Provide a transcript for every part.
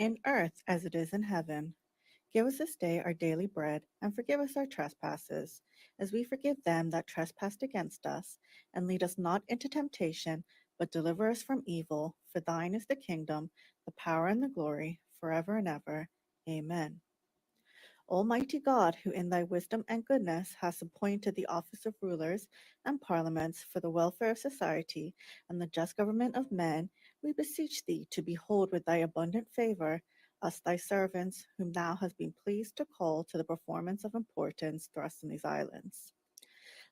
in earth as it is in heaven. Give us this day our daily bread, and forgive us our trespasses, as we forgive them that trespass against us. And lead us not into temptation, but deliver us from evil. For thine is the kingdom, the power, and the glory, forever and ever. Amen. Almighty God, who in thy wisdom and goodness hast appointed the office of rulers and parliaments for the welfare of society and the just government of men, we beseech thee to behold with thy abundant favor us thy servants, whom thou hast been pleased to call to the performance of importance thrust in these islands.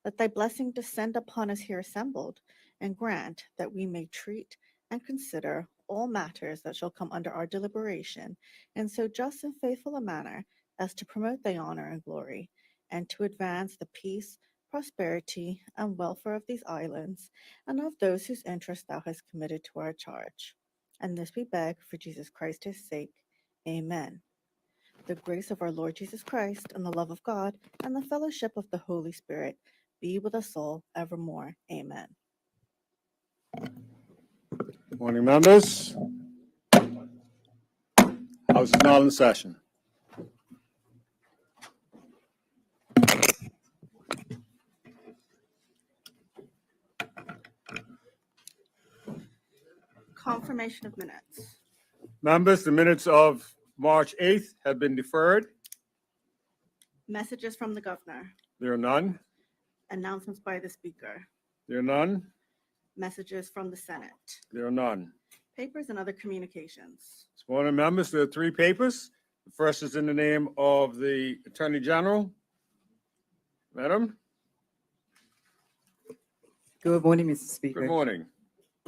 Let thy blessing descend upon us here assembled, and grant that we may treat and consider all matters that shall come under our deliberation in so just and faithful a manner as to promote thy honor and glory, and to advance the peace, prosperity, and welfare of these islands, and of those whose interest thou hast committed to our charge. And this we beg for Jesus Christ his sake. Amen. The grace of our Lord Jesus Christ, and the love of God, and the fellowship of the Holy Spirit be with us all evermore. Amen. Morning, members. House is now in session. Confirmation of minutes. Members, the minutes of March 8th have been deferred. Messages from the governor. There are none. Announcements by the speaker. There are none. Messages from the Senate. There are none. Papers and other communications. This morning, members, there are three papers. The first is in the name of the Attorney General. Madam, Good morning, Mr. Speaker. good morning.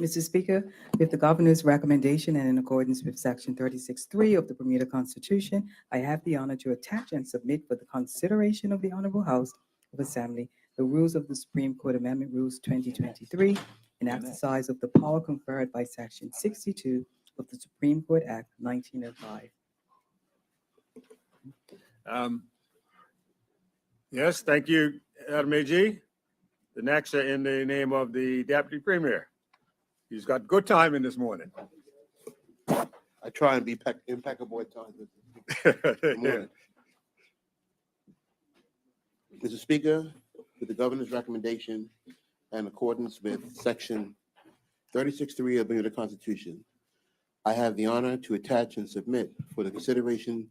Mr. Speaker, with the governor's recommendation and in accordance with Section 36(3) of the Bermuda Constitution, I have the honor to attach and submit for the consideration of the Honorable House of Assembly the rules of the Supreme Court Amendment Rules 2023 in exercise of the power conferred by Section 62 of the Supreme Court Act 1905. Yes, thank you, Adam A.G. The next are in the name of the Deputy Premier. He's got good timing this morning. I try and be impeccable at times. Good morning. Mr. Speaker, with the governor's recommendation and in accordance with Section 36(3) of the Bermuda Constitution, I have the honor to attach and submit for the consideration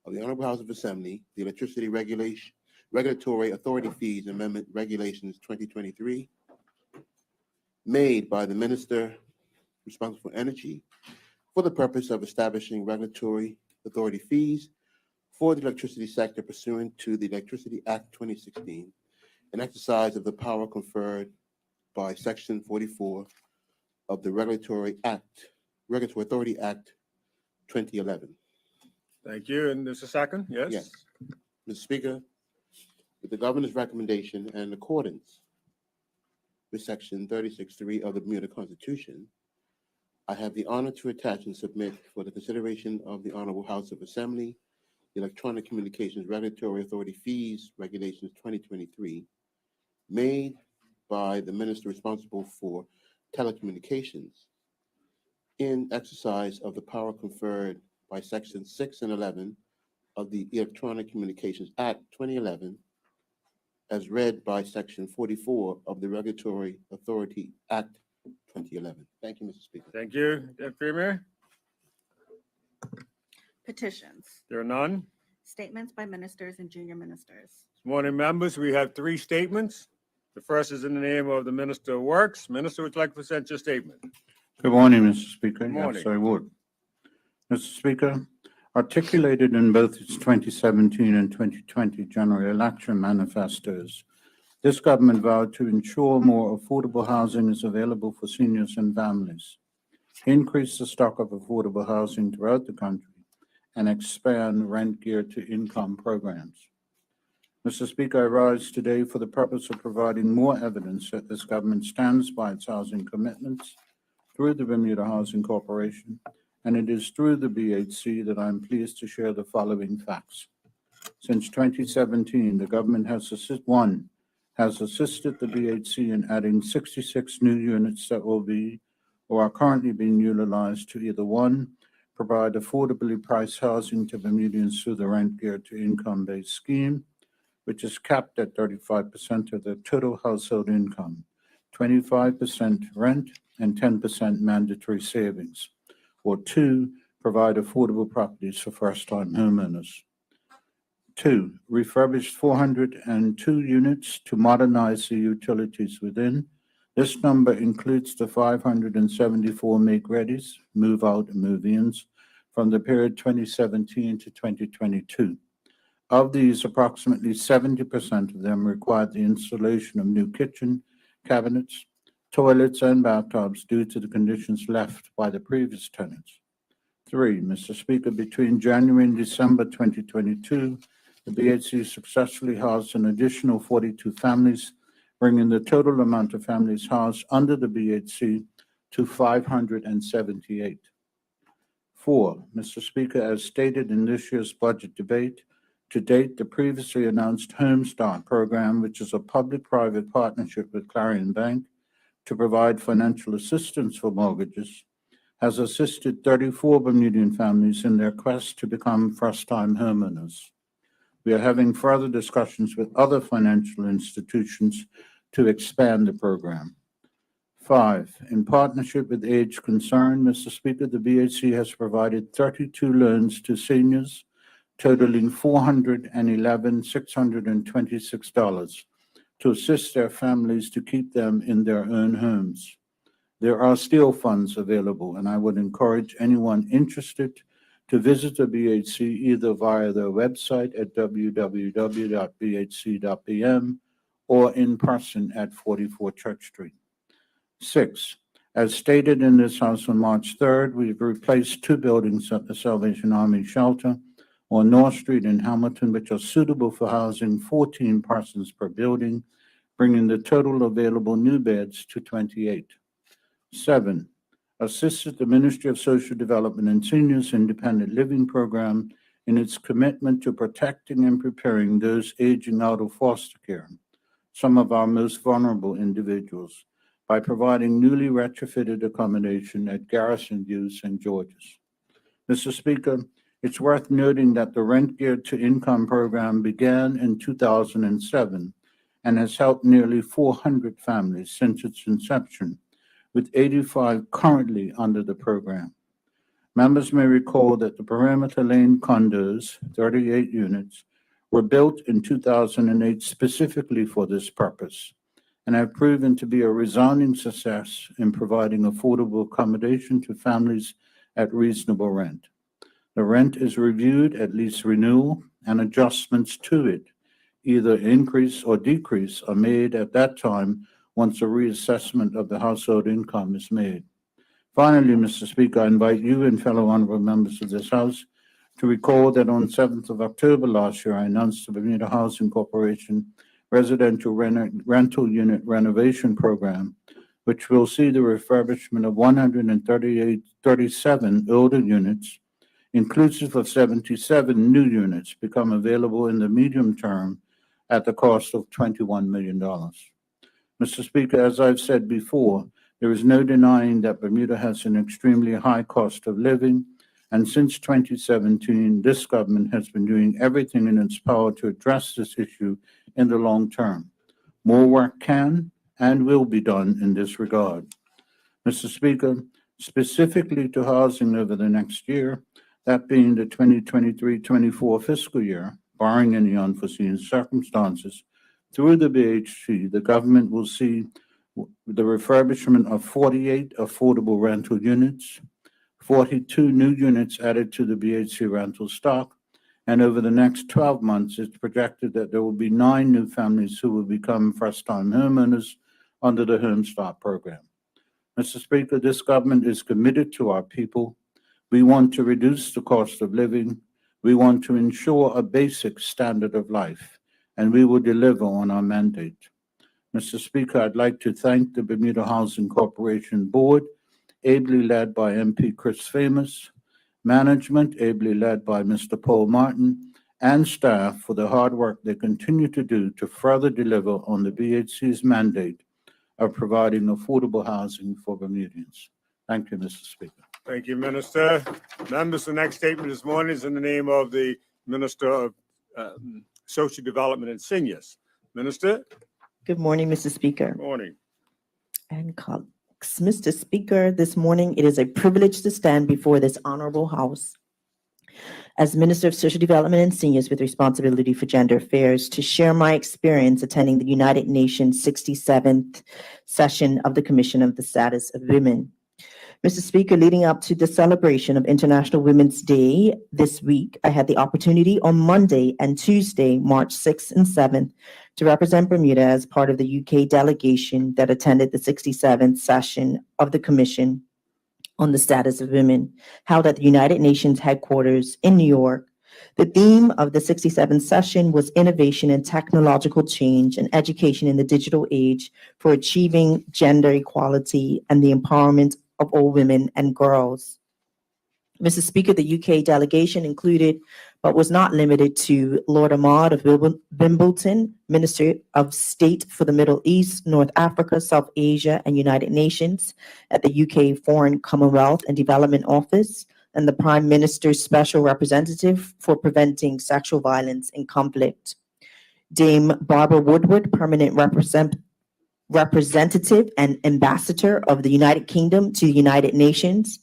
of the Honorable House of Assembly the Electricity Regulatory Authority Fees Amendment Regulations 2023, made by the Minister responsible for energy for the purpose of establishing regulatory authority fees for the electricity sector pursuant to the Electricity Act 2016, an exercise of the power conferred by Section 44 of the Regulatory Authority Act 2011. Thank you. And there's a second? Yes? Yes. Mr. Speaker, with the governor's recommendation and in accordance with Section 36(3) of the Bermuda Constitution, I have the honor to attach and submit for the consideration of the Honorable House of Assembly the Electronic Communications Regulatory Authority Fees Regulations 2023, made by the Minister responsible for telecommunications in exercise of the power conferred by Section 6 and 11 of the Electronic Communications Act 2011, as read by Section 44 of the Regulatory Authority Act 2011. Thank you, Mr. Speaker. Thank you, Deputy Premier. Petitions. There are none. Statements by ministers and junior ministers. This morning, members, we have three statements. The first is in the name of the Minister of Works. Minister, would you like to present your statement? Good morning, Mr. Speaker. Good morning. Yes, I would. Mr. Speaker, articulated in both its 2017 and 2020 general election manifestos, this government vowed to ensure more affordable housing is available for seniors and families, increase the stock of affordable housing throughout the country, and expand rent-geared-to-income programs. Mr. Speaker, I rise today for the purpose of providing more evidence that this government stands by its housing commitments through the Bermuda Housing Corporation, and it is through the BHC that I am pleased to share the following facts. Since 2017, the government has assisted the BHC in adding 66 new units that will be or are currently being utilized to either one, provide affordably priced housing to Bermudians through the rent geared to income-based scheme, which is capped at 35% of their total household income, 25% rent, and 10% mandatory savings. Or 2, provide affordable properties for first-time homeowners. 2, refurbish 402 units to modernize the utilities within. This number includes the 574 make-readies, move-out and move-ins from the period 2017 to 2022. Of these, approximately 70% of them required the installation of new kitchen, cabinets, toilets, and bathtubs due to the conditions left by the previous tenants. 3, Mr. Speaker, between January and December 2022, the BHC successfully housed an additional 42 families, bringing the total amount of families housed under the BHC to 578. 4, Mr. Speaker, as stated in this year's budget debate, to date, the previously announced Home Start program, which is a public-private partnership with Clarion Bank to provide financial assistance for mortgages, has assisted 34 Bermudian families in their quest to become first-time homeowners. We are having further discussions with other financial institutions to expand the program. 5, in partnership with Age Concern, Mr. Speaker, the BHC has provided 32 loans to seniors totaling $411,626 to assist their families to keep them in their own homes. There are still funds available, and I would encourage anyone interested to visit the BHC either via their website at www.bhc.pm or in person at 44 Church Street. 6, as stated in this House on March 3rd, we've replaced 2 buildings at the Salvation Army Shelter on North Street in Hamilton, which are suitable for housing 14 persons per building, bringing the total available new beds to 28. 7, assisted the Ministry of Social Development and Seniors Independent Living Program in its commitment to protecting and preparing those aging out of foster care, some of our most vulnerable individuals, by providing newly retrofitted accommodation at Garrison View, St. George's. Mr. Speaker, it's worth noting that the Rent Geared to Income program began in 2007 and has helped nearly 400 families since its inception, with 85 currently under the program. Members may recall that the Perimeter Lane condos, 38 units, were built in 2008 specifically for this purpose and have proven to be a resounding success in providing affordable accommodation to families at reasonable rent. The rent is reviewed at lease renewal, and adjustments to it, either increase or decrease, are made at that time once a reassessment of the household income is made. Finally, Mr. Speaker, I invite you and fellow honorable members of this House to recall that on 7th of October last year, I announced the Bermuda Housing Corporation Residential Rental Unit Renovation Program, which will see the refurbishment of 137 older units, inclusive of 77 new units, become available in the medium term at the cost of $21 million. Mr. Speaker, as I've said before, there is no denying that Bermuda has an extremely high cost of living, and since 2017, this government has been doing everything in its power to address this issue in the long term. More work can and will be done in this regard. Mr. Speaker, specifically to housing over the next year, that being the 2023-24 fiscal year, barring any unforeseen circumstances, through the BHC, the government will see the refurbishment of 48 affordable rental units, 42 new units added to the BHC rental stock, and over the next 12 months, it's projected that there will be 9 new families who will become first-time homeowners under the Home Start program. Mr. Speaker, this government is committed to our people. We want to reduce the cost of living. We want to ensure a basic standard of life, and we will deliver on our mandate. Mr. Speaker, I'd like to thank the Bermuda Housing Corporation Board, ably led by MP Chris Famous, management, ably led by Mr. Paul Martin, and staff for the hard work they continue to do to further deliver on the BHC's mandate of providing affordable housing for Bermudians. Thank you, Mr. Speaker. Thank you, Minister. Members, the next statement this morning is in the name of the Minister of Social Development and Seniors. Minister, Good morning, Mr. Speaker good morning. and colleagues. Mr. Speaker, this morning it is a privilege to stand before this honorable House as Minister of Social Development and Seniors with responsibility for gender affairs to share my experience attending the United Nations 67th session of the Commission of the Status of Women. Mr. Speaker, leading up to the celebration of International Women's Day this week, I had the opportunity on Monday and Tuesday, March 6th and 7th, to represent Bermuda as part of the UK delegation that attended the 67th session of the Commission on the Status of Women, held at the United Nations headquarters in New York. The theme of the 67th session was innovation and technological change and education in the digital age for achieving gender equality and the empowerment of all women and girls. Mr. Speaker, the UK delegation included, but was not limited to, Lord Ahmad of Wimbledon, Minister of State for the Middle East, North Africa, South Asia, and United Nations at the UK Foreign, Commonwealth and Development Office, and the Prime Minister's Special Representative for Preventing Sexual Violence in Conflict. Dame Barbara Woodward, Permanent Representative and Ambassador of the United Kingdom to the United Nations.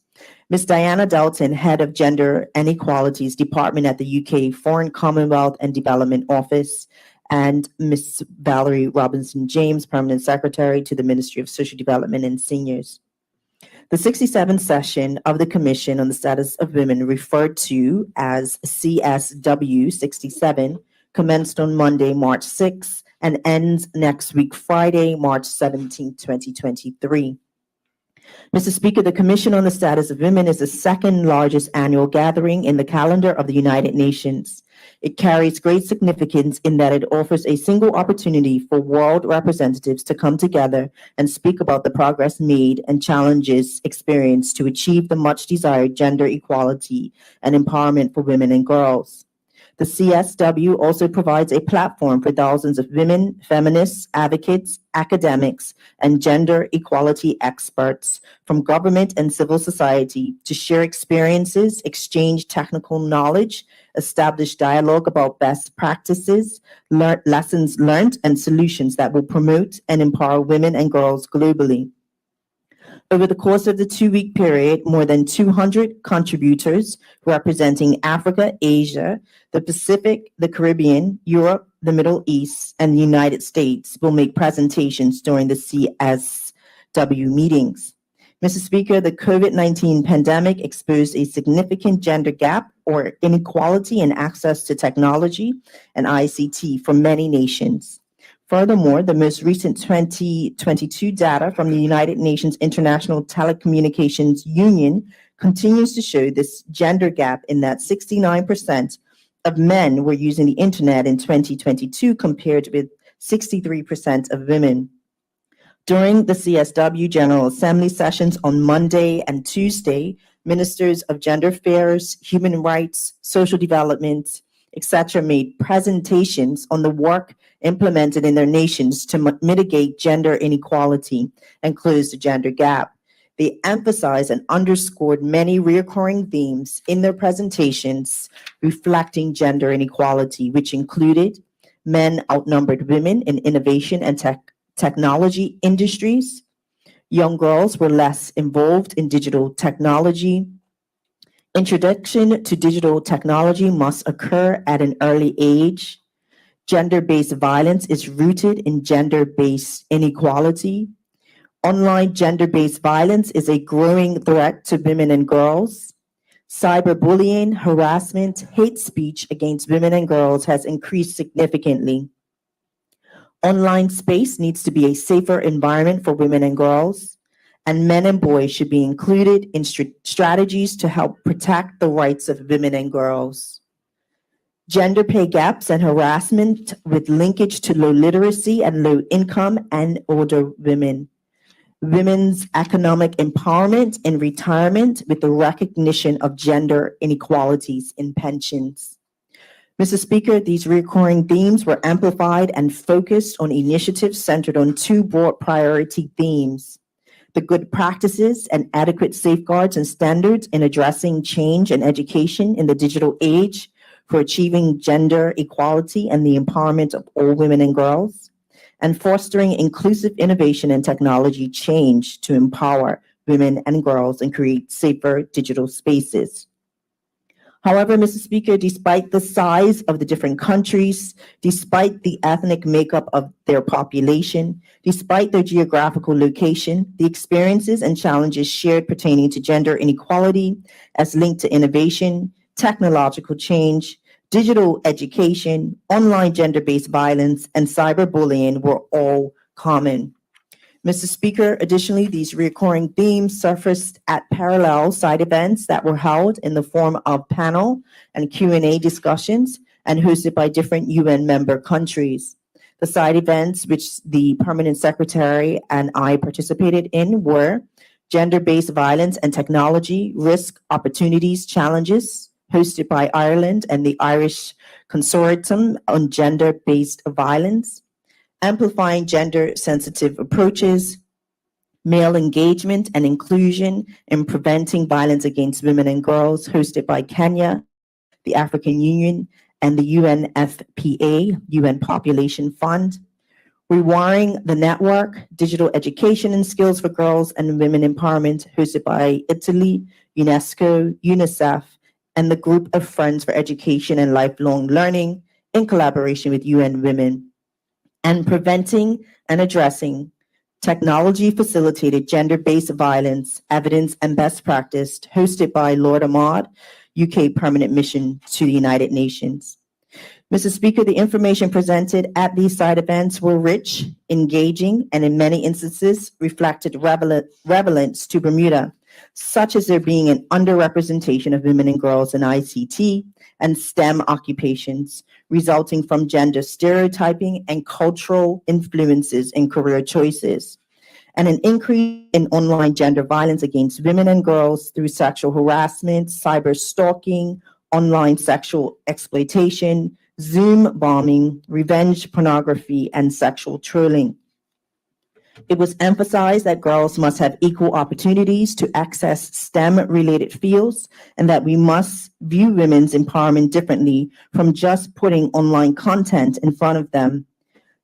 Ms. Diana Dalton, Head of Gender and Equalities Department at the UK Foreign, Commonwealth and Development Office, and Ms. Valerie Robinson-James, Permanent Secretary to the Ministry of Social Development and Seniors. The 67th session of the Commission on the Status of Women, referred to as CSW 67, commenced on Monday, March 6, and ends next week, Friday, March 17, 2023. Mr. Speaker, the Commission on the Status of Women is the second largest annual gathering in the calendar of the United Nations. It carries great significance in that it offers a single opportunity for world representatives to come together and speak about the progress made and challenges experienced to achieve the much desired gender equality and empowerment for women and girls. The CSW also provides a platform for thousands of women, feminists, advocates, academics, and gender equality experts from government and civil society to share experiences, exchange technical knowledge, establish dialogue about best practices, lessons learned, and solutions that will promote and empower women and girls globally. Over the course of the 2-week period, more than 200 contributors representing Africa, Asia, the Pacific, the Caribbean, Europe, the Middle East, and the United States will make presentations during the CSW meetings. Mr. Speaker, the COVID-19 pandemic exposed a significant gender gap or inequality in access to technology and ICT for many nations. Furthermore, the most recent 2022 data from the United Nations International Telecommunications Union continues to show this gender gap in that 69% of men were using the internet in 2022 compared with 63% of women. During the CSW General Assembly sessions on Monday and Tuesday, ministers of gender affairs, human rights, social development, etc., made presentations on the work implemented in their nations to mitigate gender inequality and close the gender gap. They emphasized and underscored many recurring themes in their presentations reflecting gender inequality, which included men outnumbered women in innovation and technology industries, young girls were less involved in digital technology, introduction to digital technology must occur at an early age, gender-based violence is rooted in gender-based inequality, online gender-based violence is a growing threat to women and girls, cyberbullying, harassment, hate speech against women and girls has increased significantly. Online space needs to be a safer environment for women and girls, and men and boys should be included in strategies to help protect the rights of women and girls. Gender pay gaps and harassment with linkage to low literacy and low income and older women. Women's economic empowerment in retirement with the recognition of gender inequalities in pensions. Mr. Speaker, these recurring themes were amplified and focused on initiatives centered on two broad priority themes: the good practices and adequate safeguards and standards in addressing change and education in the digital age for achieving gender equality and the empowerment of all women and girls, and fostering inclusive innovation and technology change to empower women and girls and create safer digital spaces. However, Mr. Speaker, despite the size of the different countries, despite the ethnic makeup of their population, despite their geographical location, the experiences and challenges shared pertaining to gender inequality as linked to innovation, technological change, digital education, online gender-based violence, and cyberbullying were all common. Mr. Speaker, additionally, these recurring themes surfaced at parallel side events that were held in the form of panel and Q&A discussions and hosted by different UN member countries. The side events which the Permanent Secretary and I participated in were Gender-Based Violence and Technology, Risk, Opportunities, Challenges, hosted by Ireland and the Irish Consortium on Gender-Based Violence, Amplifying Gender-Sensitive Approaches, Male Engagement and Inclusion in Preventing Violence Against Women and Girls, hosted by Kenya, the African Union, and the UNFPA, UN Population Fund, Rewiring the Network, Digital Education and Skills for Girls and Women Empowerment, hosted by Italy, UNESCO, UNICEF, and the Group of Friends for Education and Lifelong Learning in collaboration with UN Women, and Preventing and Addressing Technology-Facilitated Gender-Based Violence, Evidence and Best Practice, hosted by Lord Ahmad, UK Permanent Mission to the United Nations. Mr. Speaker, the information presented at these side events were rich, engaging, and in many instances reflected relevance to Bermuda, such as there being an underrepresentation of women and girls in ICT and STEM occupations, resulting from gender stereotyping and cultural influences in career choices, and an increase in online gender violence against women and girls through sexual harassment, cyber stalking, online sexual exploitation, Zoom bombing, revenge pornography, and sexual trolling. It was emphasized that girls must have equal opportunities to access STEM-related fields and that we must view women's empowerment differently from just putting online content in front of them.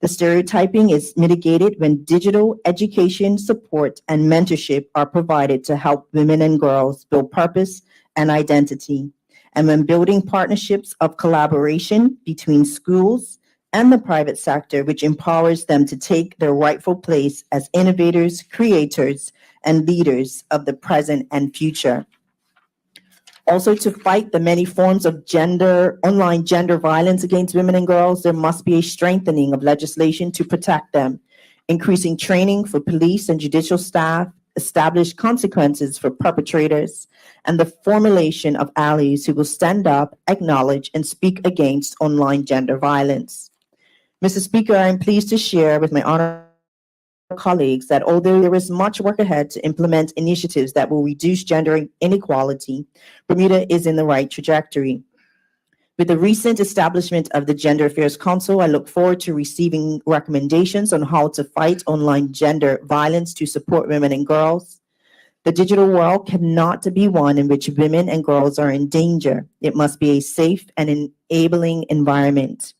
The stereotyping is mitigated when digital education, support, and mentorship are provided to help women and girls build purpose and identity, and when building partnerships of collaboration between schools and the private sector, which empowers them to take their rightful place as innovators, creators, and leaders of the present and future. Also, to fight the many forms of online gender violence against women and girls, there must be a strengthening of legislation to protect them, increasing training for police and judicial staff, establish consequences for perpetrators, and the formulation of allies who will stand up, acknowledge, and speak against online gender violence. Mr. Speaker, I am pleased to share with my honorable colleagues that although there is much work ahead to implement initiatives that will reduce gender inequality, Bermuda is in the right trajectory. With the recent establishment of the Gender Affairs Council, I look forward to receiving recommendations on how to fight online gender violence to support women and girls. The digital world cannot be one in which women and girls are in danger. It must be a safe and enabling environment.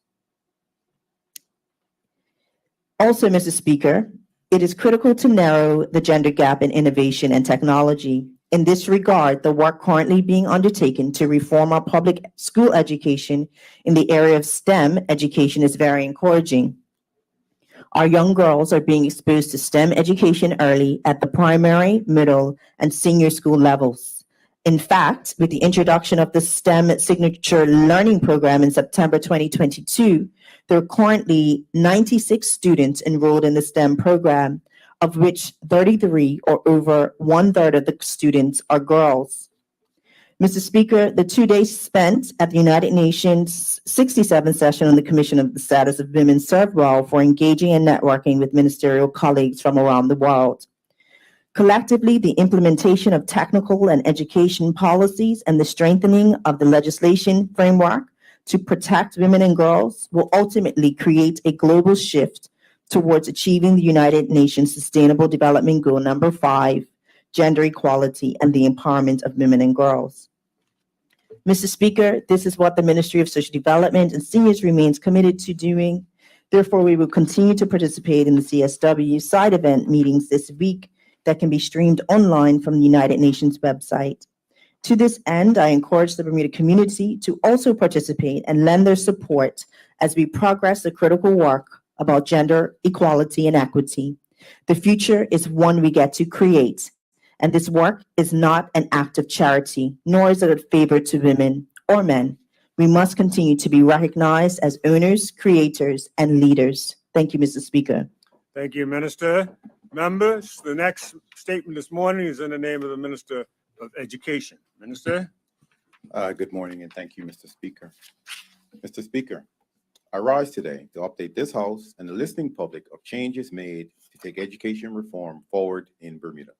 Also, Mr. Speaker, it is critical to narrow the gender gap in innovation and technology. In this regard, the work currently being undertaken to reform our public school education in the area of STEM education is very encouraging. Our young girls are being exposed to STEM education early at the primary, middle, and senior school levels. In fact, with the introduction of the STEM Signature Learning Program in September 2022, there are currently 96 students enrolled in the STEM program, of which 33 or over 1/3 of the students are girls. Mr. Speaker, the 2 days spent at the United Nations 67th session on the Commission of the Status of Women served well for engaging and networking with ministerial colleagues from around the world. Collectively, the implementation of technical and education policies and the strengthening of the legislation framework to protect women and girls will ultimately create a global shift towards achieving the United Nations Sustainable Development Goal number 5, gender equality and the empowerment of women and girls. Mr. Speaker, this is what the Ministry of Social Development and Seniors remains committed to doing. Therefore, we will continue to participate in the CSW side event meetings this week that can be streamed online from the United Nations website. To this end, I encourage the Bermuda community to also participate and lend their support as we progress the critical work about gender equality and equity. The future is one we get to create, and this work is not an act of charity, nor is it a favor to women or men. We must continue to be recognized as owners, creators, and leaders. Thank you, Mr. Speaker. Thank you, Minister. Members, the next statement this morning is in the name of the Minister of Education. Minister? Good morning, and thank you, Mr. Speaker. Mr. Speaker, I rise today to update this House and the listening public of changes made to take education reform forward in Bermuda.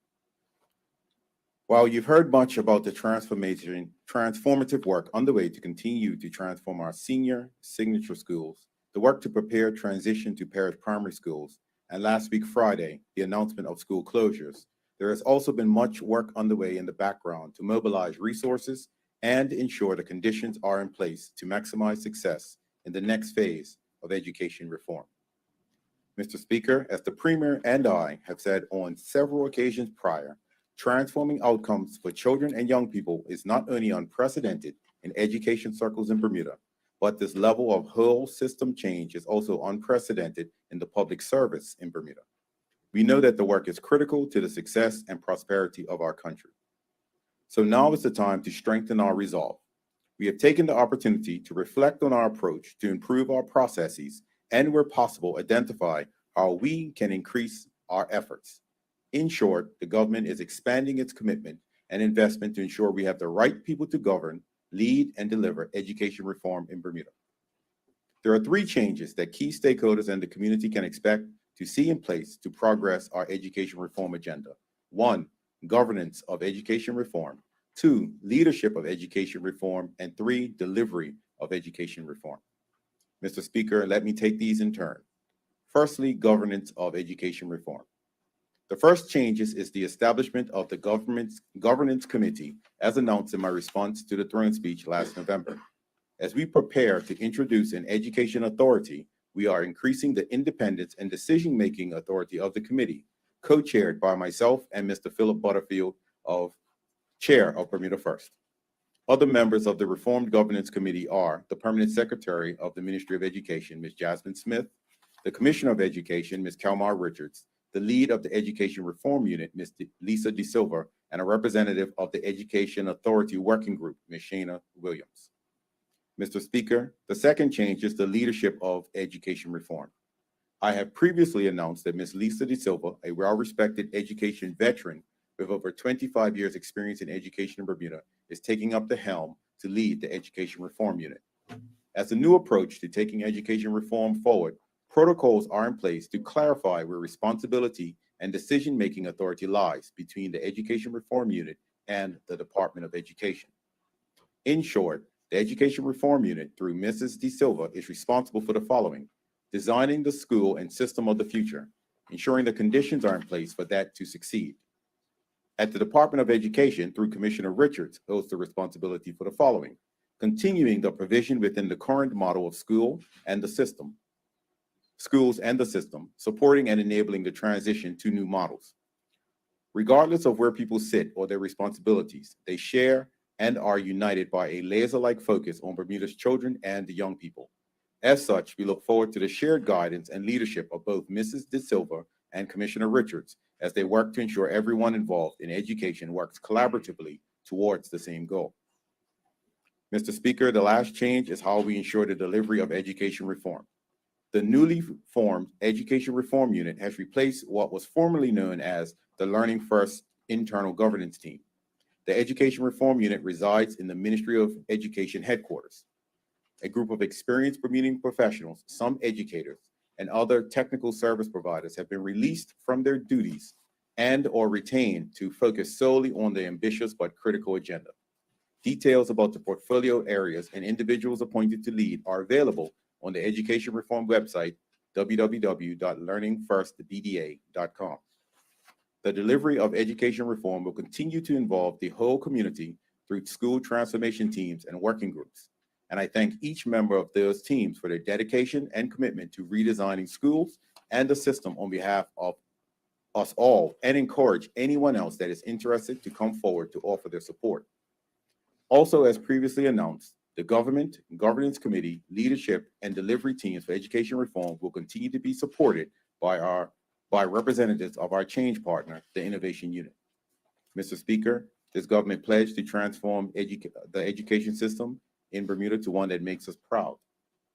While you've heard much about the transformative work underway to continue to transform our senior signature schools, the work to prepare transition to parish primary schools, and last week Friday, the announcement of school closures, there has also been much work underway in the background to mobilize resources and ensure the conditions are in place to maximize success in the next phase of education reform. Mr. Speaker, as the Premier and I have said on several occasions prior, transforming outcomes for children and young people is not only unprecedented in education circles in Bermuda, but this level of whole system change is also unprecedented in the public service in Bermuda. We know that the work is critical to the success and prosperity of our country. So now is the time to strengthen our resolve. We have taken the opportunity to reflect on our approach to improve our processes and, where possible, identify how we can increase our efforts. In short, the government is expanding its commitment and investment to ensure we have the right people to govern, lead, and deliver education reform in Bermuda. There are 3 changes that key stakeholders and the community can expect to see in place to progress our education reform agenda. 1, governance of education reform. 2, leadership of education reform. And 3, delivery of education reform. Mr. Speaker, let me take these in turn. Firstly, governance of education reform. The first changes is the establishment of the governance committee, as announced in my response to the throne speech last November. As we prepare to introduce an education authority, we are increasing the independence and decision-making authority of the committee, co-chaired by myself and Mr. Philip Butterfield, Chair of Bermuda First. Other members of the Reformed Governance Committee are the Permanent Secretary of the Ministry of Education, Ms. Jasmine Smith, the Commissioner of Education, Ms. Kalmar Richards, the lead of the Education Reform Unit, Ms. Lisa De Silva, and a representative of the Education Authority Working Group, Ms. Shana Williams. Mr. Speaker, the second change is the leadership of education reform. I have previously announced that Ms. Lisa De Silva, a well-respected education veteran with over 25 years experience in education in Bermuda, is taking up the helm to lead the Education Reform Unit. As a new approach to taking education reform forward, protocols are in place to clarify where responsibility and decision-making authority lies between the Education Reform Unit and the Department of Education. In short, the Education Reform Unit, through Mrs. De Silva, is responsible for the following: designing the school and system of the future, ensuring the conditions are in place for that to succeed. At the Department of Education, through Commissioner Richards, holds the responsibility for the following: continuing the provision within the current model of schools and the system, supporting and enabling the transition to new models. Regardless of where people sit or their responsibilities, they share and are united by a laser-like focus on Bermuda's children and the young people. As such, we look forward to the shared guidance and leadership of both Mrs. De Silva and Commissioner Richards as they work to ensure everyone involved in education works collaboratively towards the same goal. Mr. Speaker, the last change is how we ensure the delivery of education reform. The newly formed Education Reform Unit has replaced what was formerly known as the Learning First Internal Governance Team. The Education Reform Unit resides in the Ministry of Education headquarters. A group of experienced Bermudian professionals, some educators, and other technical service providers have been released from their duties and or retained to focus solely on the ambitious but critical agenda. Details about the portfolio areas and individuals appointed to lead are available on the Education Reform website www.learningfirstbda.com. The delivery of education reform will continue to involve the whole community through school transformation teams and working groups. And I thank each member of those teams for their dedication and commitment to redesigning schools and the system on behalf of us all, and encourage anyone else that is interested to come forward to offer their support. Also, as previously announced, the Government, Governance Committee, leadership, and delivery teams for education reform will continue to be supported by representatives of our change partner, the Innovation Unit. Mr. Speaker, this government pledged to transform the education system in Bermuda to one that makes us proud.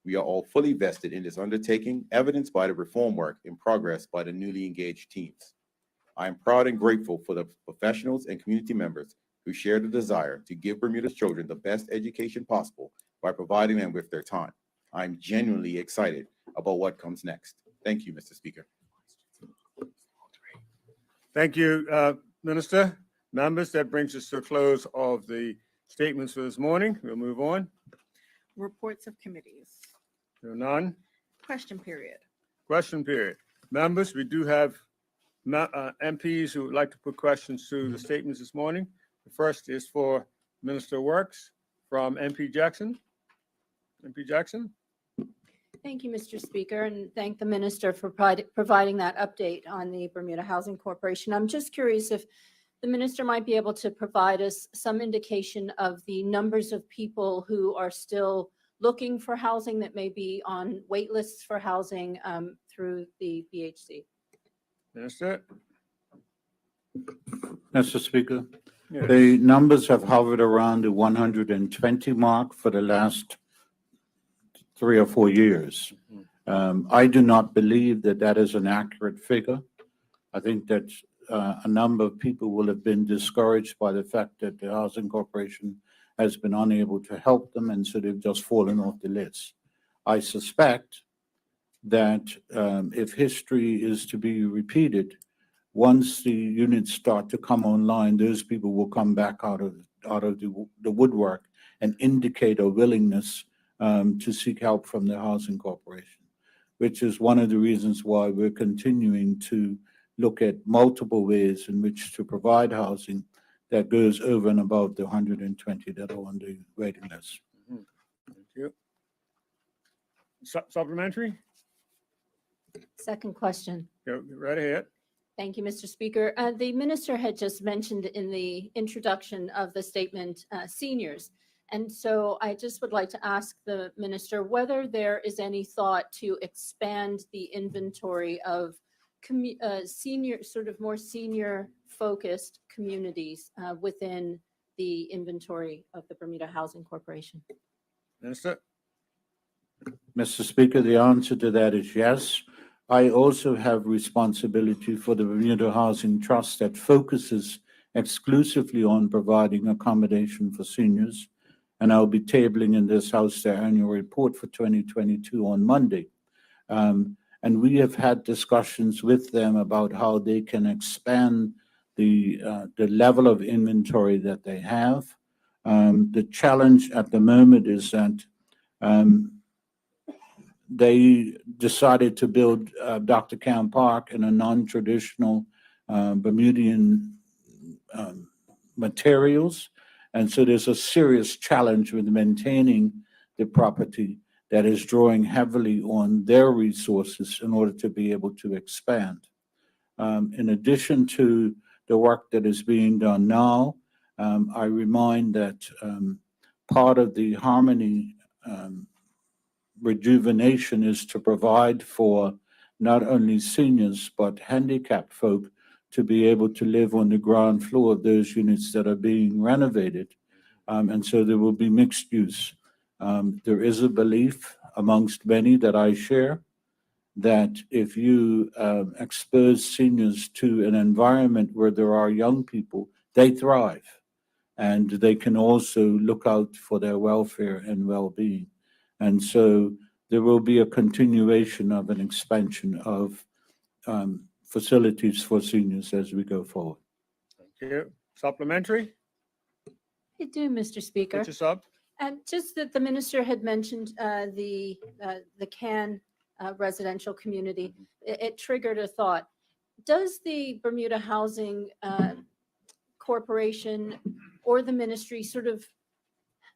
We are all fully vested in this undertaking, evidenced by the reform work in progress by the newly engaged teams. I am proud and grateful for the professionals and community members who share the desire to give Bermuda's children the best education possible by providing them with their time. I'm genuinely excited about what comes next. Thank you, Mr. Speaker. Thank you, Minister. Members, that brings us to a close of the statements for this morning. We'll move on. Reports of committees. There are none. Question period. Question period. Members, we do have MPs who would like to put questions to the statements this morning. The first is for Minister of Works from MP Jackson. MP Jackson? Thank you, Mr. Speaker, and thank the minister for providing that update on the Bermuda Housing Corporation. I'm just curious if the minister might be able to provide us some indication of the numbers of people who are still looking for housing that may be on wait lists for housing through the BHC. Minister? Mr. Speaker, Yes. the numbers have hovered around the 120 mark for the last 3 or 4 years. I do not believe that that is an accurate figure. I think that a number of people will have been discouraged by the fact that the Housing Corporation has been unable to help them, and so they've just fallen off the list. I suspect that if history is to be repeated, once the units start to come online, those people will come back out of the woodwork and indicate a willingness to seek help from the Housing Corporation, which is one of the reasons why we're continuing to look at multiple ways in which to provide housing that goes over and above the 120 that are on the waiting list. Thank you. Supplementary? Second question. Go right ahead. Thank you, Mr. Speaker. The minister had just mentioned in the introduction of the statement seniors. And so I just would like to ask the minister whether there is any thought to expand the inventory of senior, sort of more senior focused communities within the inventory of the Bermuda Housing Corporation. Minister? Mr. Speaker, the answer to that is yes. I also have responsibility for the Bermuda Housing Trust that focuses exclusively on providing accommodation for seniors. And I'll be tabling in this House their annual report for 2022 on Monday. And we have had discussions with them about how they can expand the level of inventory that they have. The challenge at the moment is that they decided to build Dr. Camp Park in a non-traditional Bermudian materials. And so there's a serious challenge with maintaining the property that is drawing heavily on their resources in order to be able to expand. In addition to the work that is being done now, I remind that part of the Harmony rejuvenation is to provide for not only seniors, but handicapped folk to be able to live on the ground floor of those units that are being renovated. And so there will be mixed use. There is a belief amongst many that I share that if you expose seniors to an environment where there are young people, they thrive. And they can also look out for their welfare and well-being. And so there will be a continuation of an expansion of facilities for seniors as we go forward. Thank you. Supplementary? I do, Mr. Speaker. Put this up. And just that the minister had mentioned the CAN residential community, it triggered a thought. Does the Bermuda Housing Corporation or the ministry sort of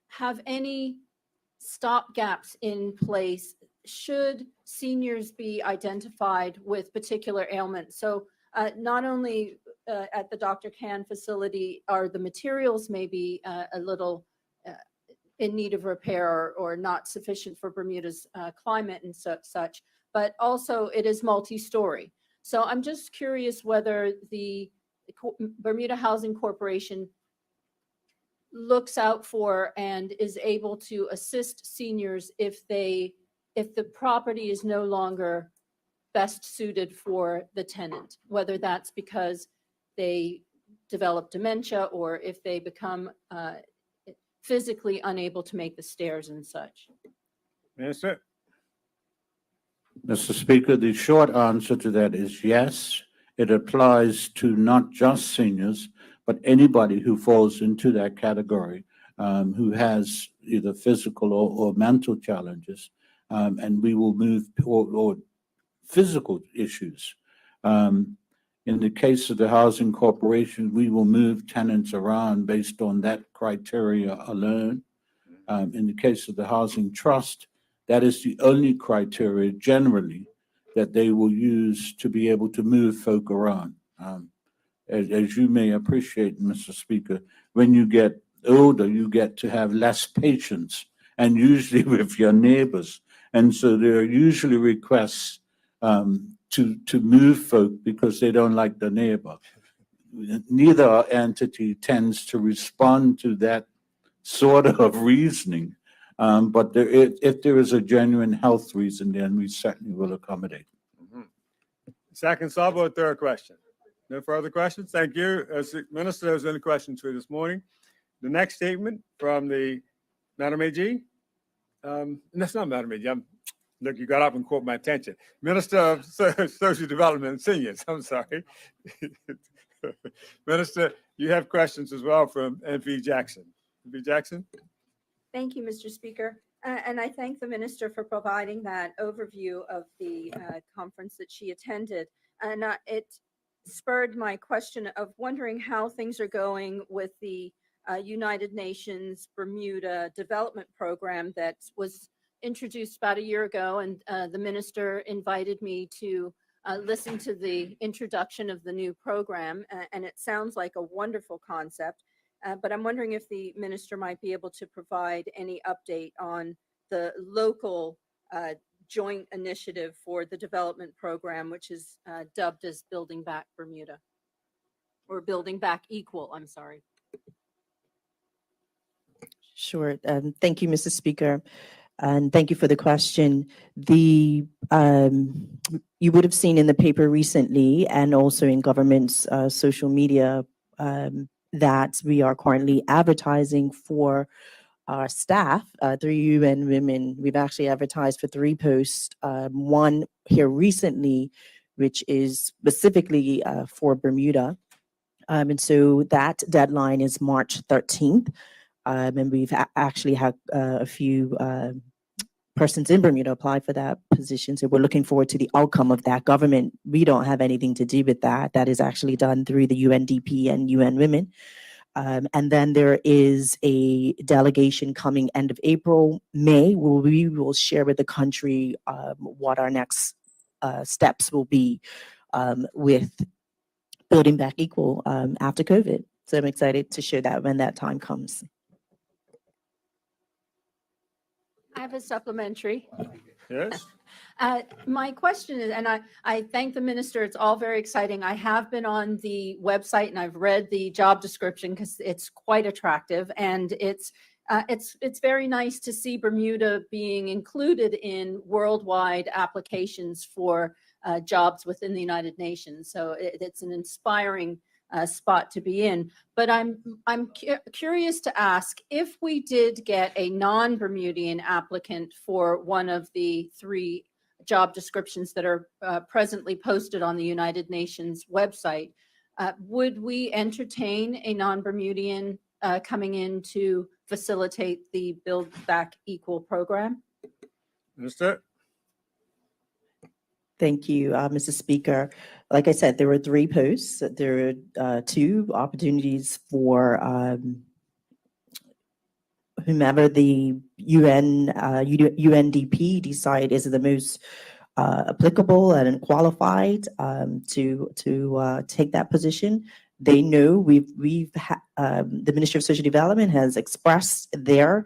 have any stopgaps in place should seniors be identified with particular ailments? So not only at the Dr. Can facility are the materials maybe a little in need of repair or not sufficient for Bermuda's climate and such, but also it is multi-story. So I'm just curious whether the Bermuda Housing Corporation looks out for and is able to assist seniors if the property is no longer best suited for the tenant, whether that's because they develop dementia or if they become physically unable to make the stairs and such. Minister? Mr. Speaker, the short answer to that is yes. It applies to not just seniors, but anybody who falls into that category, who has either physical or mental challenges, and we will move, or physical issues. In the case of the Housing Corporation, we will move tenants around based on that criteria alone. In the case of the Housing Trust, that is the only criteria generally that they will use to be able to move folk around. As you may appreciate, Mr. Speaker, when you get older, you get to have less patience, and usually with your neighbors. And so there are usually requests to move folk because they don't like the neighbor. Neither entity tends to respond to that sort of reasoning. But if there is a genuine health reason, then we certainly will accommodate. Second sub or third question? No further questions? Thank you. As the Minister, there's any questions for this morning. The next statement from the Madam AG. That's not Madam AG. Look, you got up and caught my attention. Minister of Social Development and Seniors. I'm sorry. Minister, you have questions as well from MP Jackson. MP Jackson? Thank you, Mr. Speaker. And I thank the minister for providing that overview of the conference that she attended. And it spurred my question of wondering how things are going with the United Nations Bermuda Development Program that was introduced about a year ago. And the minister invited me to listen to the introduction of the new program. And it sounds like a wonderful concept. But I'm wondering if the minister might be able to provide any update on the local joint initiative for the development program, which is dubbed as Building Back Bermuda, or Building Back Equal, I'm sorry. Sure. Thank you, Mr. Speaker. And thank you for the question. You would have seen in the paper recently and also in government's social media that we are currently advertising for our staff through UN Women. We've actually advertised for 3 posts, one here recently, which is specifically for Bermuda. And so that deadline is March 13th. And we've actually had a few persons in Bermuda apply for that position. So we're looking forward to the outcome of that. Government, we don't have anything to do with that. That is actually done through the UNDP and UN Women. And then there is a delegation coming end of April, May, where we will share with the country what our next steps will be with Building Back Equal after COVID. So I'm excited to share that when that time comes. I have a supplementary. Yes? My question is, and I thank the minister, it's all very exciting. I have been on the website and I've read the job description because it's quite attractive, and it's very nice to see Bermuda being included in worldwide applications for jobs within the United Nations. So it's an inspiring spot to be in. But I'm curious to ask, if we did get a non-Bermudian applicant for one of the 3 job descriptions that are presently posted on the United Nations website, would we entertain a non-Bermudian coming in to facilitate the Build Back Equal program? Minister? Thank you, Mr. Speaker. Like I said, there were 3 posts. There are 2 opportunities for whomever the UNDP decide is the most applicable and qualified to take that position. They know the Ministry of Social Development has expressed their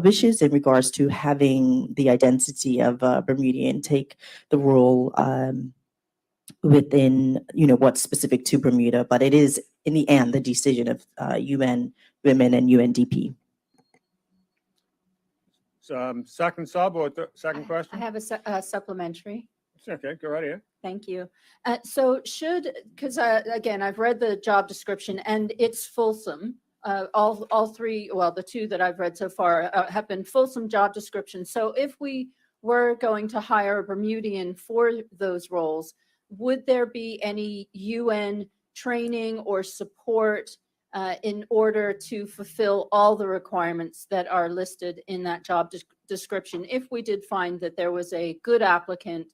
wishes in regards to having the identity of Bermudian take the role within what's specific to Bermuda, but it is in the end the decision of UN Women and UNDP. So, second sub or second I question? have a supplementary. Okay, go right ahead. Thank you. So because again, I've read the job description and it's fulsome. All 3, well, the 2 that I've read so far have been fulsome job descriptions. So if we were going to hire a Bermudian for those roles, would there be any UN training or support in order to fulfill all the requirements that are listed in that job description if we did find that there was a good applicant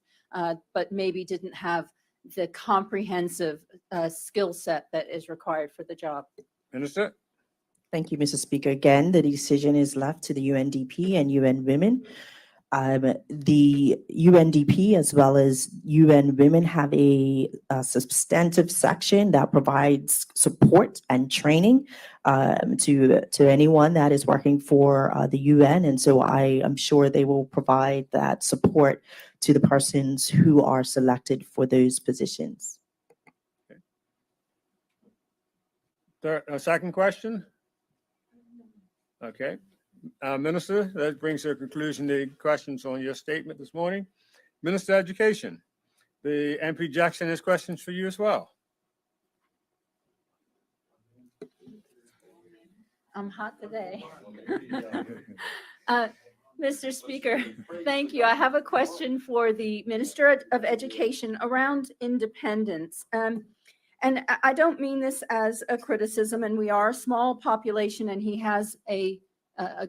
but maybe didn't have the comprehensive skill set that is required for the job? Minister? Thank you, Mr. Speaker. Again, the decision is left to the UNDP and UN Women. The UNDP as well as UN Women have a substantive section that provides support and training to anyone that is working for the UN, and so I am sure they will provide that support to the persons who are selected for those positions. Second question? Okay. Minister, that brings to a conclusion the questions on your statement this morning. Minister of Education, the MP Jackson has questions for you as well. I'm hot today. Mr. Speaker, thank you. I have a question for the Minister of Education around independence. And I don't mean this as a criticism, and we are a small population, and he has a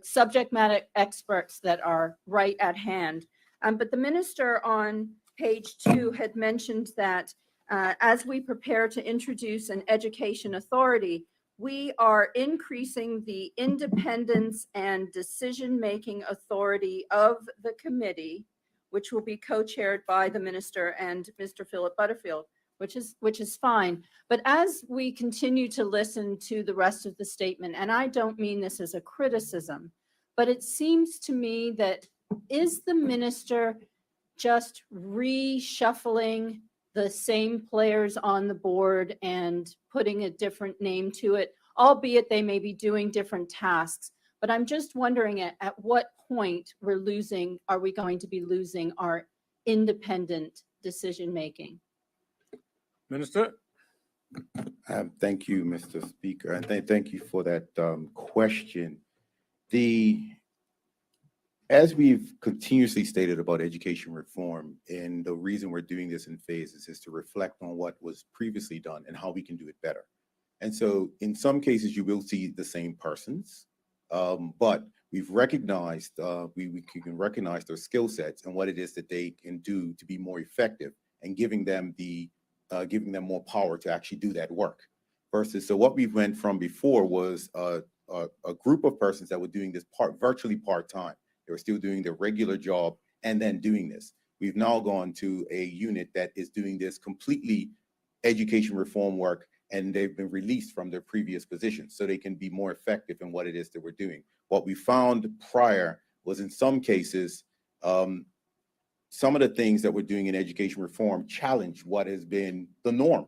subject matter experts that are right at hand. But the minister on page 2 had mentioned that as we prepare to introduce an education authority, we are increasing the independence and decision-making authority of the committee, which will be co-chaired by the minister and Mr. Philip Butterfield, which is fine. But as we continue to listen to the rest of the statement, and I don't mean this as a criticism, but it seems to me that is the minister just reshuffling the same players on the board and putting a different name to it, albeit they may be doing different tasks. But I'm just wondering at what point are we going to be losing our independent decision-making? Minister? Thank you, Mr. Speaker, and thank you for that question. As we've continuously stated about education reform, and the reason we're doing this in phases is to reflect on what was previously done and how we can do it better. And so in some cases, you will see the same persons, but we've recognized, we can recognize their skill sets and what it is that they can do to be more effective, and giving them more power to actually do that work. So what we went from before was a group of persons that were doing this virtually part-time. They were still doing their regular job and then doing this. We've now gone to a unit that is doing this completely education reform work, and they've been released from their previous positions so they can be more effective in what it is that we're doing. What we found prior was, in some cases, some of the things that we're doing in education reform challenge what has been the norm.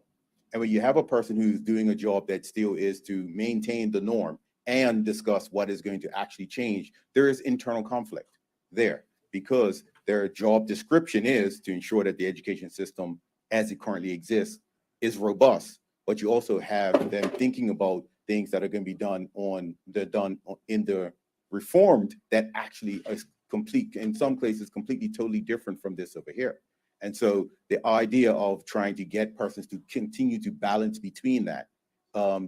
And when you have a person who's doing a job that still is to maintain the norm and discuss what is going to actually change, there is internal conflict there, because their job description is to ensure that the education system as it currently exists is robust. But you also have them thinking about things that are going to be done in the reformed that actually is complete, in some cases, completely, totally different from this over here. And so the idea of trying to get persons to continue to balance between that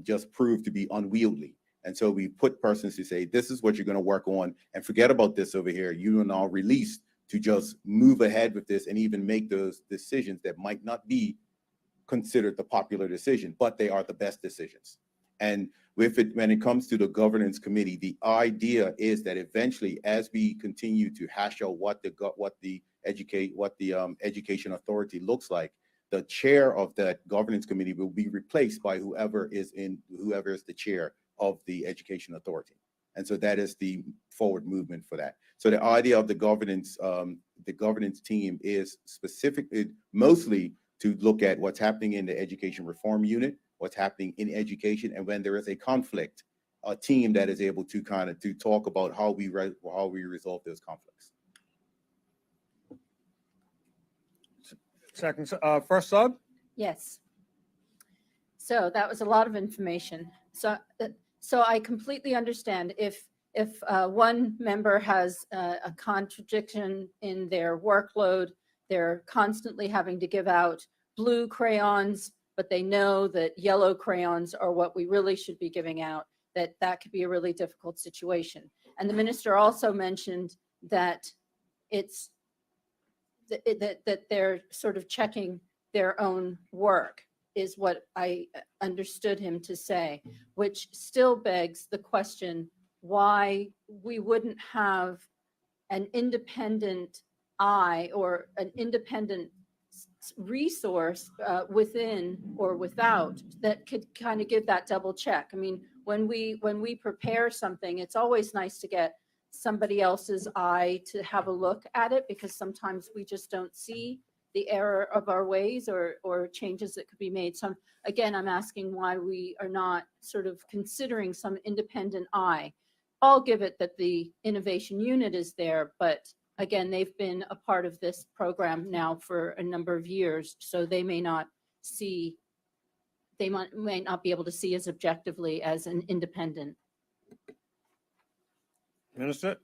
just proved to be unwieldy. And so we put persons to say, this is what you're going to work on, and forget about this over here. You are now released to just move ahead with this and even make those decisions that might not be considered the popular decision, but they are the best decisions. And with it, when it comes to the governance committee, the idea is that eventually, as we continue to hash out what the education authority looks like, the chair of that governance committee will be replaced by whoever is the chair of the education authority. And so that is the forward movement for that. So the idea of the governance team is specifically mostly to look at what's happening in the education reform unit, what's happening in education, and when there is a conflict, a team that is able to to talk about how we resolve those conflicts. First sub? Yes. So that was a lot of information. So I completely understand if one member has a contradiction in their workload, they're constantly having to give out blue crayons, but they know that yellow crayons are what we really should be giving out, that could be a really difficult situation. And the minister also mentioned that that they're sort of checking their own work, is what I understood him to say, which still begs the question why we wouldn't have an independent eye or an independent resource within or without that could kind of give that double check. I mean, when we prepare something, it's always nice to get somebody else's eye to have a look at it, because sometimes we just don't see the error of our ways or changes that could be made. So again, I'm asking why we are not sort of considering some independent eye. I'll give it that the innovation unit is there, but again, they've been a part of this program now for a number of years, so they may not see, they may not be able to see as objectively as an independent. Minister?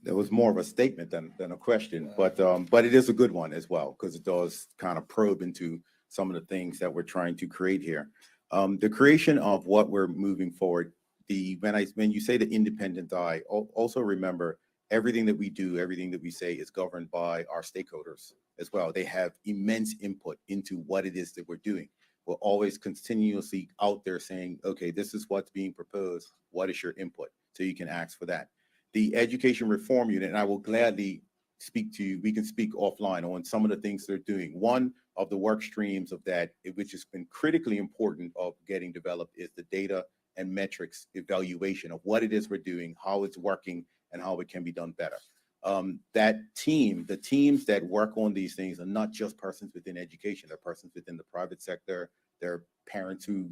There was more of a statement than a question, but it is a good one as well, because it does kind of probe into some of the things that we're trying to create here. The creation of what we're moving forward, when you say the independent eye, also remember everything that we do, everything that we say is governed by our stakeholders as well. They have immense input into what it is that we're doing. We're always continuously out there saying, okay, this is what's being proposed. What is your input? So you can ask for that. The education reform unit, and I will gladly speak to you, we can speak offline on some of the things they're doing. One of the work streams of that, which has been critically important of getting developed, is the data and metrics evaluation of what it is we're doing, how it's working, and how it can be done better. The teams that work on these things are not just persons within education, they're persons within the private sector, they're parents who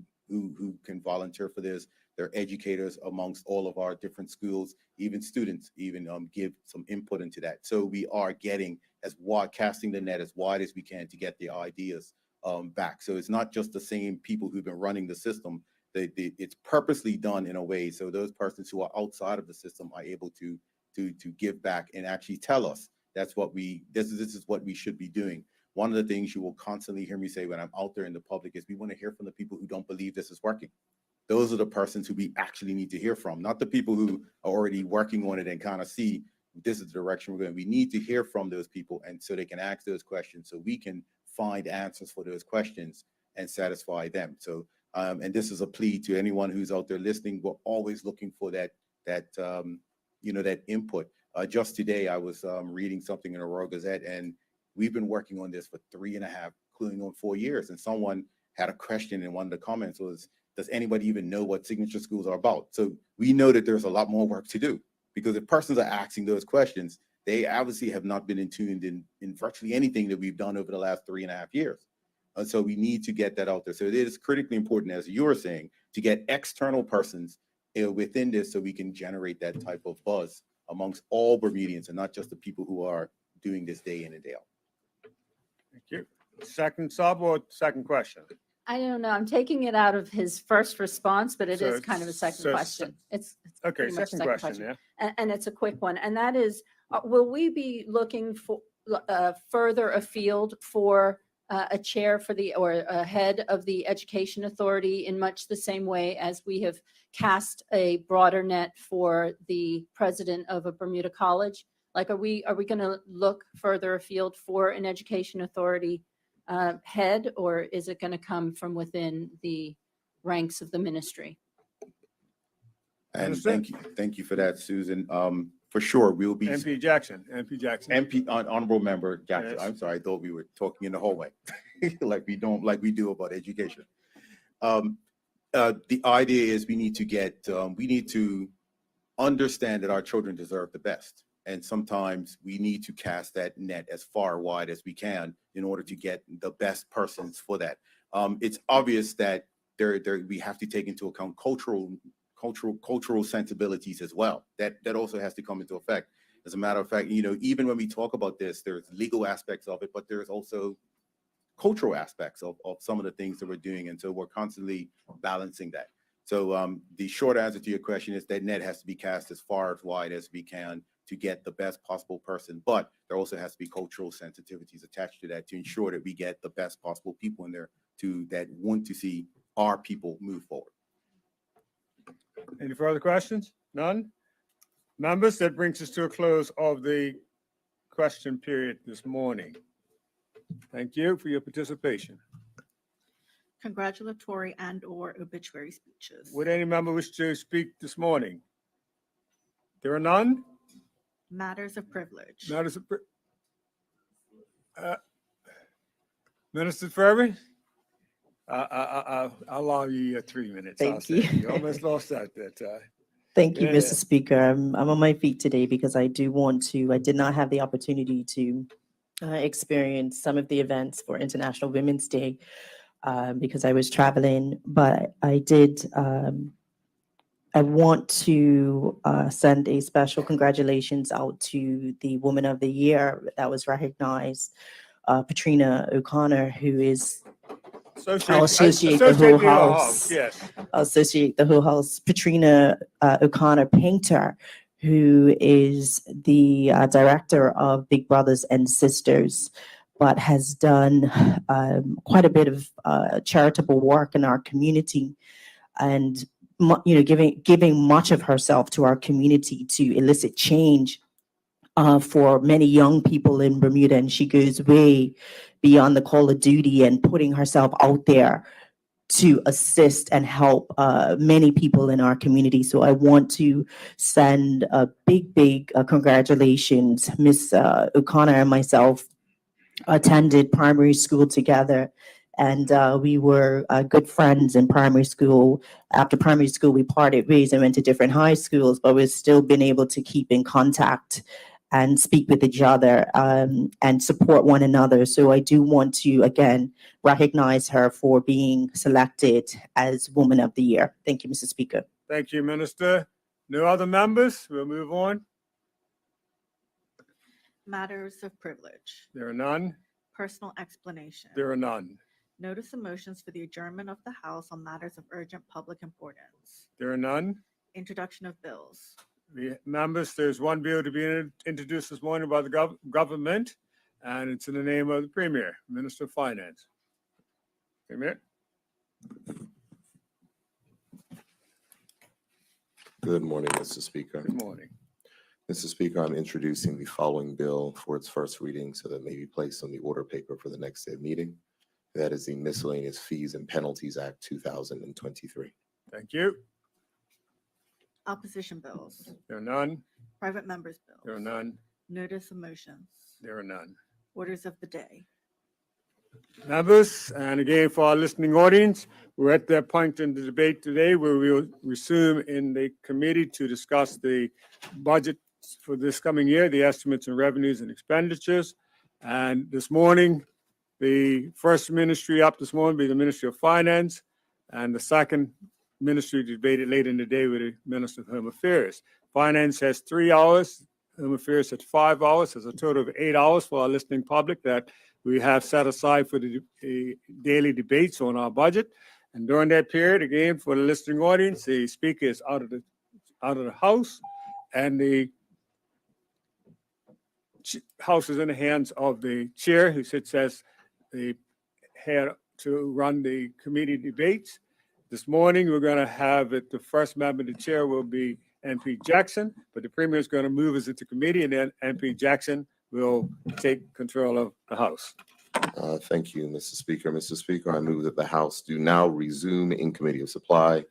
can volunteer for this, they're educators amongst all of our different schools, even students even give some input into that. So we are getting casting the net as wide as we can to get the ideas back. So it's not just the same people who've been running the system. It's purposely done in a way so those persons who are outside of the system are able to give back and actually tell us this is what we should be doing. One of the things you will constantly hear me say when I'm out there in the public is we want to hear from the people who don't believe this is working. Those are the persons who we actually need to hear from, not the people who are already working on it and kind of see this is the direction we're going. We need to hear from those people, and so they can ask those questions so we can find answers for those questions and satisfy them. So, and this is a plea to anyone who's out there listening. We're always looking for that input. Just today, I was reading something in the Royal Gazette, and we've been working on this for 3.5, including on 4 years. And someone had a question in one of the comments was, does anybody even know what signature schools are about? So we know that there's a lot more work to do, because if persons are asking those questions, they obviously have not been tuned in virtually anything that we've done over the last 3.5 years. And so we need to get that out there. So it is critically important, as you were saying, to get external persons within this so we can generate that type of buzz amongst all Bermudians and not just the people who are doing this day in and day out. Thank you. Second sub or second question? I don't know. I'm taking it out of his first response, but it So is kind of a second so- question. It's Okay, pretty much second question, yeah. and it's a quick one. And that is, will we be looking for further afield for a chair for or a head of the education authority in much the same way as we have cast a broader net for the president of a Bermuda college? Like, are we going to look further afield for an education authority head, or is it going to come from within the ranks of the ministry? And Understood. thank you for that, Susan. For sure, we'll be. MP Jackson. Honorable Member Jackson, Yes. I'm sorry, I thought we were talking in the hallway, like we do about education. The idea is we need to understand that our children deserve the best. And sometimes we need to cast that net as far wide as we can in order to get the best persons for that. It's obvious that we have to take into account cultural sensibilities as well. That also has to come into effect. As a matter of fact, even when we talk about this, there's legal aspects of it, but there's also cultural aspects of some of the things that we're doing. And so we're constantly balancing that. So the short answer to your question is that net has to be cast as far as wide as we can to get the best possible person. But there also has to be cultural sensitivities attached to that to ensure that we get the best possible people in there that want to see our people move forward. Any further questions? None? Members, that brings us to a close of the question period this morning. Thank you for your participation. Congratulatory and/or obituary speeches. Would any member wish to speak this morning? There are none? Matters of privilege. Matters of Minister Furby? I'll allow you 3 minutes. I'll Thank say. you. You almost lost that time. Thank you, Yeah. Mr. Speaker. I'm on my feet today because I did not have the opportunity to experience some of the events for International Women's Day because I was traveling, but I did. I want to send a special congratulations out to the Woman of the Year that was recognized, Patrina O'Connor, who is I'll associate the whole house. Yes. I'll associate the whole house. Patrina O'Connor Painter, who is the director of Big Brothers and Sisters, but has done quite a bit of charitable work in our community, and giving much of herself to our community to elicit change for many young people in Bermuda. And she goes way beyond the call of duty and putting herself out there to assist and help many people in our community. So I want to send a big congratulations. Miss O'Connor and myself attended primary school together, and we were good friends in primary school. After primary school, we parted ways and went to different high schools, but we've still been able to keep in contact and speak with each other and support one another. So I do want to, again, recognize her for being selected as Woman of the Year. Thank you, Mr. Speaker. Thank you, Minister. No other members? We'll move on. Matters of privilege. There are none. Personal explanation. There are none. Notice of motions for the adjournment of the House on matters of urgent public importance. There are none. Introduction of bills. The members, there's one bill to be introduced this morning by the government, and it's in the name of the Premier, Minister of Finance. Premier. Good morning, Mr. Speaker. Good morning. Mr. Speaker, I'm introducing the following bill for its first reading so that it may be placed on the order paper for the next day meeting. That is the Miscellaneous Fees and Penalties Act 2023. Thank you. Opposition bills. There are none. Private members' bills. There are none. Notice of motions. There are none. Orders of the day. Members, and again, for our listening audience, we're at that point in the debate today where we'll resume in the committee to discuss the budget for this coming year, the estimates and revenues and expenditures. And this morning, the first ministry up this morning will be the Ministry of Finance, and the second ministry debated later in the day with the Minister of Home Affairs. Finance has 3 hours, Home Affairs has 5 hours. There's a total of 8 hours for our listening public that we have set aside for the daily debates on our budget. And during that period, again, for the listening audience, the speaker is out of the house, and the house is in the hands of the chair, who sits as the head to run the committee debates. This morning, we're going to have it, the first member of the chair will be MP Jackson, but the Premier is going to move us into committee, and then MP Jackson will take control of the House. Thank you, Mr. Speaker. Mr. Speaker, I move that the House do now resume in Committee of Supply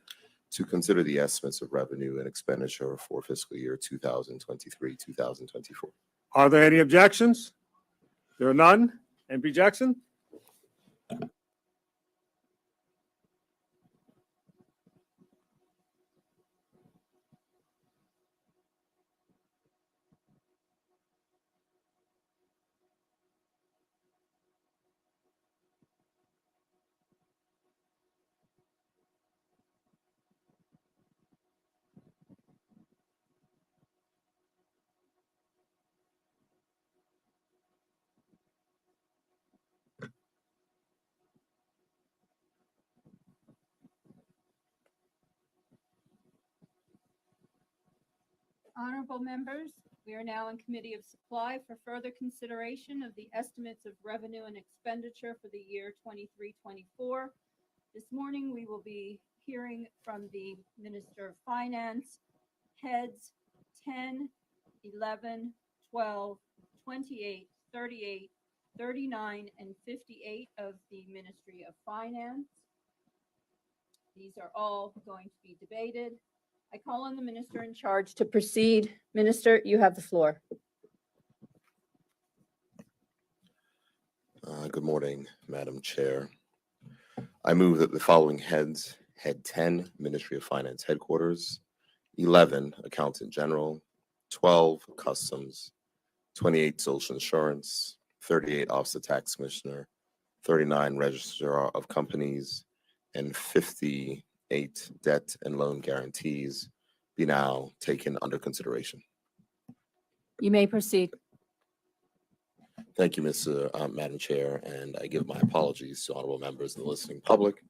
to consider the estimates of revenue and expenditure for fiscal year 2023, 2024. Are there any objections? There are none. MP Jackson? Honorable members, we are now in Committee of Supply for further consideration of the estimates of revenue and expenditure for the year 23-24. This morning, we will be hearing from the Minister of Finance, heads 10, 11, 12, 28, 38, 39, and 58 of the Ministry of Finance. These are all going to be debated. I call on the minister in charge to proceed. Minister, you have the floor. Good morning, Madam Chair. I move that the following heads, Head 10, Ministry of Finance Headquarters, 11, Accountant General, 12, Customs, 28, Social Insurance, 38, Office of Tax Commissioner, 39, Registrar of Companies, and 58, Debt and Loan Guarantees be now taken under consideration. You may proceed. Thank you, Madam Chair, and I give my apologies to honorable members and the listening public,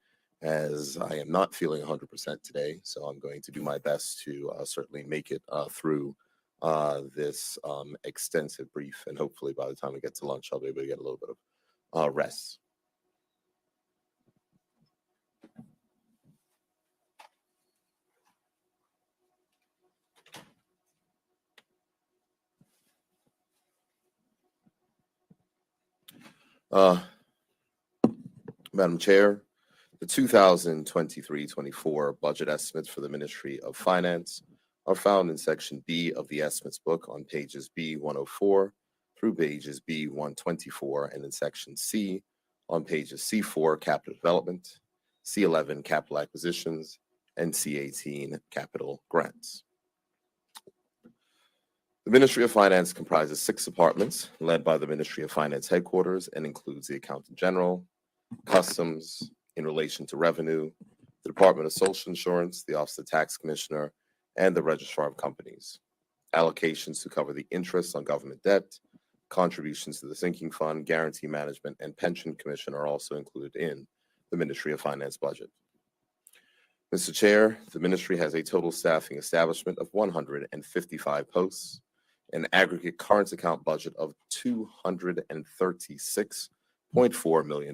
as I am not feeling 100% today, so I'm going to do my best to certainly make it through this extensive brief, and hopefully by the time we get to lunch, I'll be able to get a little bit of rest. Madam Chair, the 2023-24 budget estimates for the Ministry of Finance are found in Section B of the Estimates Book on pages B104 through pages B124, and in Section C on pages C4, Capital Development, C11, Capital Acquisitions, and C18, Capital Grants. The Ministry of Finance comprises 6 departments led by the Ministry of Finance Headquarters and includes the Accountant General, Customs in relation to revenue, the Department of Social Insurance, the Office of Tax Commissioner, and the Registrar of Companies. Allocations to cover the interest on government debt, contributions to the sinking fund, guarantee management, and pension commission are also included in the Ministry of Finance budget. Mr. Chair, the ministry has a total staffing establishment of 155 posts, an aggregate current account budget of $236.4 million,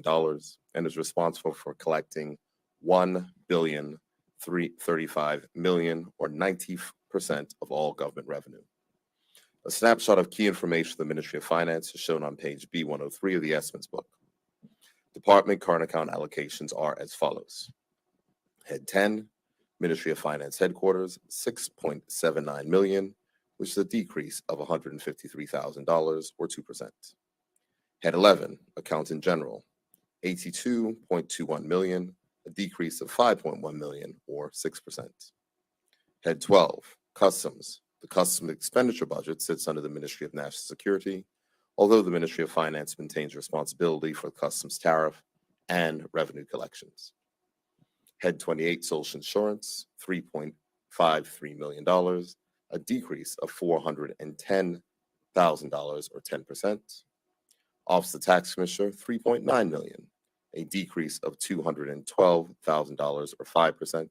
and is responsible for collecting $1,335 million, or 90% of all government revenue. A snapshot of key information for the Ministry of Finance is shown on page B103 of the Estimates Book. Department current account allocations are as follows. Head 10, Ministry of Finance Headquarters, $6.79 million, which is a decrease of $153,000, or 2%. Head 11, Accountant General, $82.21 million, a decrease of $5.1 million, or 6%. Head 12, Customs. The Customs expenditure budget sits under the Ministry of National Security, although the Ministry of Finance maintains responsibility for Customs tariff and revenue collections. Head 28, Social Insurance, $3.53 million, a decrease of $410,000, or 10%. Office of Tax Commissioner, $3.9 million, a decrease of $212,000, or 5%.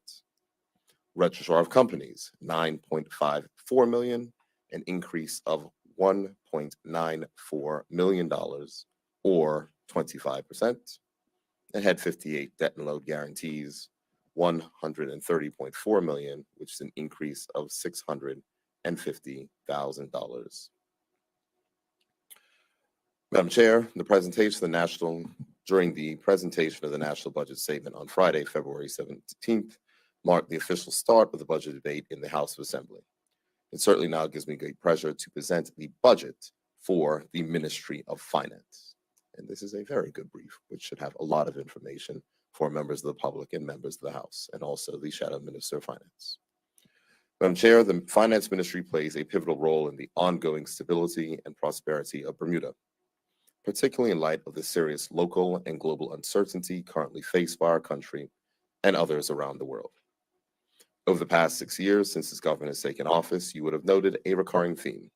Registrar of Companies, $9.54 million, an increase of $1.94 million, or 25%. And Head 58, Debt and Loan Guarantees, $130.4 million, which is an increase of $650,000. Madam Chair, during the presentation of the national budget statement on Friday, February 17th, marked the official start of the budget debate in the House of Assembly. It certainly now gives me great pleasure to present the budget for the Ministry of Finance. And this is a very good brief, which should have a lot of information for members of the public and members of the House, and also the Shadow Minister of Finance. Madam Chair, the Finance Ministry plays a pivotal role in the ongoing stability and prosperity of Bermuda, particularly in light of the serious local and global uncertainty currently faced by our country and others around the world. Over the past 6 years since this government has taken office, you would have noted a recurring theme.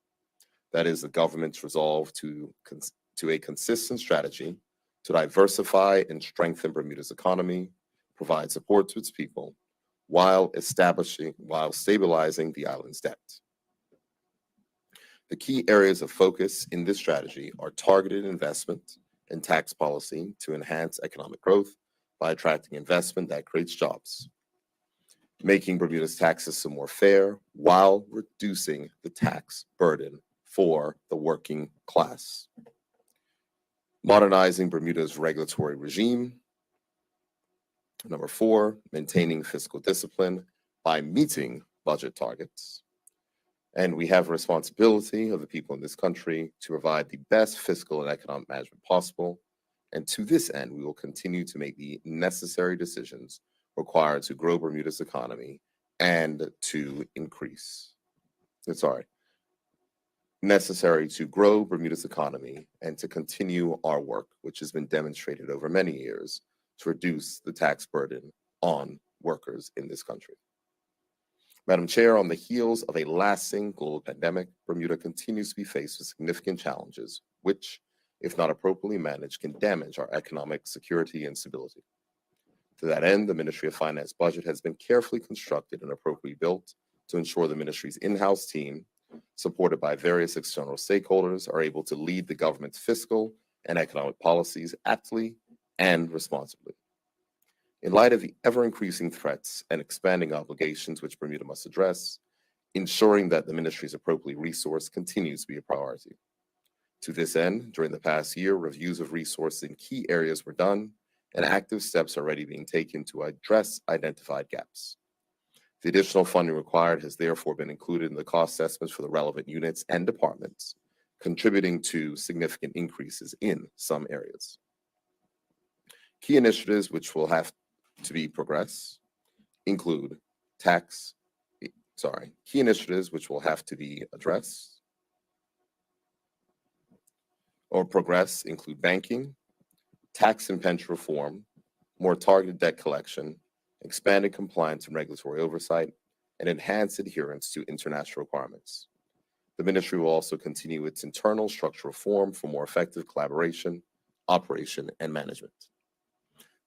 That is the government's resolve to a consistent strategy to diversify and strengthen Bermuda's economy, provide support to its people, while stabilizing the island's debt. The key areas of focus in this strategy are targeted investment and tax policy to enhance economic growth by attracting investment that creates jobs, making Bermuda's tax system more fair while reducing the tax burden for the working class, modernizing Bermuda's regulatory regime. Number 4, maintaining fiscal discipline by meeting budget targets. And we have a responsibility of the people in this country to provide the best fiscal and economic management possible. And to this end, we will continue to make the necessary decisions required to grow Bermuda's economy and to necessary to grow Bermuda's economy and to continue our work, which has been demonstrated over many years, to reduce the tax burden on workers in this country. Madam Chair, on the heels of a lasting global pandemic, Bermuda continues to be faced with significant challenges, which, if not appropriately managed, can damage our economic security and stability. To that end, the Ministry of Finance budget has been carefully constructed and appropriately built to ensure the ministry's in-house team, supported by various external stakeholders, are able to lead the government's fiscal and economic policies aptly and responsibly. In light of the ever-increasing threats and expanding obligations which Bermuda must address, ensuring that the ministry's appropriately resourced continues to be a priority. To this end, during the past year, reviews of resources in key areas were done, and active steps are already being taken to address identified gaps. The additional funding required has therefore been included in the cost estimates for the relevant units and departments, contributing to significant increases in some areas. Key initiatives which will have to be progressed include key initiatives which will have to be addressed or progress include banking, tax and pension reform, more targeted debt collection, expanded compliance and regulatory oversight, and enhanced adherence to international requirements. The ministry will also continue its internal structural reform for more effective collaboration, operation, and management.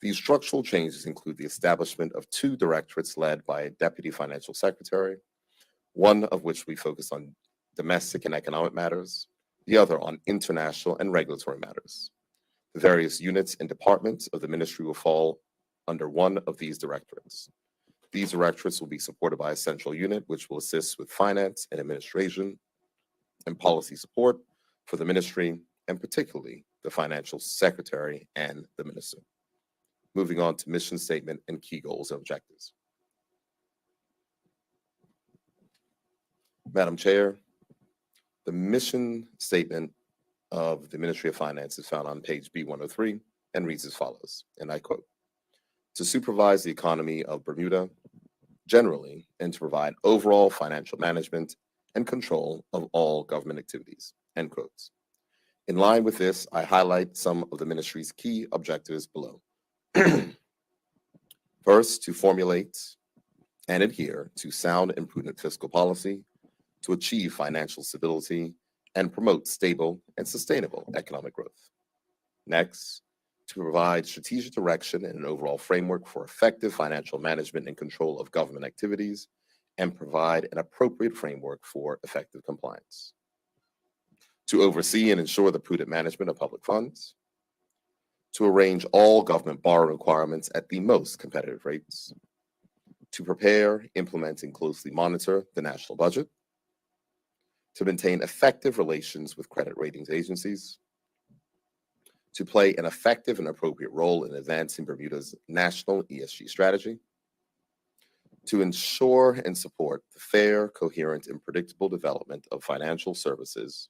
These structural changes include the establishment of 2 directorates led by a deputy financial secretary, one of which we focus on domestic and economic matters, the other on international and regulatory matters. The various units and departments of the ministry will fall under one of these directorates. These directorates will be supported by a central unit, which will assist with finance and administration and policy support for the ministry, and particularly the financial secretary and the minister. Moving on to mission statement and key goals and objectives. Madam Chair, the mission statement of the Ministry of Finance is found on page B103 and reads as follows, and I quote, "To supervise the economy of Bermuda generally and to provide overall financial management and control of all government activities," end quotes. In line with this, I highlight some of the ministry's key objectives below. First, to formulate and adhere to sound and prudent fiscal policy to achieve financial stability and promote stable and sustainable economic growth. Next, to provide strategic direction and an overall framework for effective financial management and control of government activities and provide an appropriate framework for effective compliance. To oversee and ensure the prudent management of public funds. To arrange all government borrowing requirements at the most competitive rates. to prepare, implement, and closely monitor the national budget, to maintain effective relations with credit ratings agencies, to play an effective and appropriate role in advancing Bermuda's national ESG strategy, to ensure and support the fair, coherent, and predictable development of financial services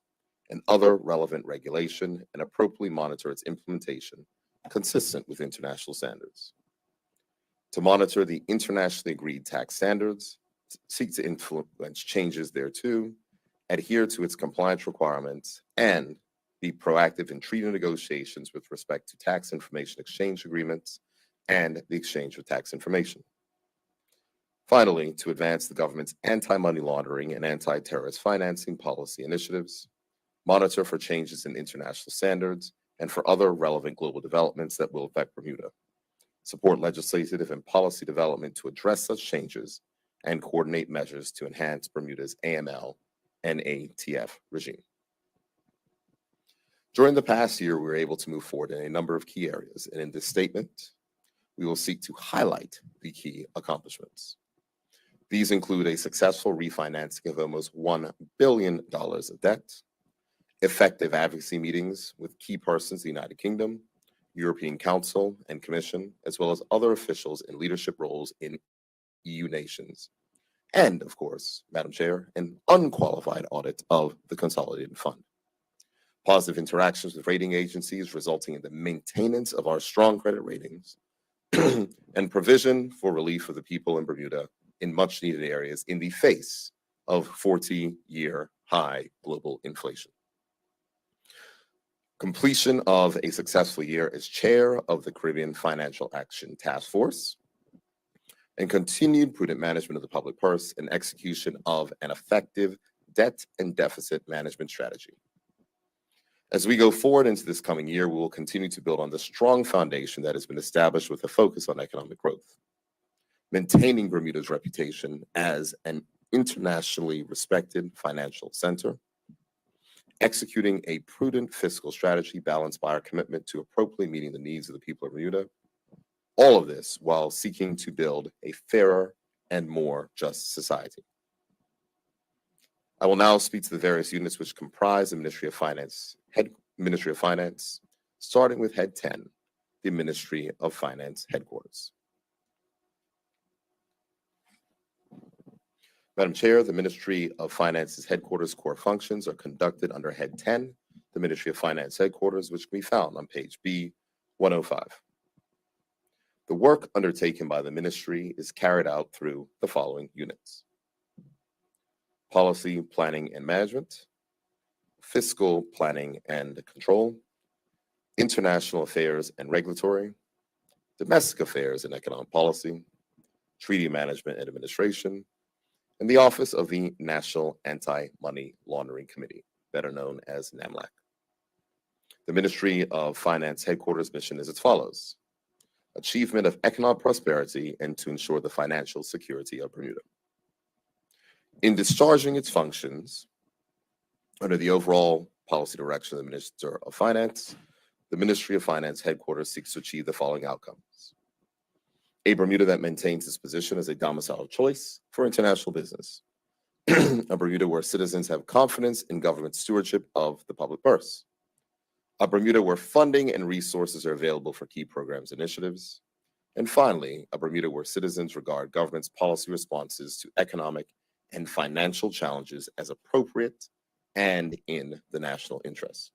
and other relevant regulation and appropriately monitor its implementation consistent with international standards, to monitor the internationally agreed tax standards, seek to influence changes thereto, adhere to its compliance requirements, and be proactive in treaty negotiations with respect to tax information exchange agreements and the exchange of tax information. Finally, to advance the government's anti-money laundering and anti-terrorist financing policy initiatives, monitor for changes in international standards and for other relevant global developments that will affect Bermuda, support legislative and policy development to address such changes, and coordinate measures to enhance Bermuda's AML and ATF regime. During the past year, we were able to move forward in a number of key areas, and in this statement, we will seek to highlight the key accomplishments. These include a successful refinancing of almost $1 billion of debt, effective advocacy meetings with key persons in the United Kingdom, European Council and Commission, as well as other officials in leadership roles in EU nations, and, of course, Madam Chair, an unqualified audit of the Consolidated Fund. Positive interactions with rating agencies resulting in the maintenance of our strong credit ratings and provision for relief for the people in Bermuda in much needed areas in the face of 40-year high global inflation. Completion of a successful year as chair of the Caribbean Financial Action Task Force, and continued prudent management of the public purse and execution of an effective debt and deficit management strategy. As we go forward into this coming year, we will continue to build on the strong foundation that has been established with a focus on economic growth, maintaining Bermuda's reputation as an internationally respected financial center, executing a prudent fiscal strategy balanced by our commitment to appropriately meeting the needs of the people of Bermuda. All of this while seeking to build a fairer and more just society. I will now speak to the various units which comprise the Ministry of Finance, starting with Head 10, the Ministry of Finance Headquarters. Madam Chair, the Ministry of Finance's headquarters core functions are conducted under Head 10, the Ministry of Finance Headquarters, which can be found on page B105. The work undertaken by the ministry is carried out through the following units: policy, planning, and management, fiscal planning and control, international affairs and regulatory, domestic affairs and economic policy, treaty management and administration, and the Office of the National Anti-Money Laundering Committee, better known as NAMLAC. The Ministry of Finance headquarters mission is as follows: achievement of economic prosperity and to ensure the financial security of Bermuda. In discharging its functions under the overall policy direction of the Minister of Finance, the Ministry of Finance headquarters seeks to achieve the following outcomes: a Bermuda that maintains its position as a domicile of choice for international business, a Bermuda where citizens have confidence in government stewardship of the public purse, a Bermuda where funding and resources are available for key programs and initiatives, and finally, a Bermuda where citizens regard government's policy responses to economic and financial challenges as appropriate and in the national interest.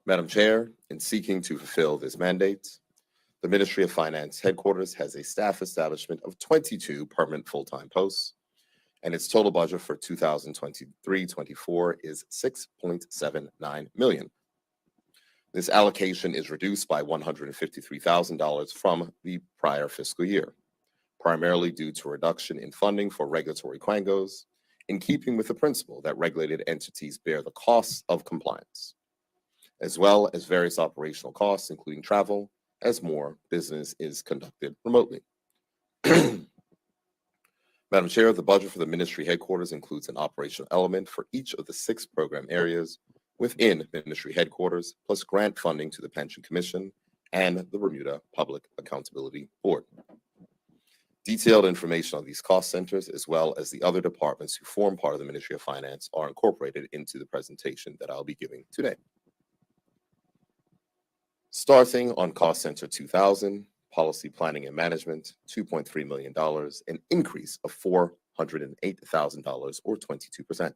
Madam Chair, in seeking to fulfill this mandate, the Ministry of Finance headquarters has a staff establishment of 22 permanent full-time posts, and its total budget for 2023-24 is $6.79 million. This allocation is reduced by $153,000 from the prior fiscal year, primarily due to a reduction in funding for regulatory quangos, in keeping with the principle that regulated entities bear the costs of compliance, as well as various operational costs, including travel, as more business is conducted remotely. Madam Chair, the budget for the ministry headquarters includes an operational element for each of the 6 program areas within ministry headquarters, plus grant funding to the Pension Commission and the Bermuda Public Accountability Board. Detailed information on these cost centers, as well as the other departments who form part of the Ministry of Finance, are incorporated into the presentation that I'll be giving today. Starting on Cost Center 2000, Policy Planning and Management, $2.3 million, an increase of $408,000 or 22%.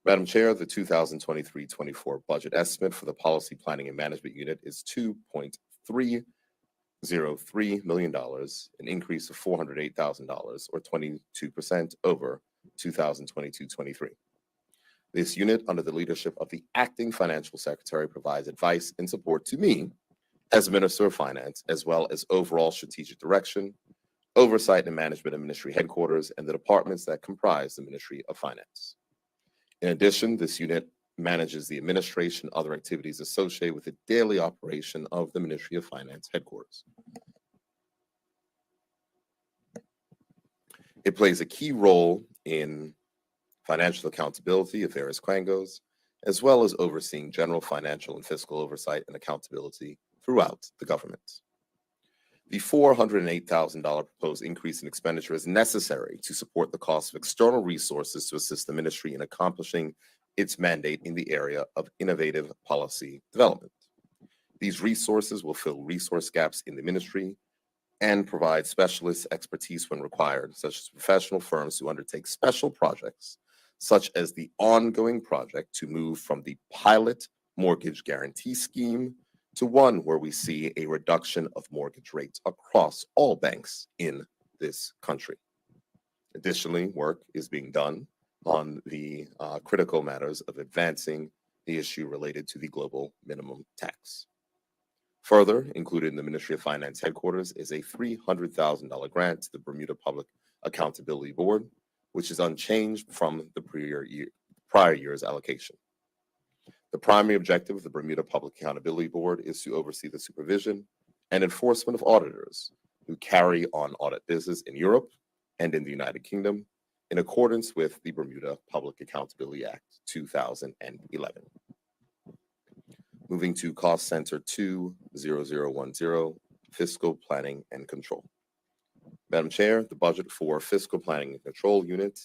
Madam Chair, the 2023-24 budget estimate for the Policy Planning and Management Unit is $2.303 million, an increase of $408,000 or 22% over 2022-23. This unit, under the leadership of the Acting Financial Secretary, provides advice and support to me as Minister of Finance, as well as overall strategic direction, oversight and management of Ministry headquarters, and the departments that comprise the Ministry of Finance. In addition, this unit manages the administration and other activities associated with the daily operation of the Ministry of Finance headquarters. It plays a key role in financial accountability of various quangos, as well as overseeing general financial and fiscal oversight and accountability throughout the government. The $408,000 proposed increase in expenditure is necessary to support the cost of external resources to assist the ministry in accomplishing its mandate in the area of innovative policy development. These resources will fill resource gaps in the ministry and provide specialist expertise when required, such as professional firms who undertake special projects, such as the ongoing project to move from the pilot mortgage guarantee scheme to one where we see a reduction of mortgage rates across all banks in this country. Additionally, work is being done on the critical matters of advancing the issue related to the global minimum tax. Further, included in the Ministry of Finance headquarters is a $300,000 grant to the Bermuda Public Accountability Board, which is unchanged from the prior year's allocation. The primary objective of the Bermuda Public Accountability Board is to oversee the supervision and enforcement of auditors who carry on audit business in Europe and in the United Kingdom in accordance with the Bermuda Public Accountability Act 2011. Moving to Cost Center 20010, Fiscal Planning and Control. Madam Chair, the budget for Fiscal Planning and Control Unit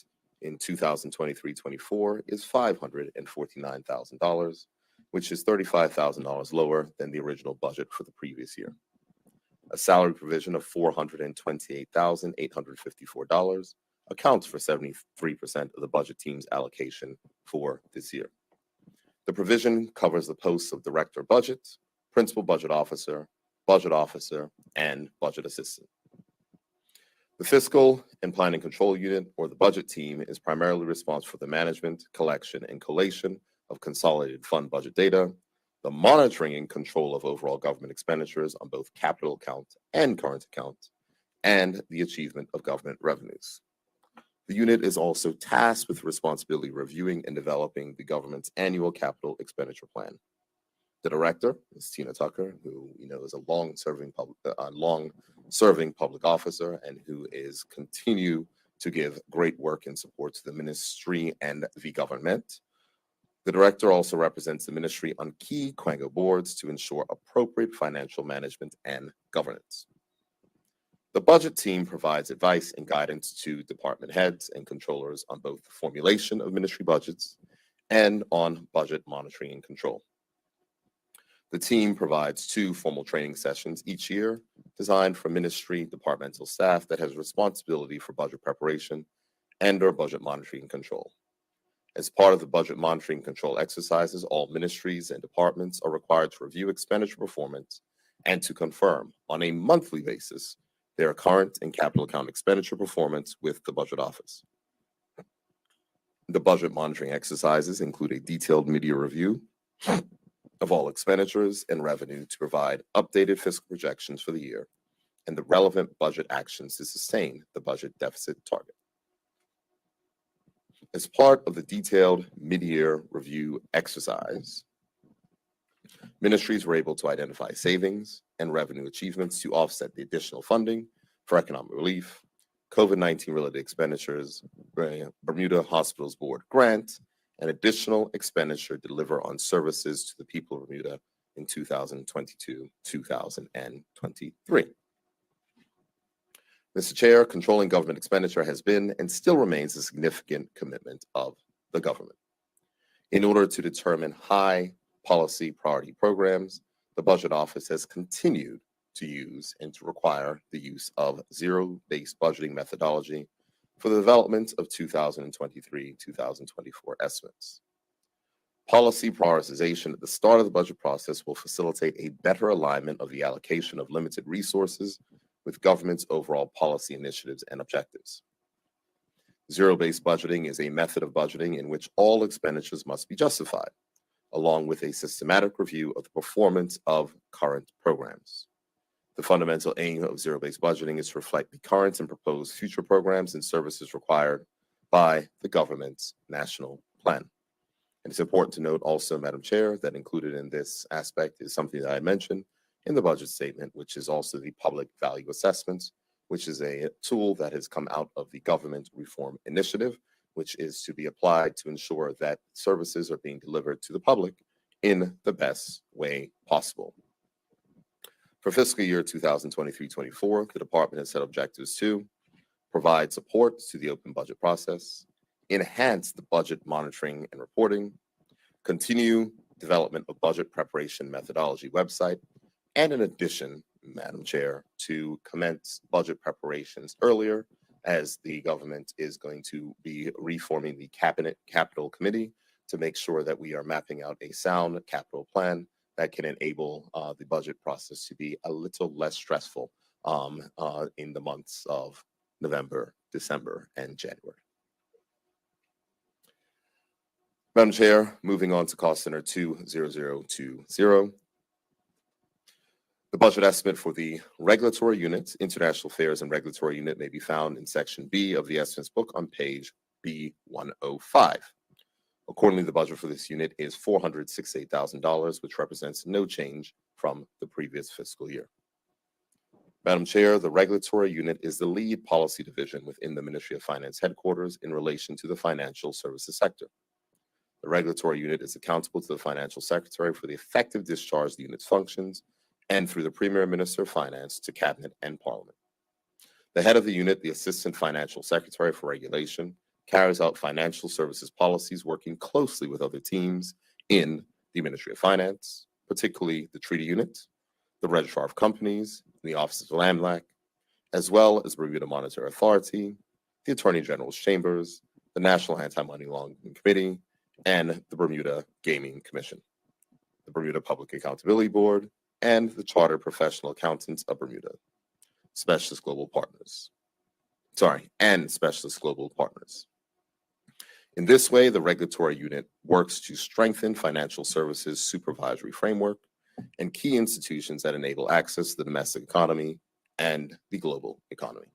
in 2023-24 is $549,000, which is $35,000 lower than the original budget for the previous year. A salary provision of $428,854 accounts for 73% of the budget team's allocation for this year. The provision covers the posts of Director of Budget, Principal Budget Officer, and Budget Assistant. The Fiscal and Planning Control Unit, or the Budget Team, is primarily responsible for the management, collection, and collation of consolidated fund budget data, the monitoring and control of overall government expenditures on both capital account and current account, and the achievement of government revenues. The unit is also tasked with responsibility reviewing and developing the government's annual capital expenditure plan. The director is Tina Tucker, who we know is a long-serving public officer and who is continue to give great work and support to the ministry and the government. The director also represents the ministry on key quango boards to ensure appropriate financial management and governance. The budget team provides advice and guidance to department heads and controllers on both the formulation of ministry budgets and on budget monitoring and control. The team provides 2 formal training sessions each year designed for ministry departmental staff that has responsibility for budget preparation and/or budget monitoring and control. As part of the budget monitoring and control exercises, all ministries and departments are required to review expenditure performance and to confirm on a monthly basis their current and capital account expenditure performance with the budget office. The budget monitoring exercises include a detailed mid-year review of all expenditures and revenue to provide updated fiscal projections for the year and the relevant budget actions to sustain the budget deficit target. As part of the detailed mid-year review exercise, ministries were able to identify savings and revenue achievements to offset the additional funding for economic relief, COVID-19 related expenditures, Bermuda Hospitals Board grant, and additional expenditure delivered on services to the people of Bermuda, in 2022-2023. Mr. Chair, controlling government expenditure has been and still remains a significant commitment of the government. In order to determine high policy priority programs, the Budget Office has continued to use and to require the use of zero-based budgeting methodology for the development of 2023-2024 estimates. Policy prioritization at the start of the budget process will facilitate a better alignment of the allocation of limited resources with government's overall policy initiatives and objectives. Zero-based budgeting is a method of budgeting in which all expenditures must be justified, along with a systematic review of the performance of current programs. The fundamental aim of zero-based budgeting is to reflect the current and proposed future programs and services required by the government's national plan. And it's important to note also, Madam Chair, that included in this aspect is something that I mentioned in the budget statement, which is also the public value assessments, which is a tool that has come out of the government reform initiative, which is to be applied to ensure that services are being delivered to the public in the best way possible. For fiscal year 2023-24, the department has set objectives to provide support to the open budget process, enhance the budget monitoring and reporting, continue development of budget preparation methodology website, and in addition, Madam Chair, to commence budget preparations earlier, as the government is going to be reforming the capital committee to make sure that we are mapping out a sound capital plan that can enable the budget process to be a little less stressful in the months of November, December, and January. Madam Chair, moving on to Cost Center 20020. The budget estimate for the regulatory unit, international affairs and regulatory unit, may be found in section B of the estimates book on page B105. Accordingly, the budget for this unit is $468,000, which represents no change from the previous fiscal year. Madam Chair, the regulatory unit is the lead policy division within the Ministry of Finance headquarters in relation to the financial services sector. The regulatory unit is accountable to the Financial Secretary for the effective discharge of the unit's functions and through the Premier Minister of Finance to Cabinet and Parliament. The head of the unit, the Assistant Financial Secretary for Regulation, carries out financial services policies working closely with other teams in the Ministry of Finance, particularly the Treaty Unit, the Registrar of Companies, the Office of the Land Act, as well as Bermuda Monetary Authority, the Attorney General's Chambers, the National Anti-Money Laundering Committee, and the Bermuda Gaming Commission, the Bermuda Public Accountability Board, and the Chartered Professional Accountants of Bermuda, Specialist Global Partners. And Specialist Global Partners. In this way, the regulatory unit works to strengthen financial services supervisory framework and key institutions that enable access to the domestic economy and the global economy.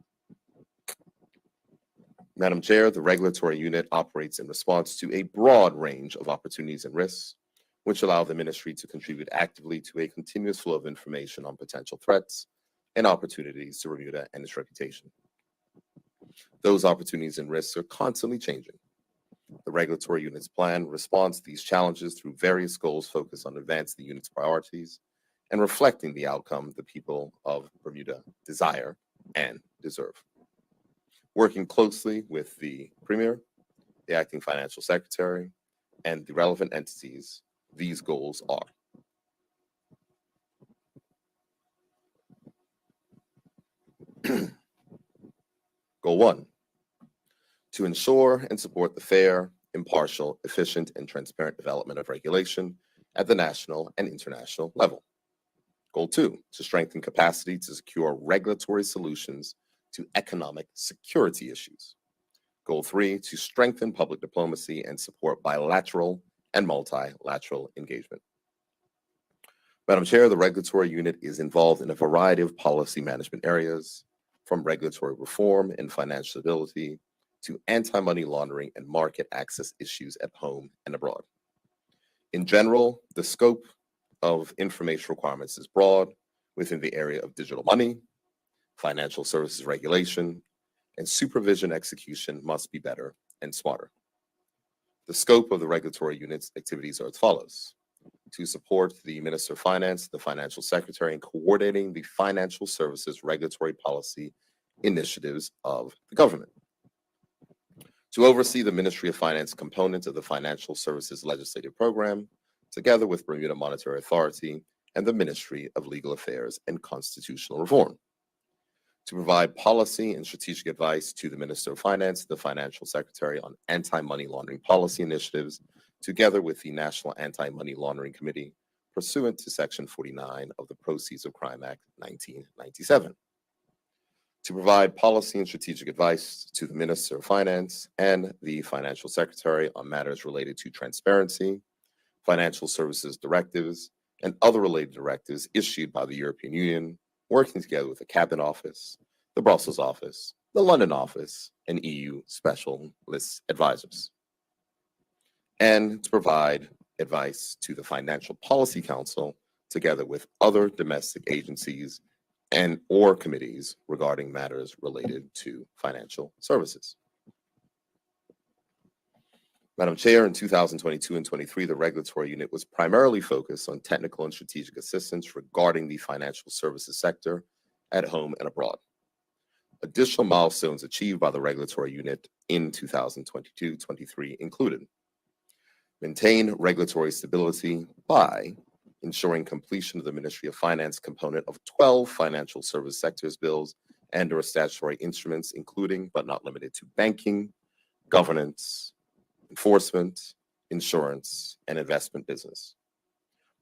Madam Chair, the regulatory unit operates in response to a broad range of opportunities and risks, which allow the ministry to contribute actively to a continuous flow of information on potential threats and opportunities to Bermuda and its reputation. Those opportunities and risks are constantly changing. The regulatory unit's plan responds to these challenges through various goals focused on advancing the unit's priorities and reflecting the outcome the people of Bermuda desire and deserve. Working closely with the Premier, the Acting Financial Secretary, and the relevant entities, these goals are: Goal 1, to ensure and support the fair, impartial, efficient, and transparent development of regulation at the national and international level. Goal 2, to strengthen capacity to secure regulatory solutions to economic security issues. Goal 3, to strengthen public diplomacy and support bilateral and multilateral engagement. Madam Chair, the regulatory unit is involved in a variety of policy management areas, from regulatory reform and financial stability to anti-money laundering and market access issues at home and abroad. In general, the scope of information requirements is broad within the area of digital money, financial services regulation, and supervision execution must be better and smarter. The scope of the regulatory unit's activities are as follows: to support the Minister of Finance, the Financial Secretary, in coordinating the financial services regulatory policy initiatives of the government. To oversee the Ministry of Finance component of the Financial Services Legislative Program, together with Bermuda Monetary Authority and the Ministry of Legal Affairs and Constitutional Reform. To provide policy and strategic advice to the Minister of Finance, the Financial Secretary on anti-money laundering policy initiatives, together with the National Anti-Money Laundering Committee, pursuant to Section 49 of the Proceeds of Crime Act 1997. To provide policy and strategic advice to the Minister of Finance and the Financial Secretary on matters related to transparency, financial services directives, and other related directives issued by the European Union, working together with the Cabinet Office, the Brussels Office, the London Office, and EU specialist advisors. And to provide advice to the Financial Policy Council, together with other domestic agencies and or committees regarding matters related to financial services. Madam Chair, in 2022 and 23, the regulatory unit was primarily focused on technical and strategic assistance regarding the financial services sector at home and abroad. Additional milestones achieved by the regulatory unit in 2022-23 included: maintain regulatory stability by ensuring completion of the Ministry of Finance component of 12 financial service sectors bills and or statutory instruments, including but not limited to banking, governance, enforcement, insurance, and investment business.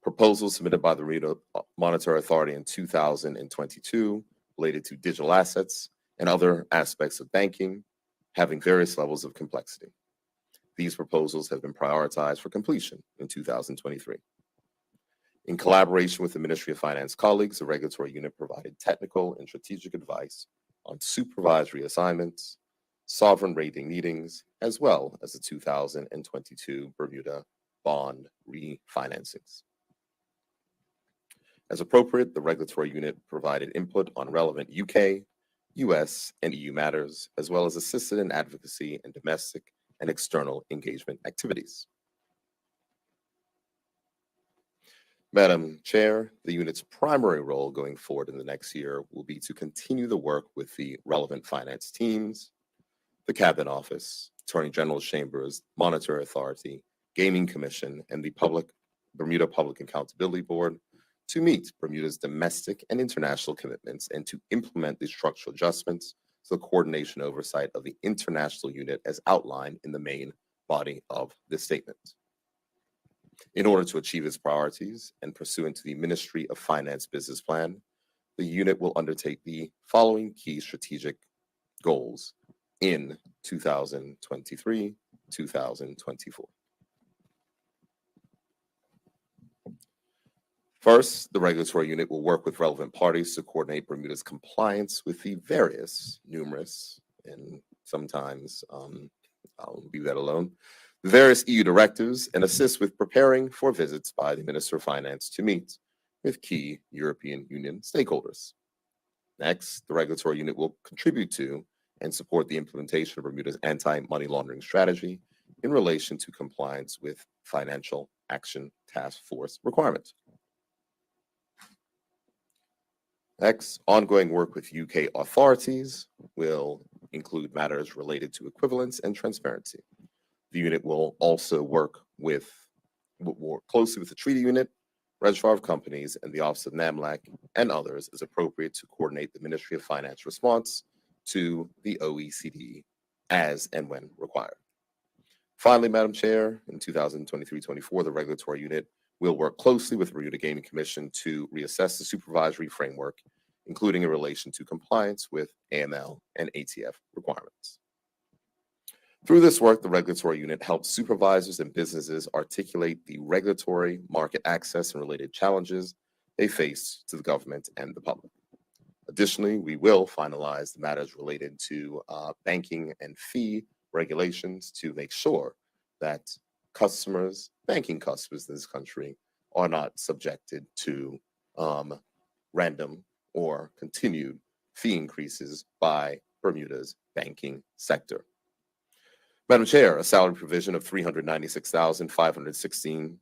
Proposals submitted by the Bermuda Monetary Authority in 2022 related to digital assets and other aspects of banking, having various levels of complexity. These proposals have been prioritized for completion in 2023. In collaboration with the Ministry of Finance colleagues, the regulatory unit provided technical and strategic advice on supervisory assignments, sovereign rating meetings, as well as the 2022 Bermuda bond refinancings. As appropriate, the regulatory unit provided input on relevant UK, US, and EU matters, as well as assisted in advocacy and domestic and external engagement activities. Madam Chair, the unit's primary role going forward in the next year will be to continue the work with the relevant finance teams, the Cabinet Office, Attorney General's Chambers, Monetary Authority, Gaming Commission, and the Bermuda Public Accountability Board to meet Bermuda's domestic and international commitments and to implement the structural adjustments to the coordination oversight of the international unit as outlined in the main body of this statement. In order to achieve its priorities and pursuant to the Ministry of Finance business plan, the unit will undertake the following key strategic goals in 2023-2024. First, the regulatory unit will work with relevant parties to coordinate Bermuda's compliance with the various, numerous, and sometimes I'll leave that alone, the various EU directives and assist with preparing for visits by the Minister of Finance to meet with key European Union stakeholders. Next, the regulatory unit will contribute to and support the implementation of Bermuda's anti-money laundering strategy in relation to compliance with Financial Action Task Force requirements. Next, ongoing work with UK authorities will include matters related to equivalence and transparency. The unit will also work more closely with the treaty unit, Registrar of Companies, and the Office of NAMLAC and others as appropriate to coordinate the Ministry of Finance response to the OECD as and when required. Finally, Madam Chair, in 2023-24, the regulatory unit will work closely with the Bermuda Gaming Commission to reassess the supervisory framework, including in relation to compliance with AML and ATF requirements. Through this work, the regulatory unit helps supervisors and businesses articulate the regulatory, market access, and related challenges they face to the government and the public. Additionally, we will finalize the matters related to banking and fee regulations to make sure that banking customers in this country are not subjected to random or continued fee increases by Bermuda's banking sector. Madam Chair, a salary provision of $396,516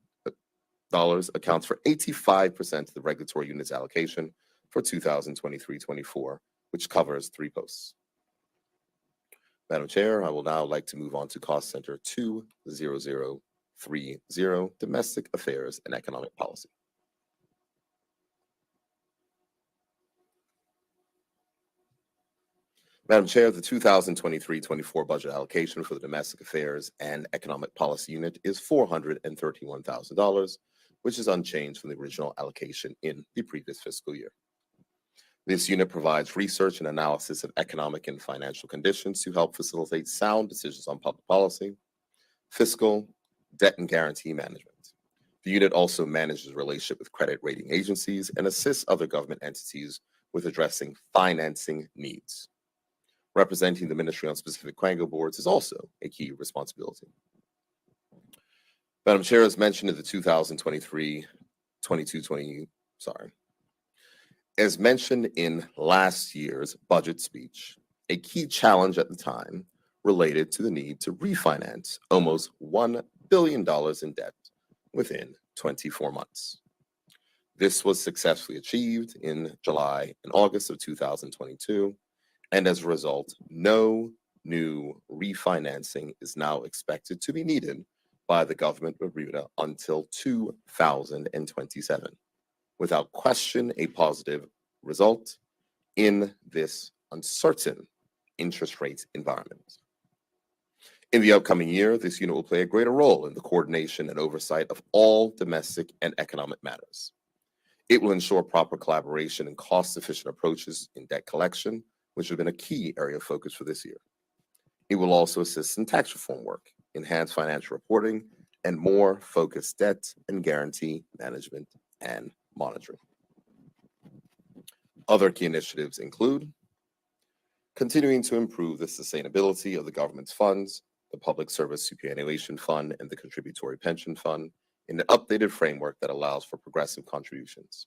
accounts for 85% of the regulatory unit's allocation for 2023-24, which covers 3 posts. Madam Chair, I will now like to move on to Cost Center 20030, Domestic Affairs and Economic Policy. Madam Chair, the 2023-24 budget allocation for the Domestic Affairs and Economic Policy Unit is $431,000, which is unchanged from the original allocation in the previous fiscal year. This unit provides research and analysis of economic and financial conditions to help facilitate sound decisions on public policy, fiscal, debt, and guarantee management. The unit also manages relationship with credit rating agencies and assists other government entities with addressing financing needs. Representing the ministry on specific Quango boards is also a key responsibility. Madam Chair, as mentioned in the 2023-22-20, as mentioned in last year's budget speech, a key challenge at the time related to the need to refinance almost $1 billion in debt within 24 months. This was successfully achieved in July and August of 2022, and as a result, no new refinancing is now expected to be needed by the government of Bermuda until 2027. Without question, a positive result in this uncertain interest rate environment. In the upcoming year, this unit will play a greater role in the coordination and oversight of all domestic and economic matters. It will ensure proper collaboration and cost-efficient approaches in debt collection, which has been a key area of focus for this year. It will also assist in tax reform work, enhanced financial reporting, and more focused debt and guarantee management and monitoring. Other key initiatives include continuing to improve the sustainability of the government's funds, the Public Service Superannuation Fund, and the Contributory Pension Fund in an updated framework that allows for progressive contributions.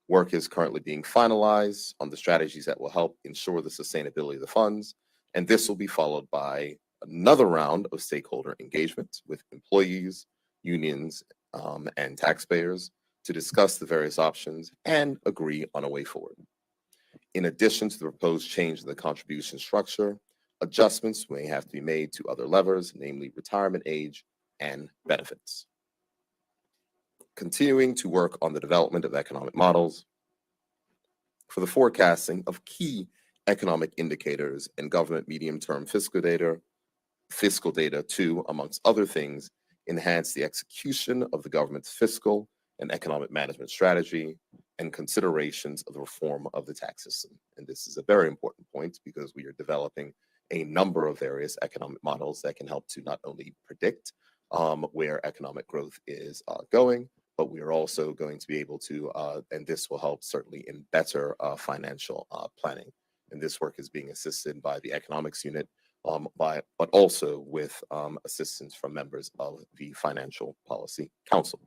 Work is currently being finalized on the strategies that will help ensure the sustainability of the funds, and this will be followed by another round of stakeholder engagement with employees, unions, and taxpayers to discuss the various options and agree on a way forward. In addition to the proposed change in the contribution structure, adjustments may have to be made to other levers, namely retirement age and benefits. Continuing to work on the development of economic models for the forecasting of key economic indicators and government medium-term fiscal data to, amongst other things, enhance the execution of the government's fiscal and economic management strategy and considerations of the reform of the tax system. And this is a very important point because we are developing a number of various economic models that can help to not only predict where economic growth is going, but we are also going to be able to, and this will help certainly in better financial planning. And this work is being assisted by the economics unit, but also with assistance from members of the Financial Policy Council.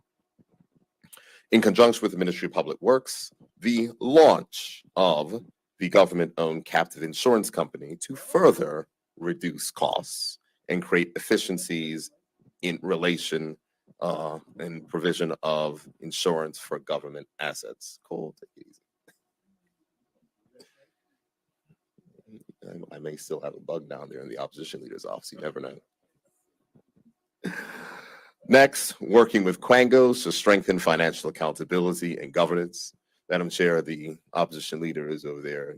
In conjunction with the Ministry of Public Works, the launch of the government-owned captive insurance company to further reduce costs and create efficiencies in relation and provision of insurance for government assets. Cool, take it easy. I may still have a bug down there in the opposition leader's office. You never know. Next, working with Quangos to strengthen financial accountability and governance. Madam Chair, the opposition leader is over there,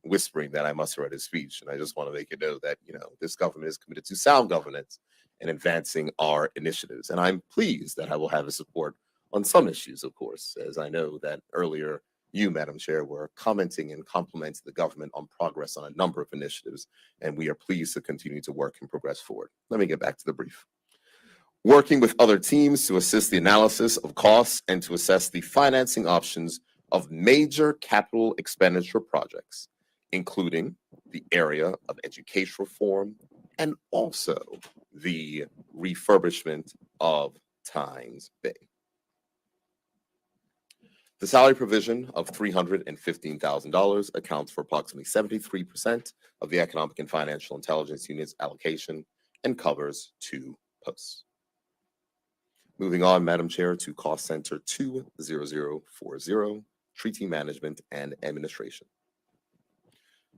whispering that I must have read his speech. And I just want to make it know that, this government is committed to sound governance and advancing our initiatives. And I'm pleased that I will have his support on some issues, of course, as I know that earlier you, Madam Chair, were commenting and complimenting the government on progress on a number of initiatives. And we are pleased to continue to work and progress forward. Let me get back to the brief. Working with other teams to assist the analysis of costs and to assess the financing options of major capital expenditure projects, including the area of education reform and also the refurbishment of Tynes Bay. The salary provision of $315,000 accounts for approximately 73% of the Economic and Financial Intelligence Unit's allocation and covers 2 posts. Moving on, Madam Chair, to Cost Center 20040, Treaty Management and Administration.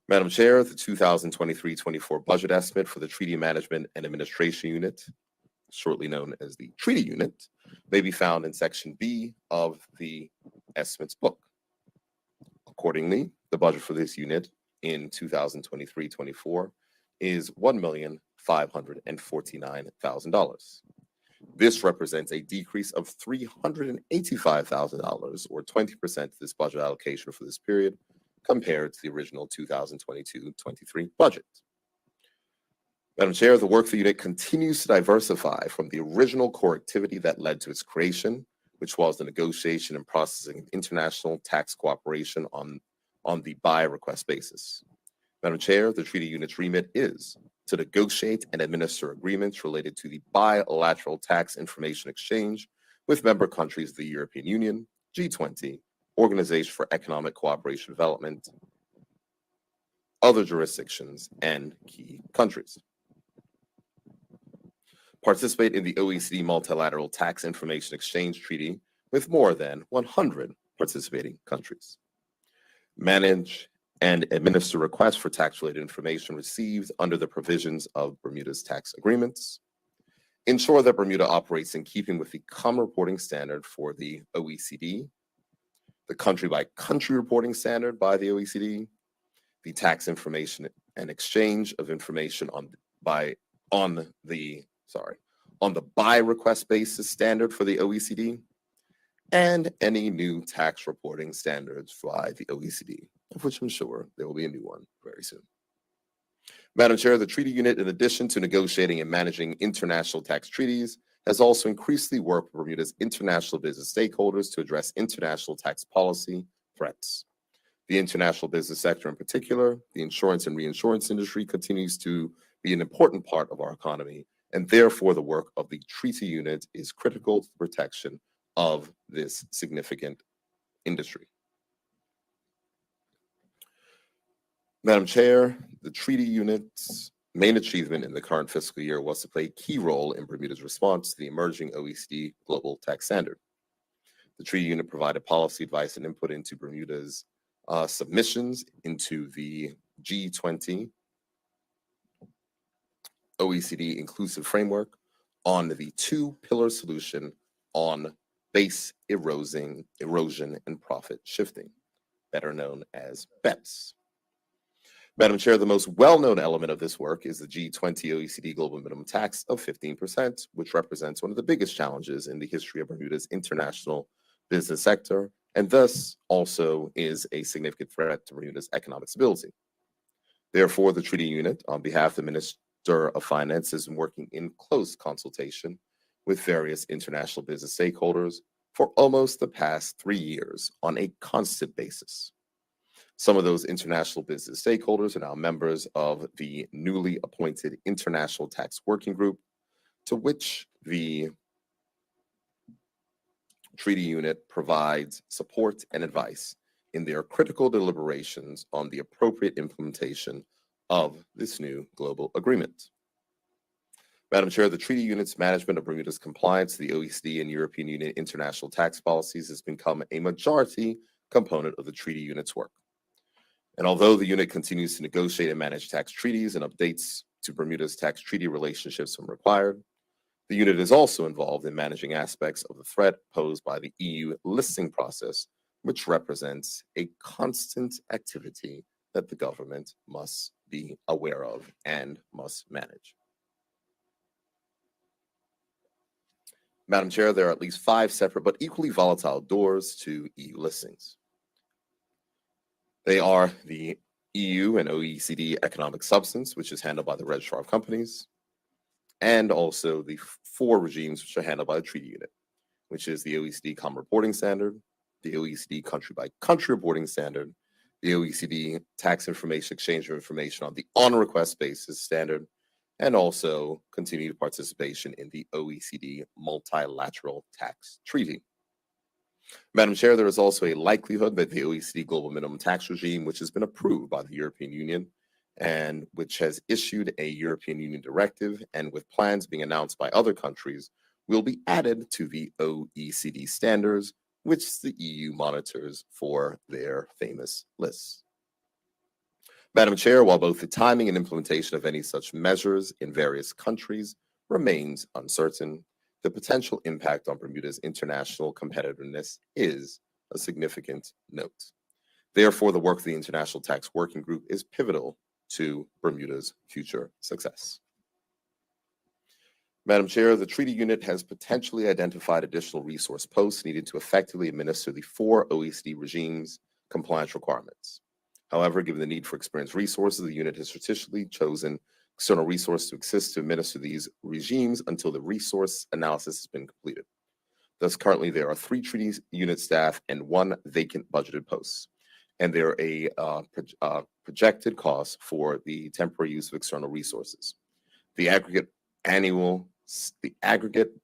Madam Chair, the 2023-24 budget estimate for the Treaty Management and Administration Unit, shortly known as the Treaty Unit, may be found in Section B of the estimates book. Accordingly, the budget for this unit in 2023-24 is $1,549,000. This represents a decrease of $385,000, or 20% of this budget allocation for this period, compared to the original 2022-23 budget. Madam Chair, the work for the unit continues to diversify from the original core activity that led to its creation, which was the negotiation and processing of international tax cooperation on the by request basis. Madam Chair, the treaty unit's remit is to negotiate and administer agreements related to the bilateral tax information exchange with member countries of the European Union, G20, Organization for Economic Cooperation and Development, other jurisdictions, and key countries. Participate in the OECD Multilateral Tax Information Exchange Treaty with more than 100 participating countries. Manage and administer requests for tax-related information received under the provisions of Bermuda's tax agreements. Ensure that Bermuda operates in keeping with the common reporting standard for the OECD, the country-by-country reporting standard by the OECD, the tax information and exchange of information on the by request basis standard for the OECD, and any new tax reporting standards by the OECD, of which I'm sure there will be a new one very soon. Madam Chair, the treaty unit, in addition to negotiating and managing international tax treaties, has also increasingly worked with Bermuda's international business stakeholders to address international tax policy threats. The international business sector in particular, the insurance and reinsurance industry, continues to be an important part of our economy, and therefore the work of the treaty unit is critical to the protection of this significant industry. Madam Chair, the treaty unit's main achievement in the current fiscal year was to play a key role in Bermuda's response to the emerging OECD global tax standard. The treaty unit provided policy advice and input into Bermuda's submissions into the G20 OECD inclusive framework on the two-pillar solution on base erosion and profit shifting, better known as BEPS. Madam Chair, the most well-known element of this work is the G20 OECD global minimum tax of 15%, which represents one of the biggest challenges in the history of Bermuda's international business sector, and thus also is a significant threat to Bermuda's economic stability. Therefore, the treaty unit, on behalf of the Minister of Finance, has been working in close consultation with various international business stakeholders for almost the past 3 years on a constant basis. Some of those international business stakeholders are now members of the newly appointed International Tax Working Group, to which the treaty unit provides support and advice in their critical deliberations on the appropriate implementation of this new global agreement. Madam Chair, the treaty unit's management of Bermuda's compliance to the OECD and European Union international tax policies has become a majority component of the treaty unit's work. And although the unit continues to negotiate and manage tax treaties and updates to Bermuda's tax treaty relationships when required, the unit is also involved in managing aspects of the threat posed by the EU listing process, which represents a constant activity that the government must be aware of and must manage. Madam Chair, there are at least 5 separate but equally volatile doors to EU listings. They are the EU and OECD economic substance, which is handled by the Registrar of Companies, and also the 4 regimes which are handled by the treaty unit, which is the OECD Common Reporting Standard, the OECD Country-by-Country Reporting Standard, the OECD Tax Information Exchange of Information on the on-request basis standard, and also continued participation in the OECD Multilateral Tax Treaty. Madam Chair, there is also a likelihood that the OECD Global Minimum Tax Regime, which has been approved by the European Union and which has issued a European Union directive, and with plans being announced by other countries, will be added to the OECD standards, which the EU monitors for their famous lists. Madam Chair, while both the timing and implementation of any such measures in various countries remains uncertain, the potential impact on Bermuda's international competitiveness is a significant note. Therefore, the work of the International Tax Working Group is pivotal to Bermuda's future success. Madam Chair, the treaty unit has potentially identified additional resource posts needed to effectively administer the 4 OECD regimes' compliance requirements. However, given the need for experienced resources, the unit has strategically chosen external resources to assist to administer these regimes until the resource analysis has been completed. Thus, currently there are 3 treaty unit staff and 1 vacant budgeted post, and there are projected costs for the temporary use of external resources. The aggregate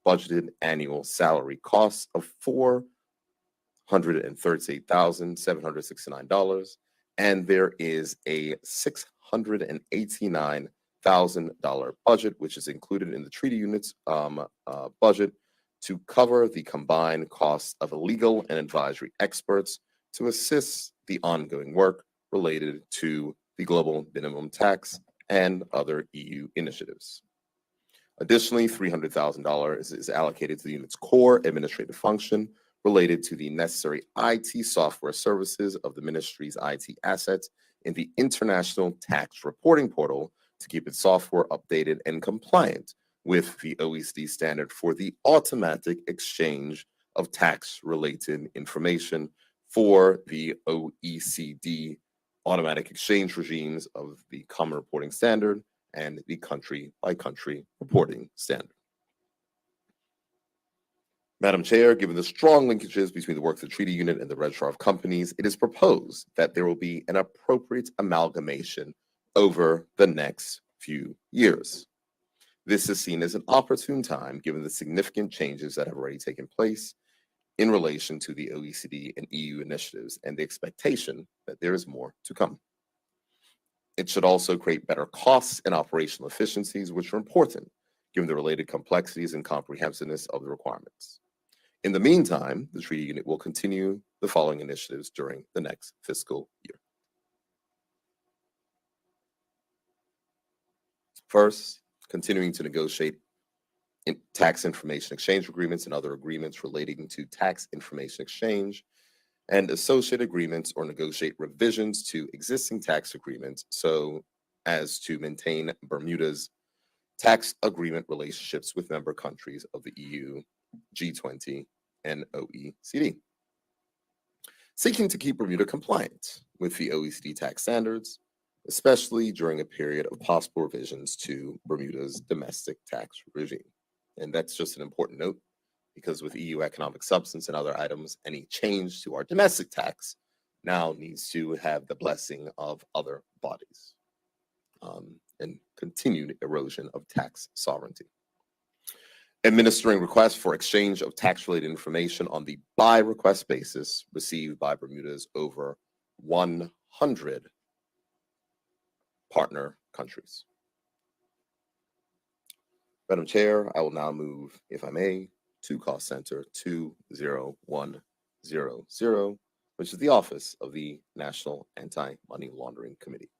budgeted annual salary costs of $438,769, and there is a $689,000 budget, which is included in the treaty unit's budget to cover the combined costs of legal and advisory experts to assist the ongoing work related to the global minimum tax and other EU initiatives. Additionally, $300,000 is allocated to the unit's core administrative function related to the necessary IT software services of the ministry's IT assets in the International Tax Reporting Portal to keep its software updated and compliant with the OECD standard for the automatic exchange of tax-related information for the OECD automatic exchange regimes of the Common Reporting Standard and the country-by-country reporting standard. Madam Chair, given the strong linkages between the work of the treaty unit and the Registrar of Companies, it is proposed that there will be an appropriate amalgamation over the next few years. This is seen as an opportune time given the significant changes that have already taken place in relation to the OECD and EU initiatives and the expectation that there is more to come. It should also create better costs and operational efficiencies, which are important given the related complexities and comprehensiveness of the requirements. In the meantime, the treaty unit will continue the following initiatives during the next fiscal year. First, continuing to negotiate tax information exchange agreements and other agreements relating to tax information exchange and associate agreements or negotiate revisions to existing tax agreements so as to maintain Bermuda's tax agreement relationships with member countries of the EU, G20, and OECD. Seeking to keep Bermuda compliant with the OECD tax standards, especially during a period of possible revisions to Bermuda's domestic tax regime. And that's just an important note because with EU economic substance and other items, any change to our domestic tax now needs to have the blessing of other bodies and continued erosion of tax sovereignty. Administering requests for exchange of tax-related information on the by-request basis received by Bermuda's over 100 partner countries. Madam Chair, I will now move, if I may, to Cost Center 20100, which is the Office of the National Anti-Money Laundering Committee.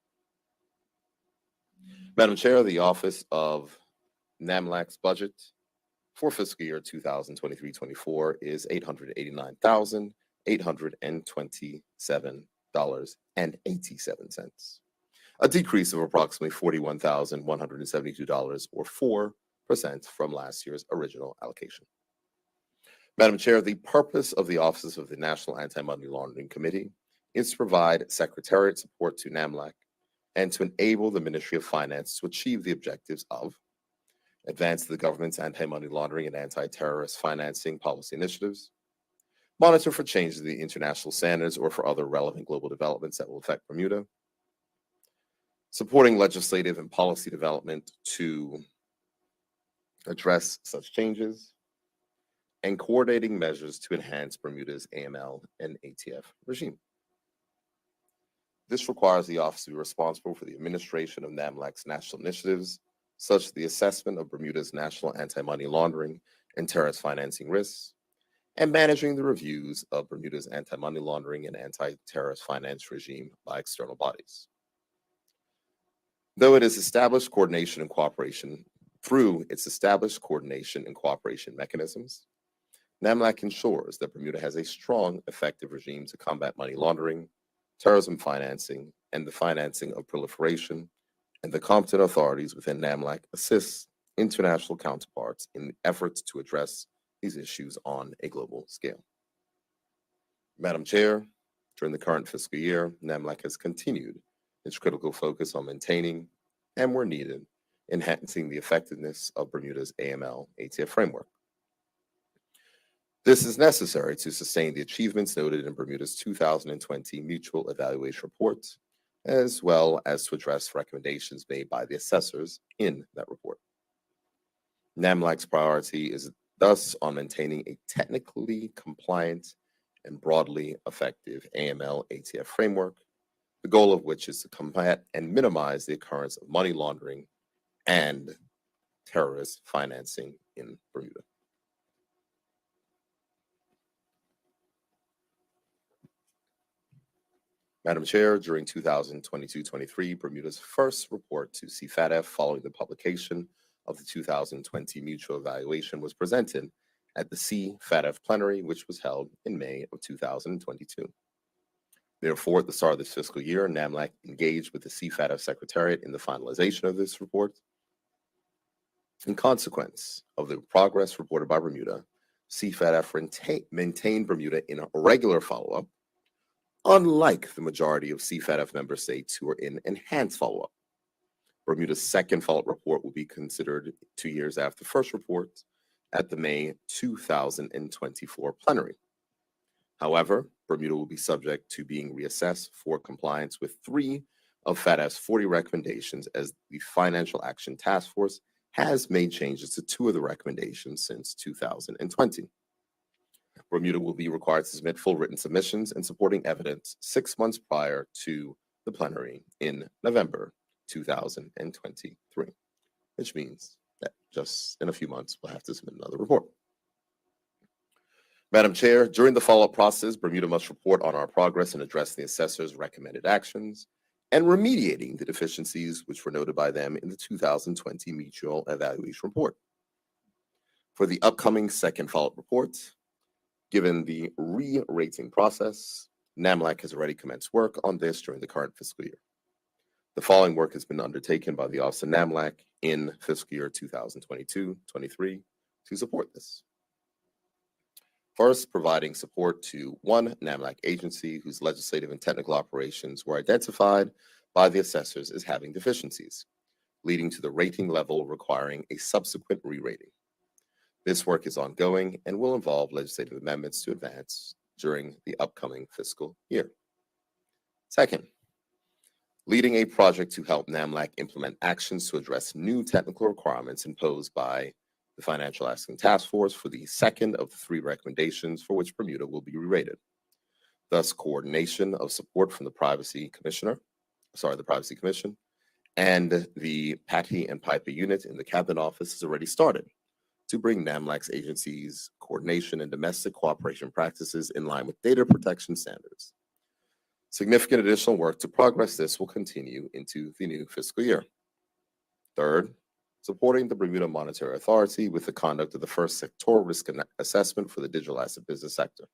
Madam Chair, the Office of NAMLAC's budget for fiscal year 2023-24 is $889,827.87, a decrease of approximately $41,172 or 4% from last year's original allocation. Madam Chair, the purpose of the Office of the National Anti-Money Laundering Committee is to provide secretariat support to NAMLAC and to enable the Ministry of Finance to achieve the objectives of advance the government's anti-money laundering and anti-terrorist financing policy initiatives, monitor for changes in the international standards or for other relevant global developments that will affect Bermuda, supporting legislative and policy development to address such changes, and coordinating measures to enhance Bermuda's AML and ATF regime. This requires the office to be responsible for the administration of NAMLAC's national initiatives, such as the assessment of Bermuda's national anti-money laundering and terrorist financing risks, and managing the reviews of Bermuda's anti-money laundering and anti-terrorist finance regime by external bodies. Though it is established coordination and cooperation through its established coordination and cooperation mechanisms, NAMLAC ensures that Bermuda has a strong, effective regime to combat money laundering, terrorism financing, and the financing of proliferation, and the competent authorities within NAMLAC assist international counterparts in efforts to address these issues on a global scale. Madam Chair, during the current fiscal year, NAMLAC has continued its critical focus on maintaining, and where needed, enhancing the effectiveness of Bermuda's AML-ATF framework. This is necessary to sustain the achievements noted in Bermuda's 2020 Mutual Evaluation Report, as well as to address recommendations made by the assessors in that report. NAMLAC's priority is thus on maintaining a technically compliant and broadly effective AML-ATF framework, the goal of which is to combat and minimize the occurrence of money laundering and terrorist financing in Bermuda. Madam Chair, during 2022-23, Bermuda's first report to CFATF following the publication of the 2020 mutual evaluation was presented at the CFATF plenary, which was held in May of 2022. Therefore, at the start of this fiscal year, NAMLAC engaged with the CFATF Secretariat in the finalization of this report. In consequence of the progress reported by Bermuda, CFATF maintained Bermuda in a regular follow-up, unlike the majority of CFATF member states who are in enhanced follow-up. Bermuda's second follow-up report will be considered 2 years after the first report at the May 2024 plenary. However, Bermuda will be subject to being reassessed for compliance with 3 of FATF's 40 recommendations, as the Financial Action Task Force has made changes to 2 of the recommendations since 2020. Bermuda will be required to submit full written submissions and supporting evidence 6 months prior to the plenary in November 2023, which means that just in a few months, we'll have to submit another report. Madam Chair, during the follow-up process, Bermuda must report on our progress in addressing the assessor's recommended actions and remediating the deficiencies which were noted by them in the 2020 Mutual Evaluation Report. For the upcoming second follow-up report, given the re-rating process, NAMLAC has already commenced work on this during the current fiscal year. The following work has been undertaken by the Office of NAMLAC in fiscal year 2022-23 to support this. First, providing support to one NAMLAC agency whose legislative and technical operations were identified by the assessors as having deficiencies, leading to the rating level requiring a subsequent re-rating. This work is ongoing and will involve legislative amendments to advance during the upcoming fiscal year. Second, leading a project to help NAMLAC implement actions to address new technical requirements imposed by the Financial Action Task Force for the second of the 3 recommendations for which Bermuda will be re-rated. Thus, coordination of support from the Privacy Commission, and the Patty and Piper unit in the Cabinet Office has already started to bring NAMLAC's agencies' coordination and domestic cooperation practices in line with data protection standards. Significant additional work to progress this will continue into the new fiscal year. Third, supporting the Bermuda Monetary Authority with the conduct of the first sectoral risk assessment for the digital asset business sector.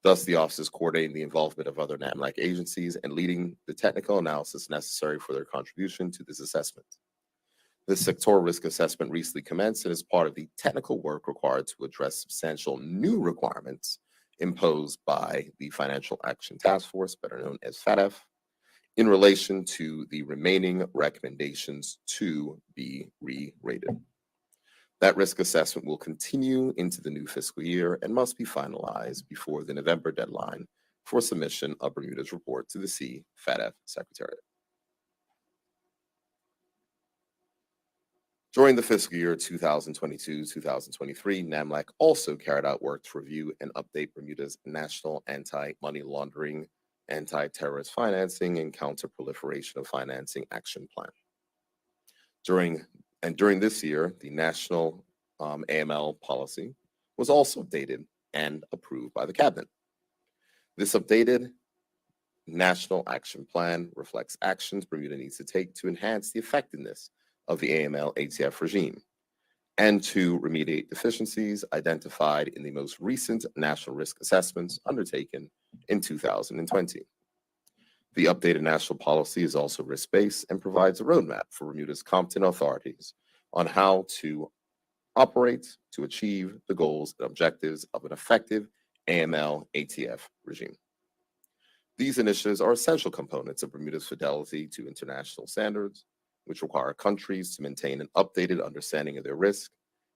Thus, the office is coordinating the involvement of other NAMLAC agencies and leading the technical analysis necessary for their contribution to this assessment. This sectoral risk assessment recently commenced and is part of the technical work required to address substantial new requirements imposed by the Financial Action Task Force, better known as FATF, in relation to the remaining recommendations to be re-rated. That risk assessment will continue into the new fiscal year and must be finalized before the November deadline for submission of Bermuda's report to the CFATF Secretariat. During the fiscal year 2022-2023, NAMLAC also carried out work to review and update Bermuda's National Anti-Money Laundering, Anti-Terrorist Financing, and Counter-Proliferation of Financing Action Plan. During this year, the National AML policy was also updated and approved by the cabinet. This updated National Action Plan reflects actions Bermuda needs to take to enhance the effectiveness of the AML ATF regime and to remediate deficiencies identified in the most recent national risk assessments undertaken in 2020. The updated national policy is also risk-based and provides a roadmap for Bermuda's competent authorities on how to operate to achieve the goals and objectives of an effective AML ATF regime. These initiatives are essential components of Bermuda's fidelity to international standards, which require countries to maintain an updated understanding of their risk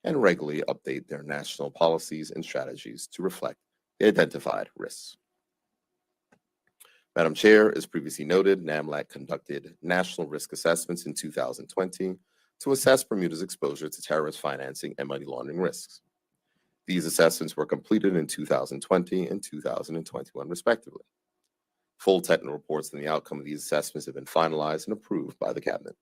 and regularly update their national policies and strategies to reflect the identified risks. Madam Chair, as previously noted, NAMLAC conducted national risk assessments in 2020 to assess Bermuda's exposure to terrorist financing and money laundering risks. These assessments were completed in 2020 and 2021, respectively. Full technical reports on the outcome of these assessments have been finalized and approved by the Cabinet.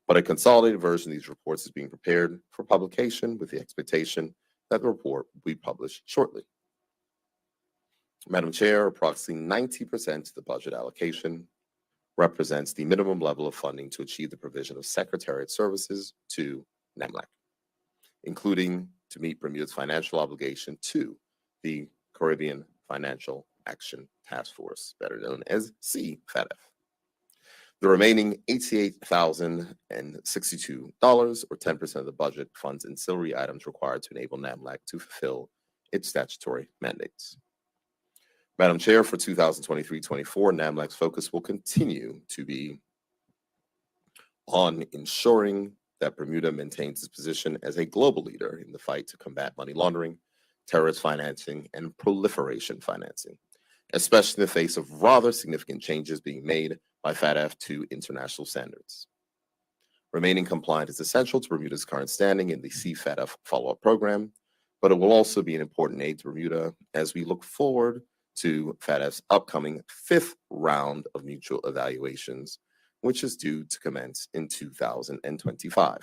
But a consolidated version of these reports is being prepared for publication with the expectation that the report will be published shortly. Madam Chair, approximately 90% of the budget allocation represents the minimum level of funding to achieve the provision of Secretariat services to NAMLAC, including to meet Bermuda's financial obligation to the Caribbean Financial Action Task Force, better known as CFATF. The remaining $88,062, or 10% of the budget, funds ancillary items required to enable NAMLAC to fulfill its statutory mandates. Madam Chair, for 2023-24, NAMLAC's focus will continue to be on ensuring that Bermuda maintains its position as a global leader in the fight to combat money laundering, terrorist financing, and proliferation financing, especially in the face of rather significant changes being made by FATF to international standards. Remaining compliant is essential to Bermuda's current standing in the CFATF follow-up program, but it will also be an important aid to Bermuda as we look forward to FATF's upcoming 5th round of mutual evaluations, which is due to commence in 2025.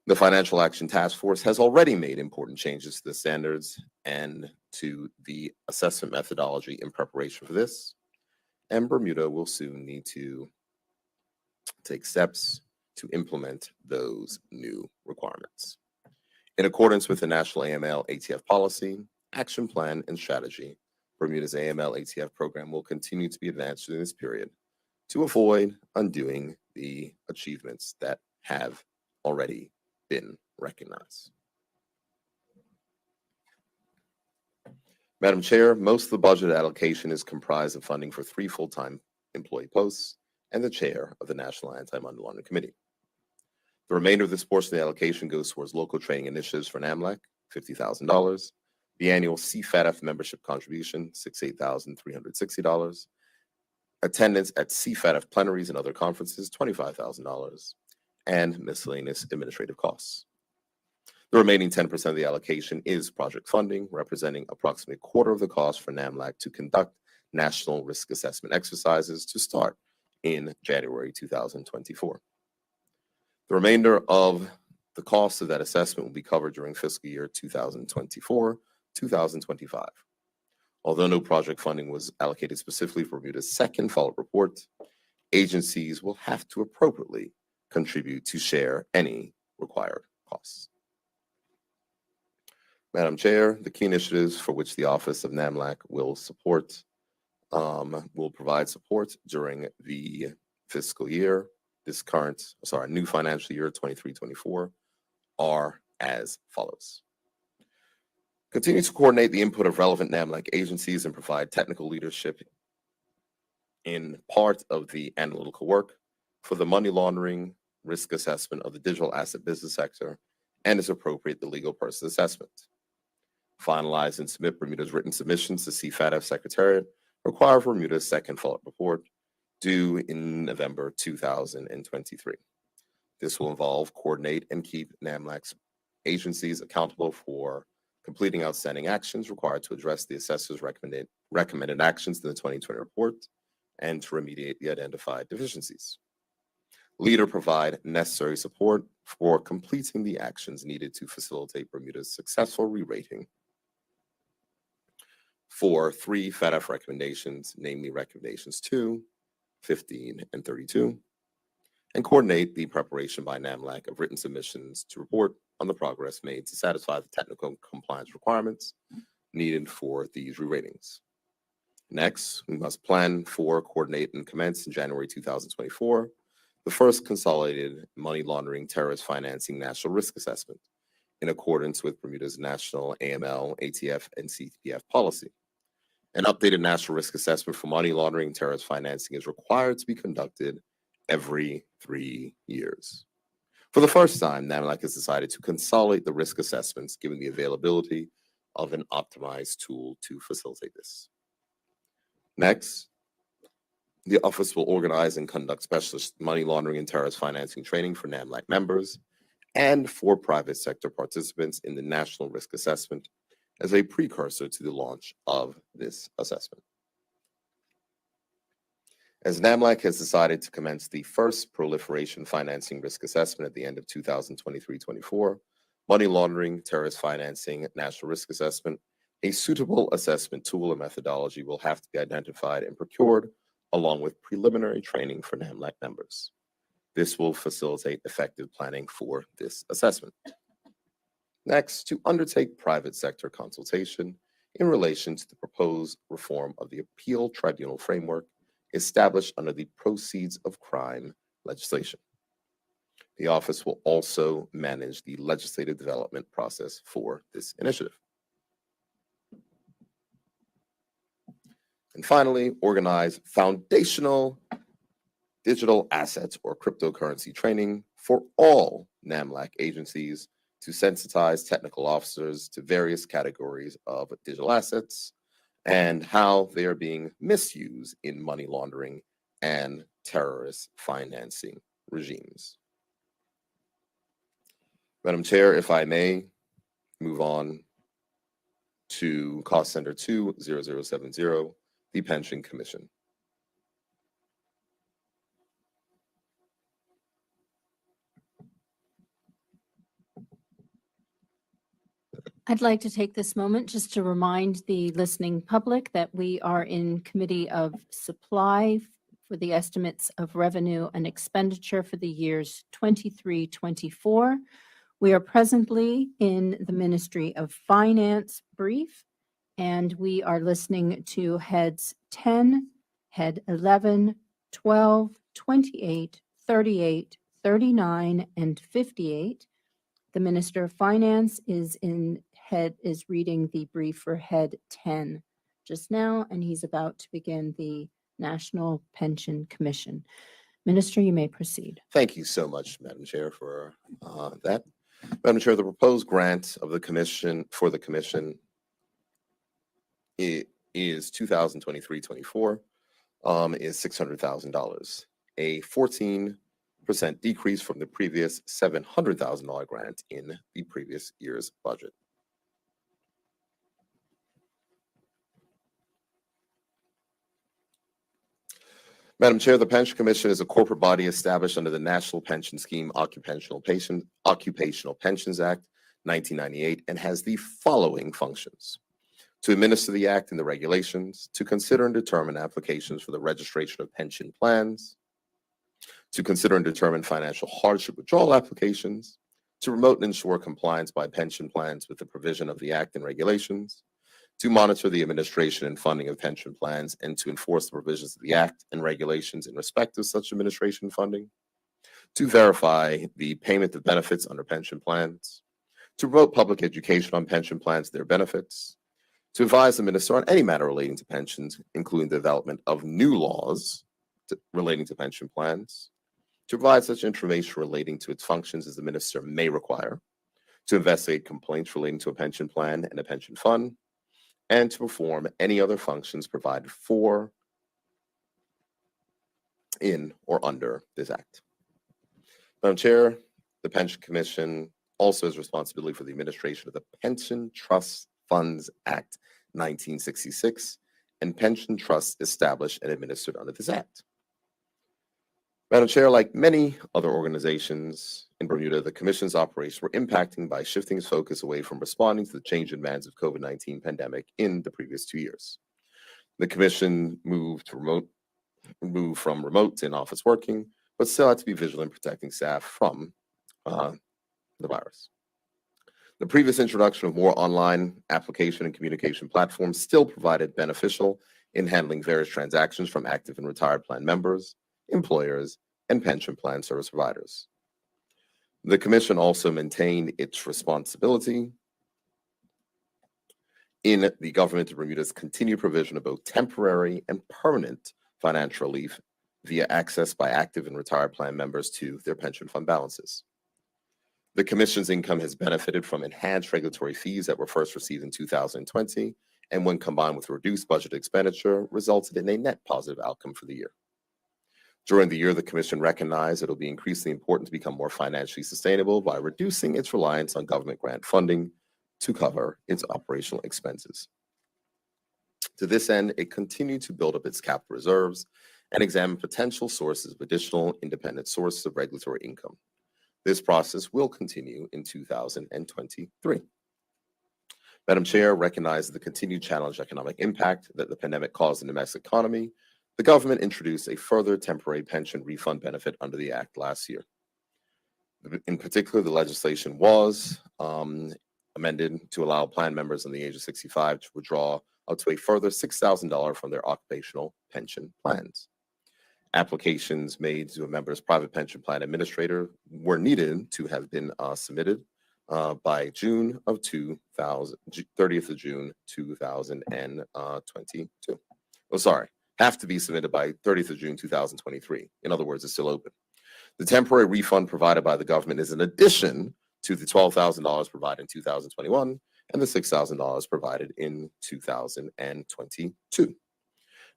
The Financial Action Task Force has already made important changes to the standards and to the assessment methodology in preparation for this, and Bermuda will soon need to take steps to implement those new requirements. In accordance with the National AML ATF policy, action plan, and strategy, Bermuda's AML ATF program will continue to be advanced during this period to avoid undoing the achievements that have already been recognized. Madam Chair, most of the budget allocation is comprised of funding for 3 full-time employee posts and the chair of the National Anti-Money Laundering Committee. The remainder of this portion of the allocation goes towards local training initiatives for NAMLAC, $50,000, the annual CFATF membership contribution, $68,360, attendance at CFATF plenaries and other conferences, $25,000, and miscellaneous administrative costs. The remaining 10% of the allocation is project funding, representing approximately a quarter of the cost for NAMLAC to conduct national risk assessment exercises to start in January 2024. The remainder of the cost of that assessment will be covered during fiscal year 2024-2025. Although no project funding was allocated specifically for Bermuda's second follow-up report, agencies will have to appropriately contribute to share any required costs. Madam Chair, the key initiatives for which the Office of NAMLAC will provide support during the fiscal year, new financial year 23-24, are as follows. Continue to coordinate the input of relevant NAMLAC agencies and provide technical leadership in part of the analytical work for the money laundering risk assessment of the digital asset business sector and, as appropriate, the legal person assessment. Finalize and submit Bermuda's written submissions to CFATF Secretariat require for Bermuda's second follow-up report due in November 2023. This will involve coordinate and keep NAMLAC's agencies accountable for completing outstanding actions required to address the assessor's recommended actions in the 2020 report and to remediate the identified deficiencies. Lead or provide necessary support for completing the actions needed to facilitate Bermuda's successful re-rating for 3 FATF recommendations, namely recommendations 2, 15, and 32, and coordinate the preparation by NAMLAC of written submissions to report on the progress made to satisfy the technical compliance requirements needed for these re-ratings. Next, we must plan for, coordinate, and commence in January 2024 the first consolidated money laundering terrorist financing national risk assessment in accordance with Bermuda's national AML, ATF, and CTF policy. An updated national risk assessment for money laundering and terrorist financing is required to be conducted every 3 years. For the first time, NAMLAC has decided to consolidate the risk assessments given the availability of an optimized tool to facilitate this. Next, the office will organize and conduct specialist money laundering and terrorist financing training for NAMLAC members and for private sector participants in the national risk assessment as a precursor to the launch of this assessment. As NAMLAC has decided to commence the first proliferation financing risk assessment at the end of 2023-24, money laundering, terrorist financing, national risk assessment, a suitable assessment tool and methodology will have to be identified and procured along with preliminary training for NAMLAC members. This will facilitate effective planning for this assessment. Next, to undertake private sector consultation in relation to the proposed reform of the appeal tribunal framework established under the Proceeds of Crime legislation. The office will also manage the legislative development process for this initiative. And finally, organize foundational digital assets or cryptocurrency training for all NAMLAC agencies to sensitize technical officers to various categories of digital assets and how they are being misused in money laundering and terrorist financing regimes. Madam Chair, if I may move on to Cost Center 20070, the Pension Commission. I'd like to take this moment just to remind the listening public that we are in Committee of Supply for the estimates of revenue and expenditure for the years 23-24. We are presently in the Ministry of Finance brief, and we are listening to heads 10, head 11, 12, 28, 38, 39, and 58. The Minister of Finance is reading the brief for head 10 just now, and he's about to begin the National Pension Commission. Minister, you may proceed. Thank you so much, Madam Chair, for that. Madam Chair, the proposed grant of the commission for the commission is 2023-24 is $600,000, a 14% decrease from the previous $700,000 grant in the previous year's budget. Madam Chair, the Pension Commission is a corporate body established under the National Pension Scheme Occupational Pensions Act, 1998, and has the following functions: to administer the Act and the regulations, to consider and determine applications for the registration of pension plans, to consider and determine financial hardship withdrawal applications, to promote and ensure compliance by pension plans with the provision of the Act and regulations, to monitor the administration and funding of pension plans, and to enforce the provisions of the Act and regulations in respect of such administration and funding, to verify the payment of benefits under pension plans, to promote public education on pension plans and their benefits, to advise the minister on any matter relating to pensions, including the development of new laws relating to pension plans, to provide such information relating to its functions as the minister may require, to investigate complaints relating to a pension plan and a pension fund, and to perform any other functions provided for, in, or under this Act. Madam Chair, the Pension Commission also has responsibility for the administration of the Pension Trust Funds Act, 1966, and pension trusts established and administered under this Act. Madam Chair, like many other organizations in Bermuda, the Commission's operations were impacted by shifting its focus away from responding to the changing demands of COVID-19 pandemic in the previous 2 years. The Commission moved from remote to in-office working, but still had to be vigilant in protecting staff from the virus. The previous introduction of more online application and communication platforms still provided beneficial in handling various transactions from active and retired plan members, employers, and pension plan service providers. The Commission also maintained its responsibility in the government of Bermuda's continued provision of both temporary and permanent financial relief via access by active and retired plan members to their pension fund balances. The Commission's income has benefited from enhanced regulatory fees that were first received in 2020, and when combined with reduced budget expenditure, resulted in a net positive outcome for the year. During the year, the Commission recognized that it will be increasingly important to become more financially sustainable by reducing its reliance on government grant funding to cover its operational expenses. To this end, it continued to build up its capital reserves and examine potential sources of additional independent sources of regulatory income. This process will continue in 2023. Madam Chair, recognizing the continued challenged economic impact that the pandemic caused in the domestic economy, the government introduced a further temporary pension refund benefit under the Act last year. In particular, the legislation was amended to allow plan members on the age of 65 to withdraw up to a further $6,000 from their occupational pension plans. Applications made to a member's private pension plan administrator were needed to have been submitted by 30th of June 2022. Oh, sorry, have to be submitted by 30th of June 2023. In other words, it's still open. The temporary refund provided by the government is an addition to the $12,000 provided in 2021 and the $6,000 provided in 2022.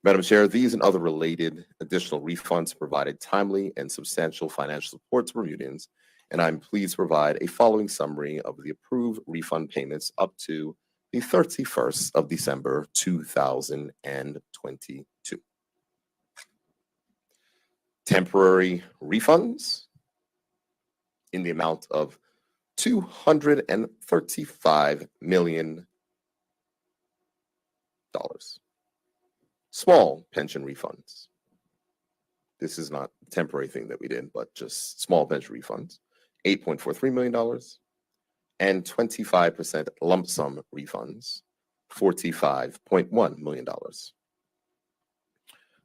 Madam Chair, these and other related additional refunds provided timely and substantial financial support to Bermudians, and I'm pleased to provide a following summary of the approved refund payments up to the 31st of December 2022. Temporary refunds in the amount of $235 million. Small pension refunds. This is not a temporary thing that we did, but just small pension refunds, $8.43 million, and 25% lump sum refunds, $45.1 million.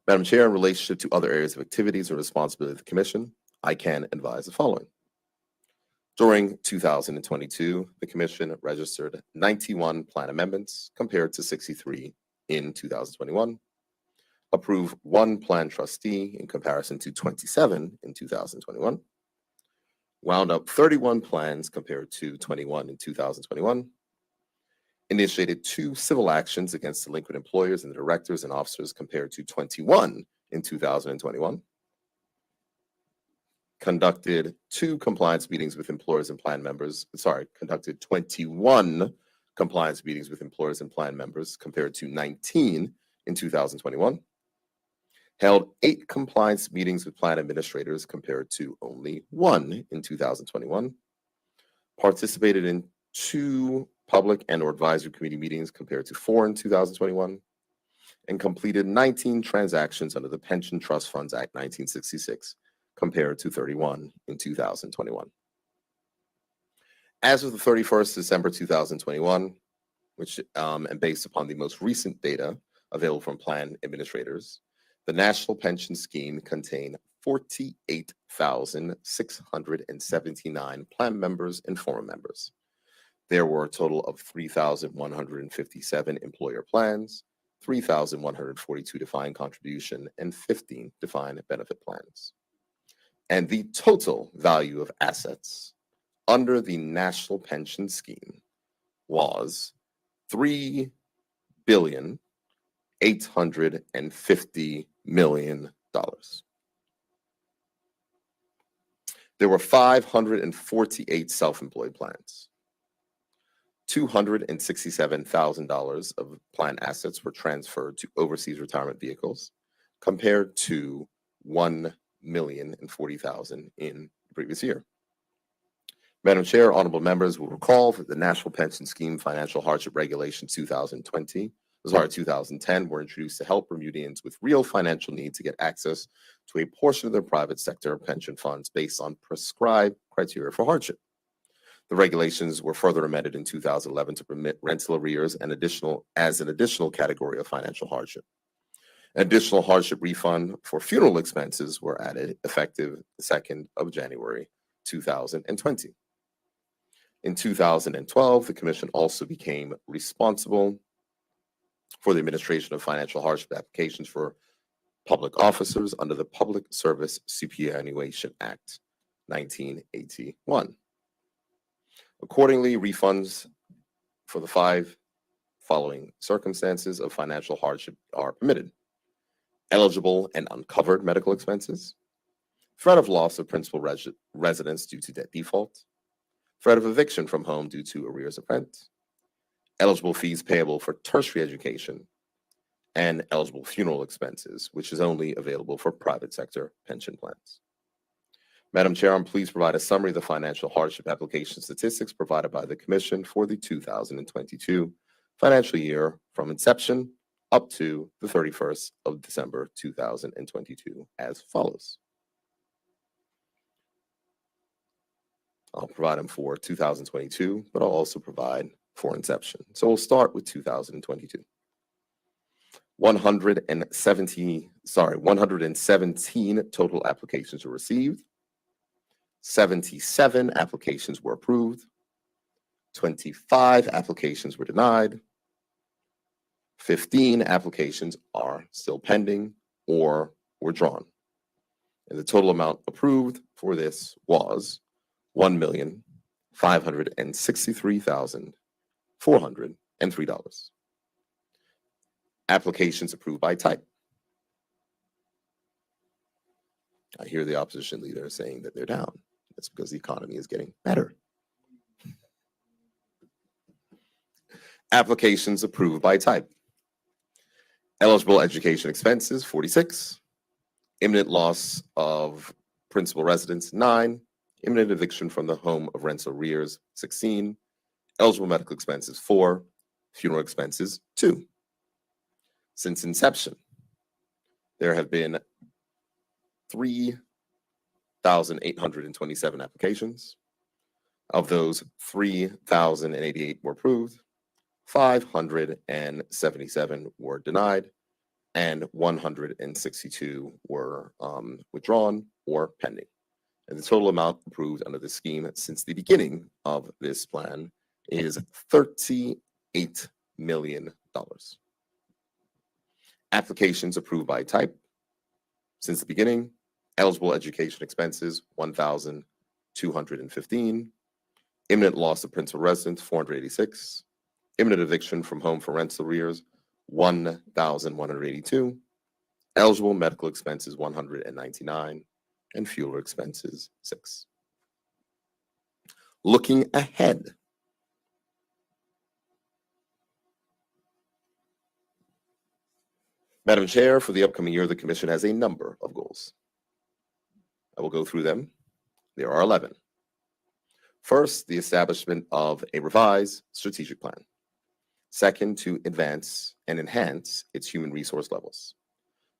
Madam Chair, in relationship to other areas of activities and responsibility of the Commission, I can advise the following. During 2022, the Commission registered 91 plan amendments compared to 63 in 2021. Approved 1 plan trustee in comparison to 27 in 2021. Wound up 31 plans compared to 21 in 2021. Initiated 2 civil actions against delinquent employers and the directors and officers compared to 21 in 2021. Conducted 2 compliance meetings with employers and plan members. Conducted 21 compliance meetings with employers and plan members compared to 19 in 2021. Held 8 compliance meetings with plan administrators compared to only 1 in 2021. Participated in 2 public and or advisory committee meetings compared to 4 in 2021. And completed 19 transactions under the Pension Trust Funds Act 1966 compared to 31 in 2021. As of the 31st December 2021, which and based upon the most recent data available from plan administrators, the National Pension Scheme contained 48,679 plan members and former members. There were a total of 3,157 employer plans, 3,142 defined contribution, and 15 defined benefit plans. And the total value of assets under the National Pension Scheme was $3,850 million. There were 548 self-employed plans. $267,000 of plan assets were transferred to overseas retirement vehicles, compared to $1 $1,040,000 in the previous year. Madam Chair, honorable members will recall that the National Pension Scheme Financial Hardship Regulations 2010 were introduced to help Bermudians with real financial need to get access to a portion of their private sector pension funds based on prescribed criteria for hardship. The regulations were further amended in 2011 to permit rental arrears as an additional category of financial hardship. Additional hardship refund for funeral expenses were added effective the 2nd of January 2020. In 2012, the Commission also became responsible for the administration of financial hardship applications for public officers under the Public Service Superannuation Act 1981. Accordingly, refunds for the 5 following circumstances of financial hardship are permitted: eligible and uncovered medical expenses, threat of loss of principal residence due to debt default, threat of eviction from home due to arrears of rent, eligible fees payable for tertiary education, and eligible funeral expenses, which is only available for private sector pension plans. Madam Chair, I'm pleased to provide a summary of the financial hardship application statistics provided by the Commission for the 2022 financial year from inception up to the 31st of December 2022 as follows. I'll provide them for 2022, but I'll also provide for inception. So we'll start with 2022. 117 total applications were received. 77 applications were approved. 25 applications were denied. 15 applications are still pending or were drawn. And the total amount approved for this was $1,563,403. Applications approved by type. I hear the opposition leader saying that they're down. That's because the economy is getting better. Applications approved by type. Eligible education expenses, 46. Imminent loss of principal residence, 9. Imminent eviction from the home of rental arrears, 16. Eligible medical expenses, 4. Funeral expenses, 2. Since inception, there have been 3,827 applications. Of those, 3,088 were approved, 577 were denied, and 162 were withdrawn or pending. And the total amount approved under the scheme since the beginning of this plan is $38 million. Applications approved by type. Since the beginning, eligible education expenses, 1,215. Imminent loss of principal residence, 486. Imminent eviction from home for rental arrears, 1,182. Eligible medical expenses, 199. And fuel expenses, 6. Looking ahead. Madam Chair, for the upcoming year, the Commission has a number of goals. I will go through them. There are 11. First, the establishment of a revised strategic plan. Second, to advance and enhance its human resource levels.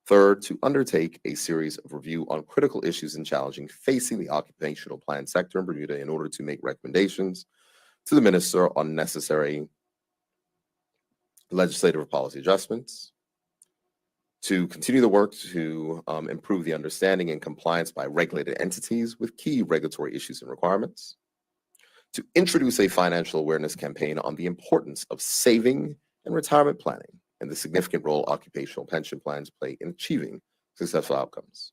Third, to undertake a series of review on critical issues and challenges facing the occupational plan sector in Bermuda in order to make recommendations to the Minister on necessary legislative or policy adjustments. To continue the work to improve the understanding and compliance by regulated entities with key regulatory issues and requirements. To introduce a financial awareness campaign on the importance of saving and retirement planning and the significant role occupational pension plans play in achieving successful outcomes.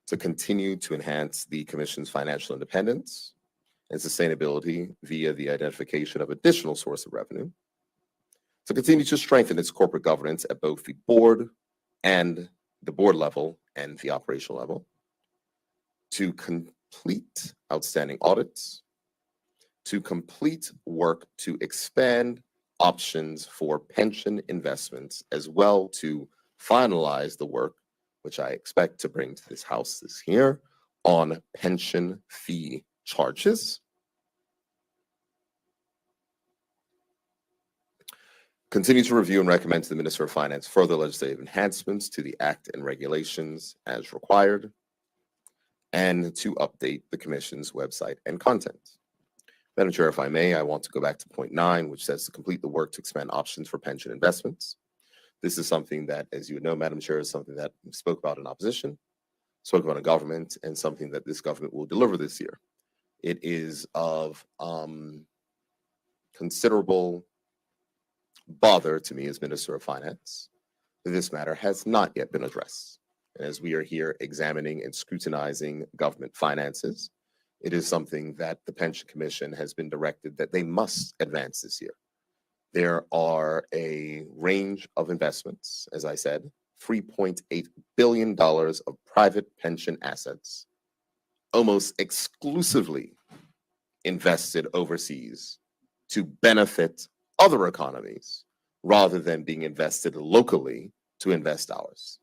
To continue to enhance the Commission's financial independence and sustainability via the identification of additional sources of revenue. To continue to strengthen its corporate governance at both the board level and the operational level. To complete outstanding audits. To complete work to expand options for pension investments, as well to finalize the work which I expect to bring to this House this year, on pension fee charges. Continue to review and recommend to the Minister of Finance further legislative enhancements to the Act and regulations as required, and to update the Commission's website and content. Madam Chair, if I may, I want to go back to point 9, which says to complete the work to expand options for pension investments. This is something that, as you know, Madam Chair, is something that we spoke about in opposition, spoke about in government, and something that this government will deliver this year. It is of considerable bother to me as Minister of Finance that this matter has not yet been addressed. And as we are here examining and scrutinizing government finances, it is something that the Pension Commission has been directed that they must advance this year. There are a range of investments, as I said, $3.8 billion of private pension assets, almost exclusively invested overseas to benefit other economies rather than being invested locally to invest ours.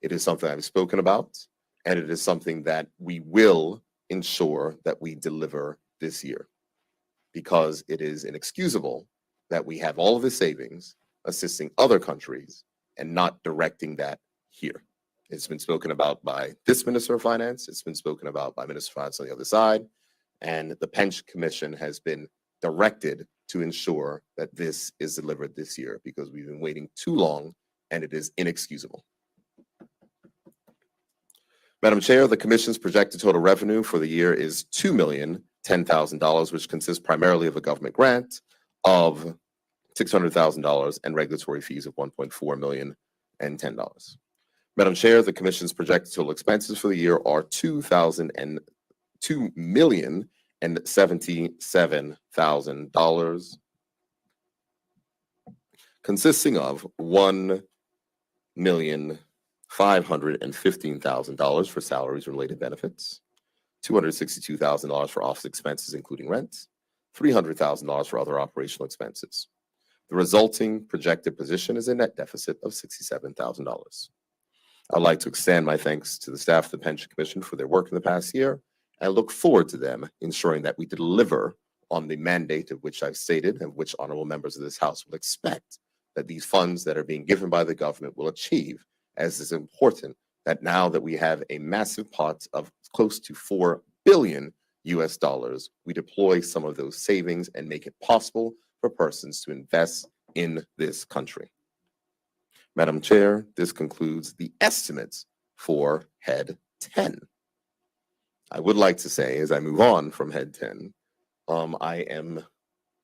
It is something I've spoken about, and it is something that we will ensure that we deliver this year, because it is inexcusable that we have all of the savings assisting other countries and not directing that here. It's been spoken about by this Minister of Finance. It's been spoken about by Minister of Finance on the other side. And the Pension Commission has been directed to ensure that this is delivered this year, because we've been waiting too long and it is inexcusable. Madam Chair, the Commission's projected total revenue for the year is $2,010,000, which consists primarily of a government grant of $600,000 and regulatory fees of $1.4 million and $10. Madam Chair, the Commission's projected total expenses for the year are $2,077,000, consisting of $1,515,000 for salaries and related benefits, $262,000 for office expenses, including rent, $300,000 for other operational expenses. The resulting projected position is a net deficit of $67,000. I'd like to extend my thanks to the staff of the Pension Commission for their work in the past year. I look forward to them ensuring that we deliver on the mandate of which I've stated, and which honorable members of this House will expect that these funds that are being given by the government will achieve, as is important that now that we have a massive pot of close to $4 billion US, we deploy some of those savings and make it possible for persons to invest in this country. Madam Chair, this concludes the estimates for Head 10. I would like to say, as I move on from Head 10, I am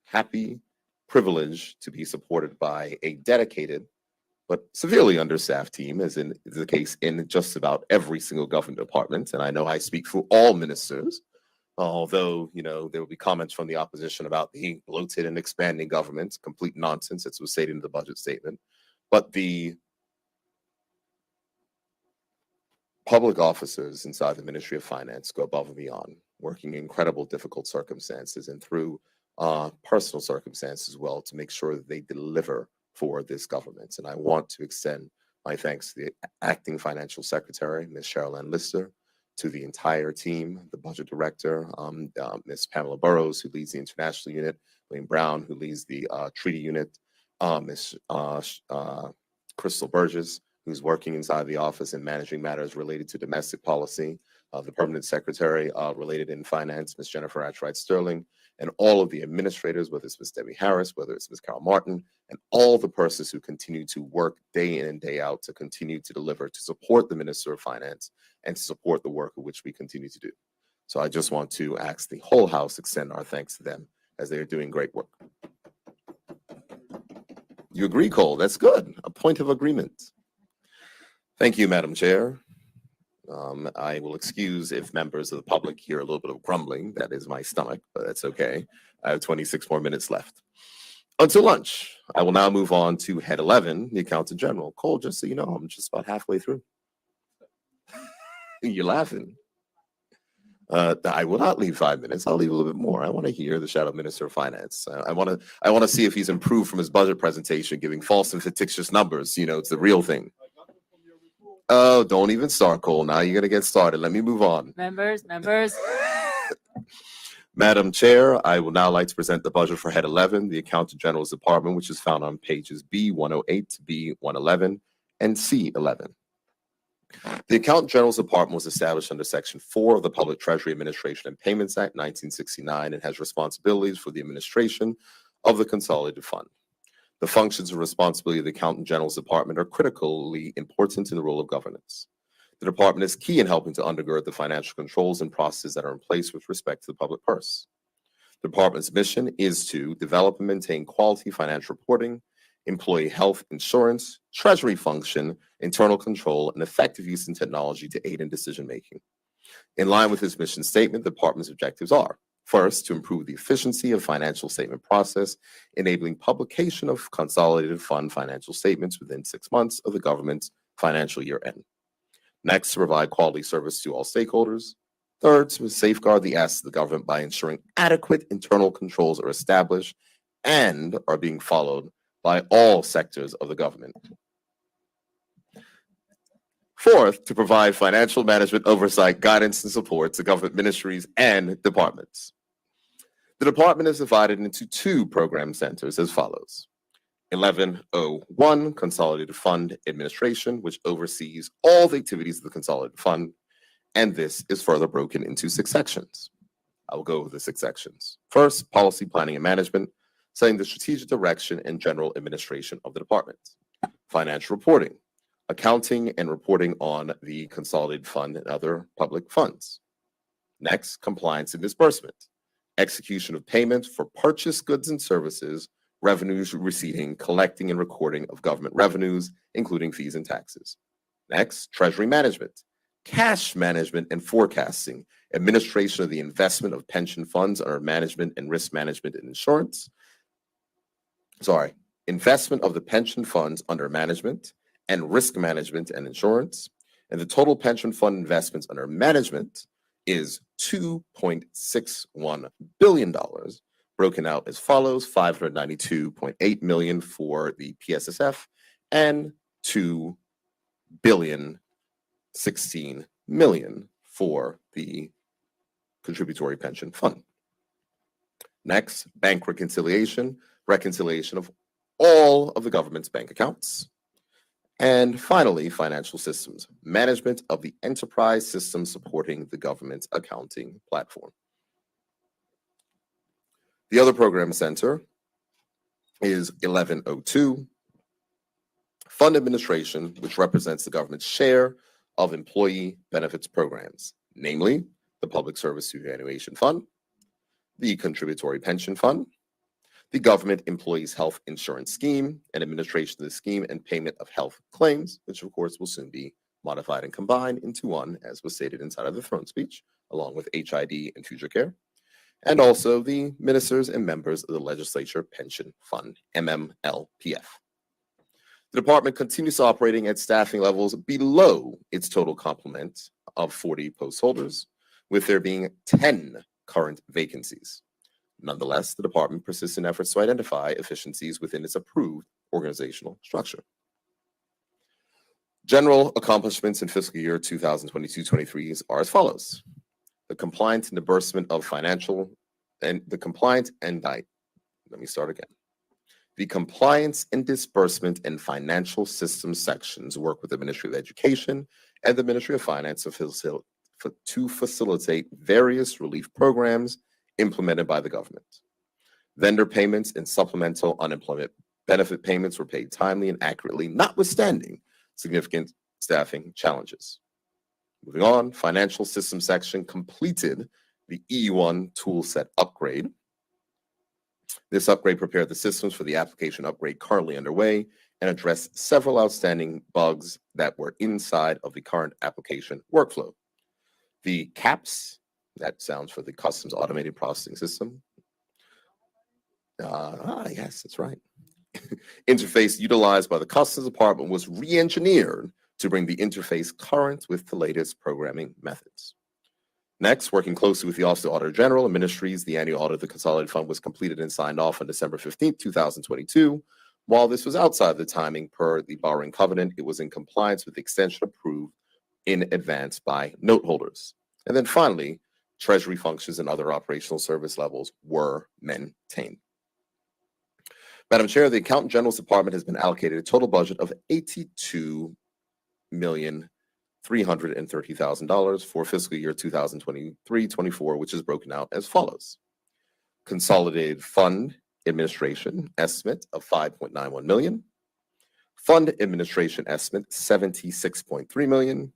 happy, privileged to be supported by a dedicated but severely understaffed team, as is the case in just about every single government department. And I know I speak for all ministers, although, you know, there will be comments from the opposition about the bloated and expanding government, complete nonsense, as was stated in the budget statement. But the public officers inside the Ministry of Finance go above and beyond, working in incredible, difficult circumstances and through personal circumstances as well, to make sure that they deliver for this government. And I want to extend my thanks to the Acting Financial Secretary, Ms. Cheryl Ann Lister, to the entire team, the Budget Director, Ms. Pamela Burrows, who leads the International Unit, William Brown, who leads the Treaty Unit, Ms. Crystal Burgess, who's working inside the office and managing matters related to domestic policy, the Permanent Secretary related in Finance, Ms. Jennifer Atchright-Sterling, and all of the administrators, whether it's Ms. Debbie Harris, whether it's Ms. Carol Martin, and all the persons who continue to work day in and day out to continue to deliver, to support the Minister of Finance and to support the work of which we continue to do. So I just want to ask the whole House extend our thanks to them, as they are doing great work. You agree, Cole? That's good. A point of agreement. Thank you, Madam Chair. I will excuse if members of the public hear a little bit of grumbling. That is my stomach, but that's okay. I have 26 more minutes left until lunch. I will now move on to Head 11, the Accountant General. Cole, just so you know, I'm just about halfway through. You're laughing. I will not leave 5 minutes. I'll leave a little bit more. I want to hear the Shadow Minister of Finance. I want to see if he's improved from his budget presentation, giving false and fictitious numbers. You know, it's the real thing. Oh, don't even start, Cole. Now you're going to get started. Let me move on. Members. Madam Chair, I would now like to present the budget for Head 11, the Accountant General's Department, which is found on pages B108 to B111 and C11. The Accountant General's Department was established under Section 4 of the Public Treasury Administration and Payments Act 1969 and has responsibilities for the administration of the Consolidated Fund. The functions and responsibility of the Accountant General's Department are critically important in the role of governance. The department is key in helping to undergird the financial controls and processes that are in place with respect to the public purse. The department's mission is to develop and maintain quality financial reporting, employee health insurance, treasury function, internal control, and effective use in technology to aid in decision-making. In line with its mission statement, the department's objectives are: first, to improve the efficiency of financial statement process, enabling publication of consolidated fund financial statements within 6 months of the government's financial year end. Next, to provide quality service to all stakeholders. Third, to safeguard the assets of the government by ensuring adequate internal controls are established and are being followed by all sectors of the government. Fourth, to provide financial management oversight, guidance, and support to government ministries and departments. The department is divided into 2 program centers as follows: 1101, Consolidated Fund Administration, which oversees all the activities of the Consolidated Fund, and this is further broken into 6 sections. I will go over the 6 sections. First, policy planning and management, setting the strategic direction and general administration of the department. Financial reporting, accounting and reporting on the Consolidated Fund and other public funds. Next, compliance and disbursement, execution of payments for purchased goods and services, revenues receiving, collecting, and recording of government revenues, including fees and taxes. Next, treasury management, cash management and forecasting, administration of the investment of pension funds under management and risk management and insurance. Investment of the pension funds under management and risk management and insurance. And the total pension fund investments under management is $2.61 billion, broken out as follows: $592.8 million for the PSSF and $2.016 billion for the Contributory Pension Fund. Next, bank reconciliation, reconciliation of all of the government's bank accounts. And finally, financial systems, management of the enterprise system supporting the government's accounting platform. The other program center is 1102, Fund Administration, which represents the government's share of employee benefits programs, namely the Public Service Superannuation Fund, the Contributory Pension Fund, the Government Employees Health Insurance Scheme, and administration of the scheme and payment of health claims, which of course will soon be modified and combined into one, as was stated inside of the throne speech, along with HID and Future Care, and also the ministers and members of the Legislature Pension Fund, MMLPF. The department continues operating at staffing levels below its total complement of 40 post holders, with there being 10 current vacancies. Nonetheless, the department persists in efforts to identify efficiencies within its approved organizational structure. General accomplishments in fiscal year 2022-23 are as follows: the compliance and disbursement of financial and the compliance and the compliance and disbursement and financial systems sections work with the Ministry of Education and the Ministry of Finance to facilitate various relief programs implemented by the government. Vendor payments and supplemental unemployment benefit payments were paid timely and accurately, notwithstanding significant staffing challenges. Moving on, financial system section completed the E1 toolset upgrade. This upgrade prepared the systems for the application upgrade currently underway and addressed several outstanding bugs that were inside of the current application workflow. The CAPS, that sounds for the Customs Automated Processing System. Yes, that's right. Interface utilized by the Customs Department was re-engineered to bring the interface current with the latest programming methods. Next, working closely with the Office of the Auditor General and ministries, the annual audit of the Consolidated Fund was completed and signed off on December 15, 2022. While this was outside the timing per the borrowing covenant, it was in compliance with the extension approved in advance by note holders. And then finally, treasury functions and other operational service levels were maintained. Madam Chair, the Accountant General's Department has been allocated a total budget of $82,330,000 for fiscal year 2023-24, which is broken out as follows. Consolidated Fund Administration estimate of $5.91 million, Fund Administration estimate $76.3 million,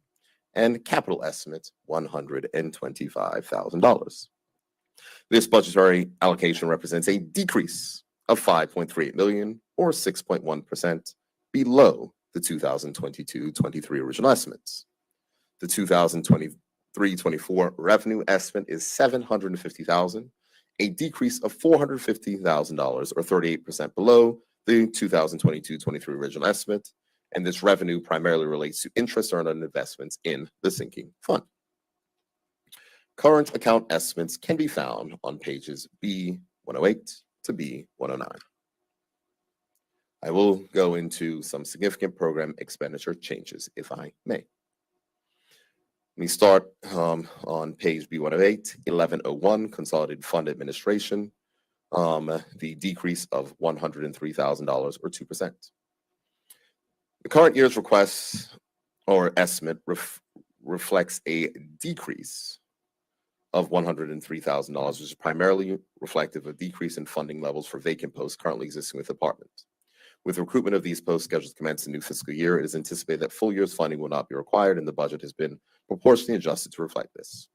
and capital estimate $125,000. This budgetary allocation represents a decrease of $5.38 million, or 6.1%, below the 2022-23 original estimates. The 2023-24 revenue estimate is $750,000, a decrease of $450,000, or 38% below the 2022-23 original estimate, and this revenue primarily relates to interest earned on investments in the sinking fund. Current account estimates can be found on pages B108 to B109. I will go into some significant program expenditure changes, if I may. Let me start on page B108, 1101, Consolidated Fund Administration, the decrease of $103,000, or 2%. The current year's request or estimate reflects a decrease of $103,000, which is primarily reflective of a decrease in funding levels for vacant posts currently existing with the department. With recruitment of these posts scheduled to commence the new fiscal year, it is anticipated that full year's funding will not be required, and the budget has been proportionally adjusted to reflect this.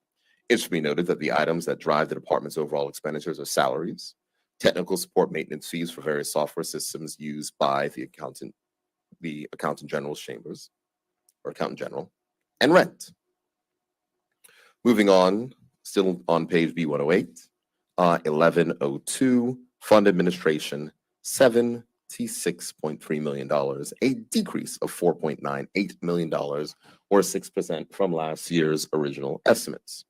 It should be noted that the items that drive the department's overall expenditures are salaries, technical support maintenance fees for various software systems used by the Accountant General's chambers, or Accountant General, and rent. Moving on, still on page B108, 1102, Fund Administration, $76.3 million, a decrease of $4.98 million, or 6% from last year's original estimates.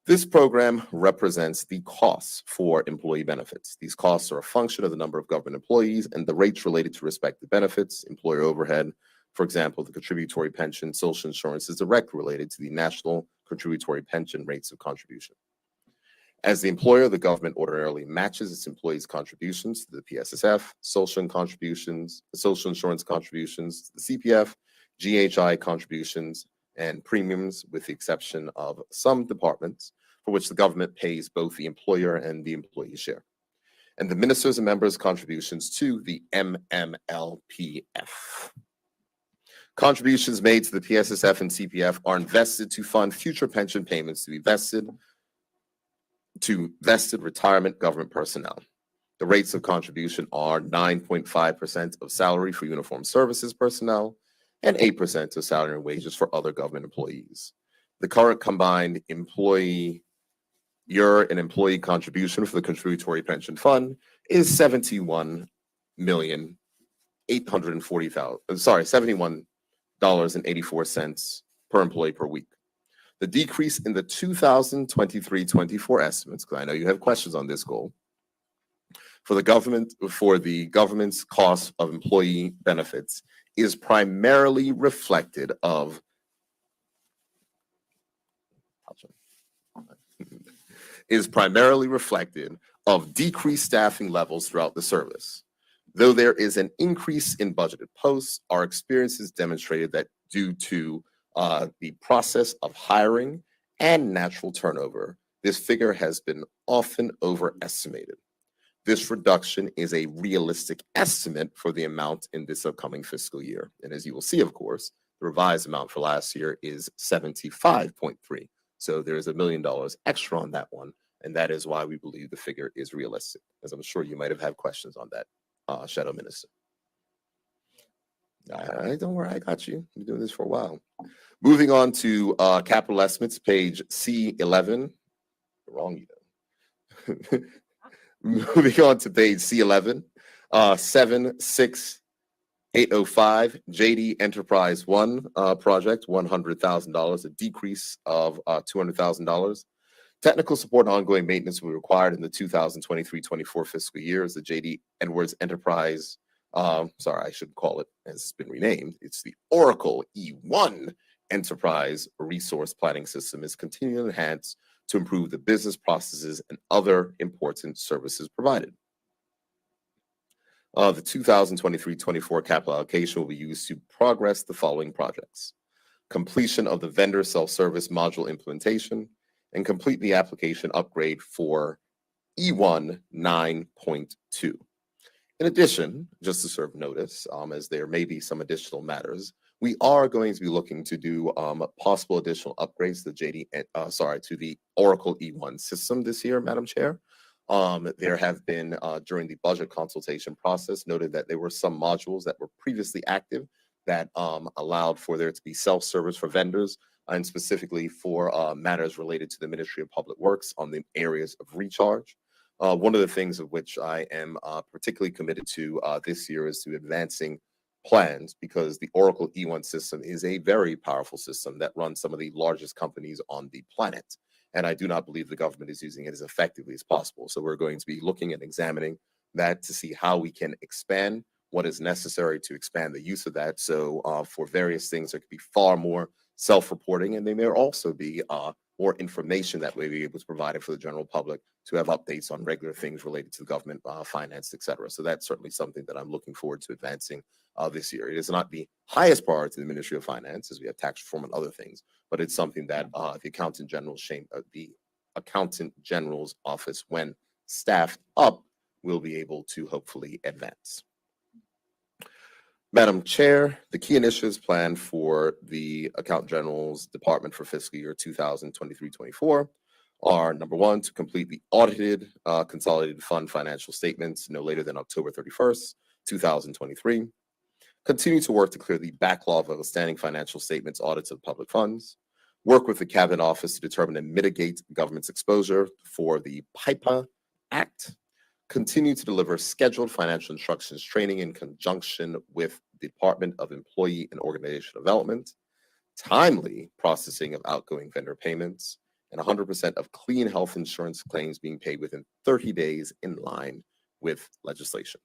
This program represents the costs for employee benefits. These costs are a function of the number of government employees and the rates related to respective benefits, employer overhead. For example, the contributory pension, social insurance is directly related to the national contributory pension rates of contribution. As the employer, the government ordinarily matches its employees' contributions to the PSSF, social insurance contributions, the CPF, GHI contributions, and premiums, with the exception of some departments for which the government pays both the employer and the employee share, and the ministers and members' contributions to the MMLPF. Contributions made to the PSSF and CPF are invested to fund future pension payments to be vested retirement government personnel. The rates of contribution are 9.5% of salary for uniformed services personnel and 8% of salary and wages for other government employees. The current combined employee contribution for the contributory pension fund is $71.84 per employee per week. The decrease in the 2023-24 estimates, because I know you have questions on this goal, for the government's cost of employee benefits is primarily reflected of decreased staffing levels throughout the service. Though there is an increase in budgeted posts, our experience has demonstrated that due to the process of hiring and natural turnover, this figure has been often overestimated. This reduction is a realistic estimate for the amount in this upcoming fiscal year. And as you will see, of course, the revised amount for last year is 75.3. So there is $1 million extra on that one. And that is why we believe the figure is realistic, as I'm sure you might have had questions on that, Shadow Minister. Don't worry, I got you. I've been doing this for a while. Moving on to capital estimates, page C11. Wrong, you know. Moving on to page C11, 76805, JD Enterprise 1 project, $100,000, a decrease of $200,000. Technical support and ongoing maintenance will be required in the 2023-24 fiscal year as the JD Edwards Enterprise Sorry, I should call it, as it's been renamed, it's the Oracle E1 Enterprise Resource Planning System, is continuing to enhance to improve the business processes and other important services provided. The 2023-24 capital allocation will be used to progress the following projects: completion of the vendor self-service module implementation, and complete the application upgrade for E1 9.2. In addition, just to serve notice, as there may be some additional matters, we are going to be looking to do possible additional upgrades to the Oracle E1 system this year, Madam Chair. There have been, during the budget consultation process, noted that there were some modules that were previously active that allowed for there to be self-service for vendors, and specifically for matters related to the Ministry of Public Works on the areas of recharge. One of the things of which I am particularly committed to this year is to advancing plans, because the Oracle E1 system is a very powerful system that runs some of the largest companies on the planet. And I do not believe the government is using it as effectively as possible. So we're going to be looking and examining that to see how we can expand what is necessary to expand the use of that. So for various things, there could be far more self-reporting, and there may also be more information that may be able to provide it for the general public to have updates on regular things related to the government, finance, et cetera. So that's certainly something that I'm looking forward to advancing this year. It is not the highest priority in the Ministry of Finance, as we have tax reform and other things, but it's something that the Accountant General's office, when staffed up, will be able to hopefully advance. Madam Chair, the key initiatives planned for the Accountant General's Department for fiscal year 2023-24 are: number one, to complete the audited consolidated fund financial statements no later than October 31st, 2023. Continue to work to clear the backlog of outstanding financial statements audits of public funds. Work with the Cabinet Office to determine and mitigate the government's exposure for the PIPA Act. Continue to deliver scheduled financial instructions training in conjunction with the Department of Employee and Organizational Development. Timely processing of outgoing vendor payments, and 100% of clean health insurance claims being paid within 30 days in line with legislation.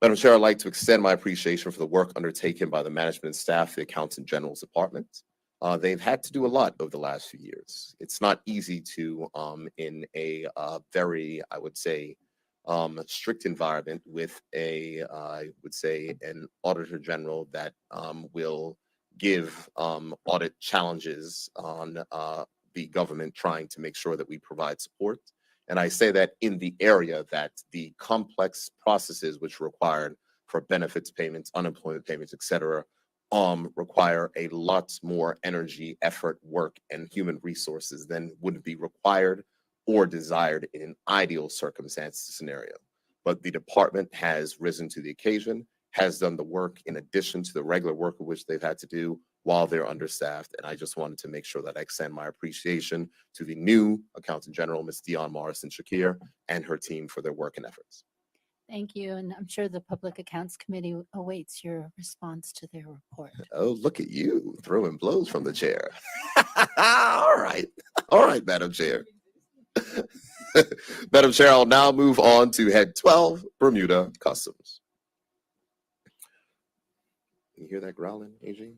Madam Chair, I'd like to extend my appreciation for the work undertaken by the management and staff of the Accountant General's Department. They've had to do a lot over the last few years. It's not easy to, in a very, I would say, strict environment with I would say, an Auditor General that will give audit challenges on the government, trying to make sure that we provide support. And I say that in the area that the complex processes which are required for benefits payments, unemployment payments, et cetera, require a lot more energy, effort, work, and human resources than would be required or desired in an ideal circumstance scenario. But the department has risen to the occasion, has done the work in addition to the regular work of which they've had to do while they're understaffed. And I just wanted to make sure that I extend my appreciation to the new Accountant General, Ms. Dion Morrison-Shakir, and her team for their work and efforts. Thank you, and I'm sure the Public Accounts Committee awaits your response to their report. Oh, look at you throwing blows from the chair. All right. All right, Madam Chair. Madam Chair, I'll now move on to Head 12, Bermuda Customs. You hear that growling, AJ?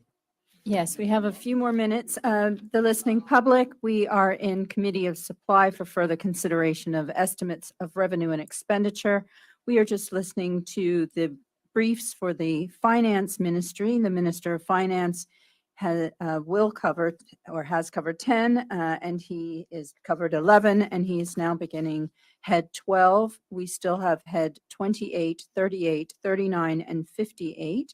Yes, we have a few more minutes. The listening public, we are in Committee of Supply for further consideration of estimates of revenue and expenditure. We are just listening to the briefs for the Finance Ministry. The Minister of Finance will cover or has covered 10, and he is covered 11, and he is now beginning Head 12. We still have Head 28, 38, 39, and 58.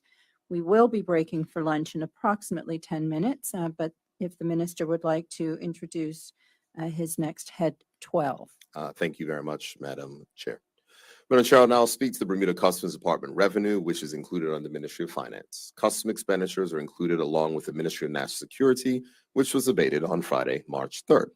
We will be breaking for lunch in approximately 10 minutes, but if the minister would like to introduce his next Head 12. Thank you very much, Madam Chair. Madam Chair, I'll now speak to the Bermuda Customs Department revenue, which is included on the Ministry of Finance. Custom expenditures are included along with the Ministry of National Security, which was debated on Friday, March 3rd.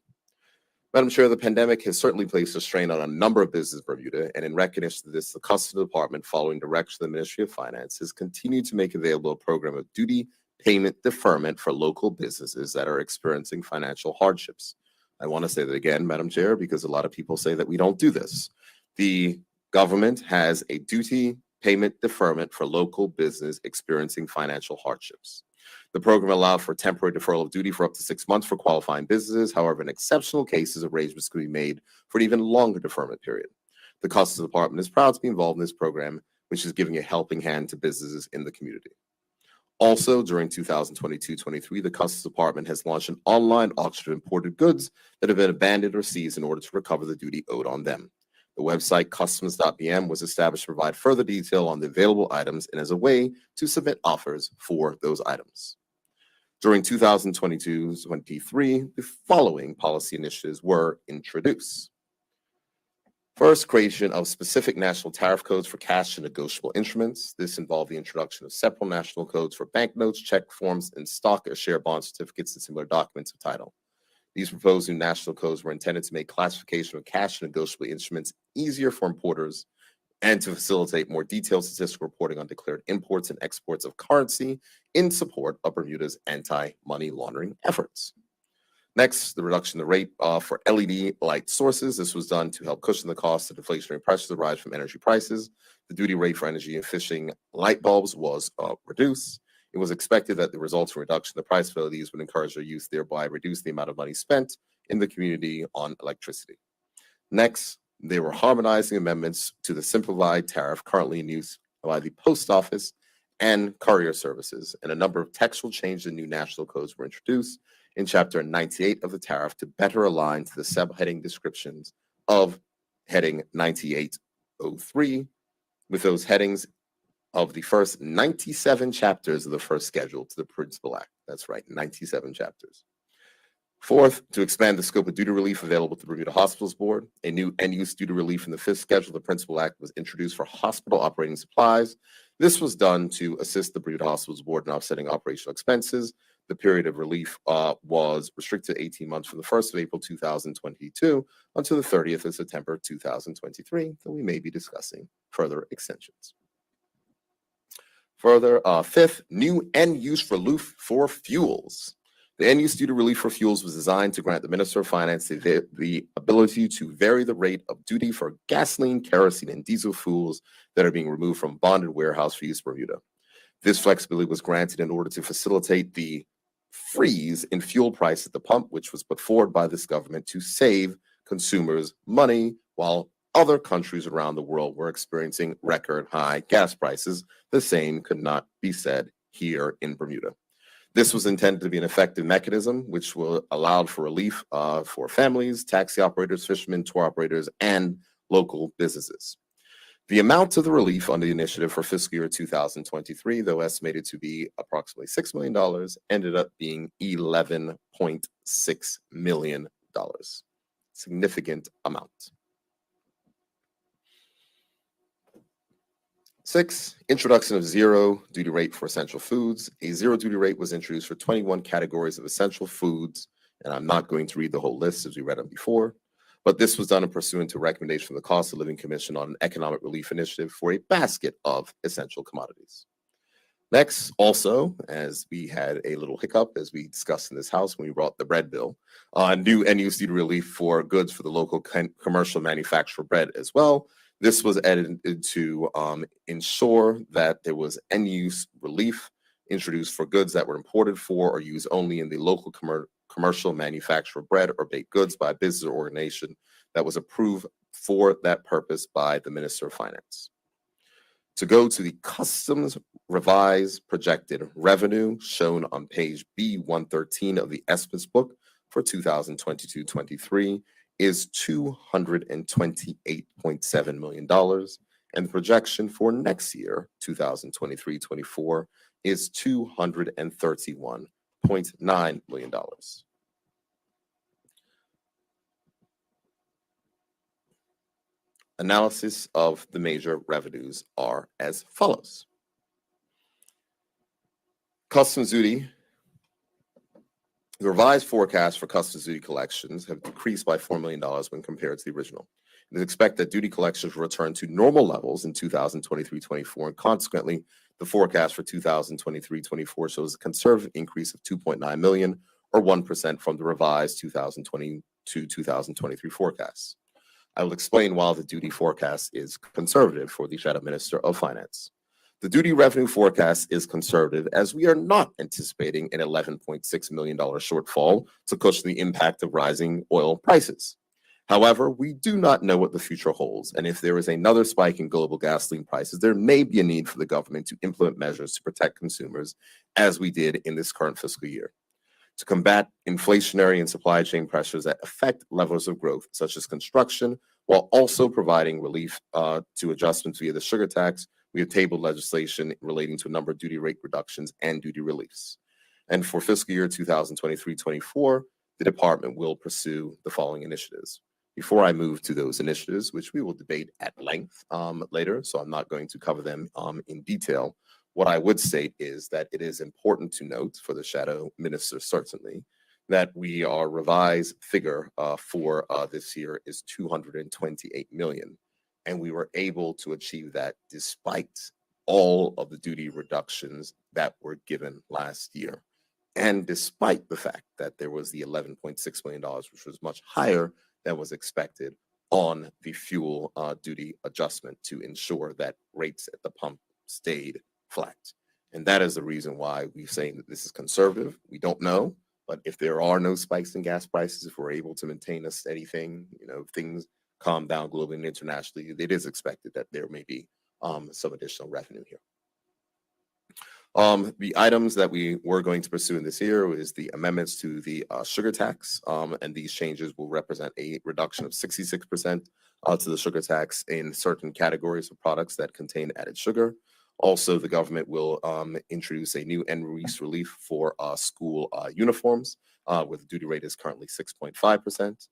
Madam Chair, the pandemic has certainly placed a strain on a number of businesses in Bermuda, and in recognition of this, the Customs Department, following direction of the Ministry of Finance, has continued to make available a program of duty payment deferment for local businesses that are experiencing financial hardships. I want to say that again, Madam Chair, because a lot of people say that we don't do this. The government has a duty payment deferment for local business experiencing financial hardships. The program allowed for temporary deferral of duty for up to 6 months for qualifying businesses. However, in exceptional cases, arrangements could be made for an even longer deferment period. The Customs Department is proud to be involved in this program, which is giving a helping hand to businesses in the community. Also, during 2022-23, the Customs Department has launched an online auction of imported goods that have been abandoned or seized in order to recover the duty owed on them. The website customs.bm was established to provide further detail on the available items and as a way to submit offers for those items. During 2022-23, the following policy initiatives were introduced. First, creation of specific national tariff codes for cash and negotiable instruments. This involved the introduction of separate national codes for banknotes, check forms, and stock or share bond certificates and similar documents of title. These proposed new national codes were intended to make classification of cash and negotiable instruments easier for importers and to facilitate more detailed statistical reporting on declared imports and exports of currency in support of Bermuda's anti-money laundering efforts. Next, the reduction in the rate for LED light sources. This was done to help cushion the cost of deflationary pressures that rise from energy prices. The duty rate for energy efficient light bulbs was reduced. It was expected that the resulting reduction in the price of LEDs would encourage their use, thereby reduce the amount of money spent in the community on electricity. Next, they were harmonizing amendments to the simplified tariff currently in use by the post office and courier services, and a number of textual changes and new national codes were introduced in Chapter 98 of the tariff to better align to the subheading descriptions of heading 9803 with those headings of the first 97 chapters of the first schedule to the Principal Act. That's right, 97 chapters. Fourth, to expand the scope of duty relief available to the Bermuda Hospitals Board. A new end-use duty relief in the fifth schedule of the Principal Act was introduced for hospital operating supplies. This was done to assist the Bermuda Hospitals Board in offsetting operational expenses. The period of relief was restricted to 18 months from the 1st of April 2022 until the 30th of September 2023, though we may be discussing further extensions. Further, fifth, new end-use relief for fuels. The end-use duty relief for fuels was designed to grant the Minister of Finance the ability to vary the rate of duty for gasoline, kerosene, and diesel fuels that are being removed from bonded warehouse for use in Bermuda. This flexibility was granted in order to facilitate the freeze in fuel price at the pump, which was put forward by this government to save consumers money while other countries around the world were experiencing record high gas prices. The same could not be said here in Bermuda. This was intended to be an effective mechanism which will allow for relief for families, taxi operators, fishermen, tour operators, and local businesses. The amount of the relief under the initiative for fiscal year 2023, though estimated to be approximately $6 million, ended up being $11.6 million. Significant amount. 6, introduction of zero duty rate for essential foods. A zero duty rate was introduced for 21 categories of essential foods, and I'm not going to read the whole list as we read them before, but this was done in pursuant to recommendation from the Cost of Living Commission on an economic relief initiative for a basket of essential commodities. Next, also, as we had a little hiccup as we discussed in this house when we brought the bread bill, new end-use duty relief for goods for the local commercial manufacturer of bread as well. This was added to ensure that there was end-use relief introduced for goods that were imported for or used only in the local commercial manufacture of bread or baked goods by a business or organization that was approved for that purpose by the Minister of Finance. To go to the customs revised projected revenue shown on page B113 of the estimates book for 2022-23 is $228.7 million, and the projection for next year, 2023-24, is $231.9 million. Analysis of the major revenues are as follows. Customs duty. The revised forecast for customs duty collections have decreased by $4 million when compared to the original. It is expected that duty collections will return to normal levels in 2023-24, and consequently, the forecast for 2023-24 shows a conservative increase of $2.9 million, or 1% from the revised 2022-2023 forecast. I will explain why the duty forecast is conservative for the Shadow Minister of Finance. The duty revenue forecast is conservative as we are not anticipating an $11.6 million shortfall to cushion the impact of rising oil prices. However, we do not know what the future holds, and if there is another spike in global gasoline prices, there may be a need for the government to implement measures to protect consumers, as we did in this current fiscal year. To combat inflationary and supply chain pressures that affect levels of growth, such as construction, while also providing relief to adjustments via the sugar tax, we have tabled legislation relating to a number of duty rate reductions and duty reliefs. And for fiscal year 2023-24, the department will pursue the following initiatives. Before I move to those initiatives, which we will debate at length later, so I'm not going to cover them in detail, what I would state is that it is important to note for the Shadow Minister, certainly, that our revised figure for this year is $228 million. And we were able to achieve that despite all of the duty reductions that were given last year. And despite the fact that there was the $11.6 million, which was much higher than was expected on the fuel duty adjustment to ensure that rates at the pump stayed flat. And that is the reason why we're saying that this is conservative. We don't know, but if there are no spikes in gas prices, if we're able to maintain a steady thing, if things calm down globally and internationally, it is expected that there may be some additional revenue here. The items that we were going to pursue in this year is the amendments to the sugar tax, and these changes will represent a reduction of 66% to the sugar tax in certain categories of products that contain added sugar. Also, the government will introduce a new end-use relief for school uniforms, where the duty rate is currently 6.5%.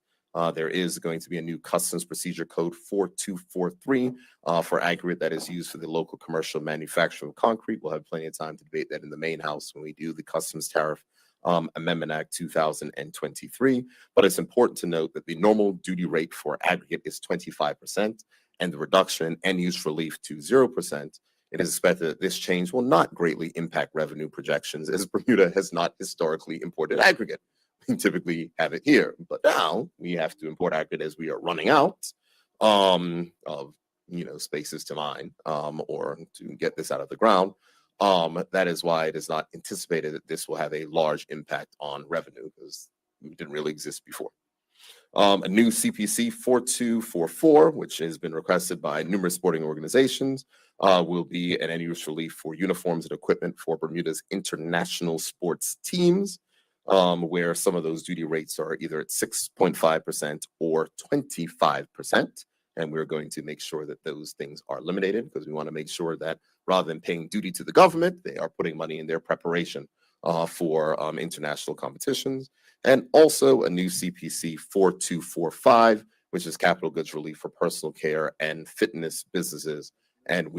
There is going to be a new customs procedure code 4243 for aggregate that is used for the local commercial manufacture of concrete. We'll have plenty of time to debate that in the main house when we do the Customs Tariff Amendment Act 2023. But it's important to note that the normal duty rate for aggregate is 25%, and the reduction in end-use relief to 0%. It is expected that this change will not greatly impact revenue projections, as Bermuda has not historically imported aggregate. We typically have it here, but now we have to import aggregate as we are running out of spaces to mine or to get this out of the ground. That is why it is not anticipated that this will have a large impact on revenue, because it didn't really exist before. A new CPC 4244, which has been requested by numerous sporting organizations, will be an end-use relief for uniforms and equipment for Bermuda's international sports teams, where some of those duty rates are either at 6.5% or 25%. And we're going to make sure that those things are eliminated, because we want to make sure that rather than paying duty to the government, they are putting money in their preparation for international competitions. And also a new CPC 4245, which is capital goods relief for personal care and fitness businesses. And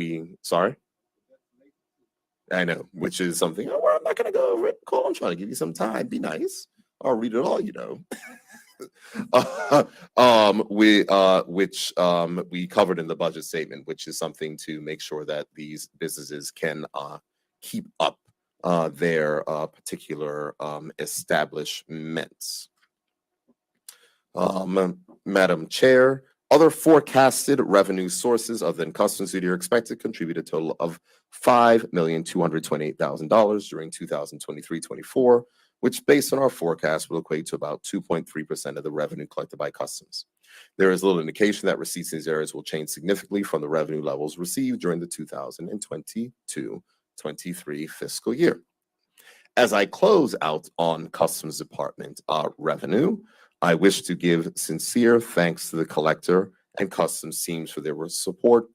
I know, which is something, I'm not going to go over it. Cole, I'm trying to give you some time. Be nice. I'll read it all, which we covered in the budget statement, which is something to make sure that these businesses can keep up their particular establishments. Madam Chair, other forecasted revenue sources other than customs duty are expected to contribute a total of $5,228,000 during 2023-24, which based on our forecast will equate to about 2.3% of the revenue collected by customs. There is little indication that receipts in these areas will change significantly from the revenue levels received during the 2022-23 fiscal year. As I close out on Customs Department revenue, I wish to give sincere thanks to the collector and customs teams for their support,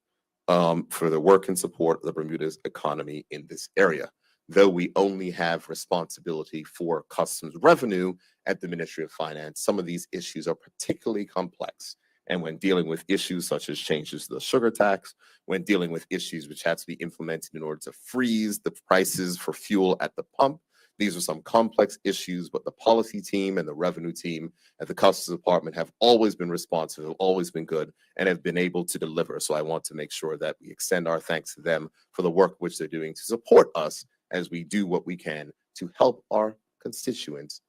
for their work and support of the Bermuda's economy in this area. Though we only have responsibility for customs revenue at the Ministry of Finance, some of these issues are particularly complex. And when dealing with issues such as changes to the sugar tax, when dealing with issues which had to be implemented in order to freeze the prices for fuel at the pump, these are some complex issues, but the policy team and the revenue team at the Customs Department have always been responsive, have always been good, and have been able to deliver. So I want to make sure that we extend our thanks to them for the work which they're doing to support us as we do what we can to help our constituents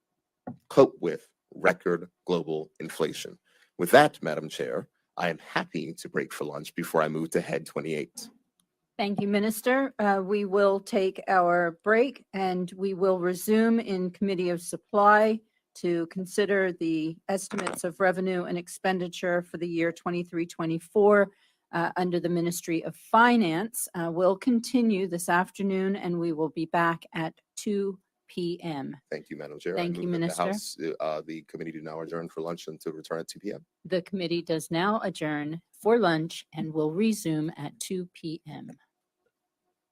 cope with record global inflation. With that, Madam Chair, I am happy to break for lunch before I move to head 28. Thank you, Minister. We will take our break and we will resume in Committee of Supply to consider the estimates of revenue and expenditure for the year 23-24 under the Ministry of Finance. We'll continue this afternoon and we will be back at 2 p.m. Thank you, Madam Chair. Thank I you, move that the Minister. House, the committee do now adjourn for lunch and to return at 2 p.m. The committee does now adjourn for lunch and will resume at 2 p.m.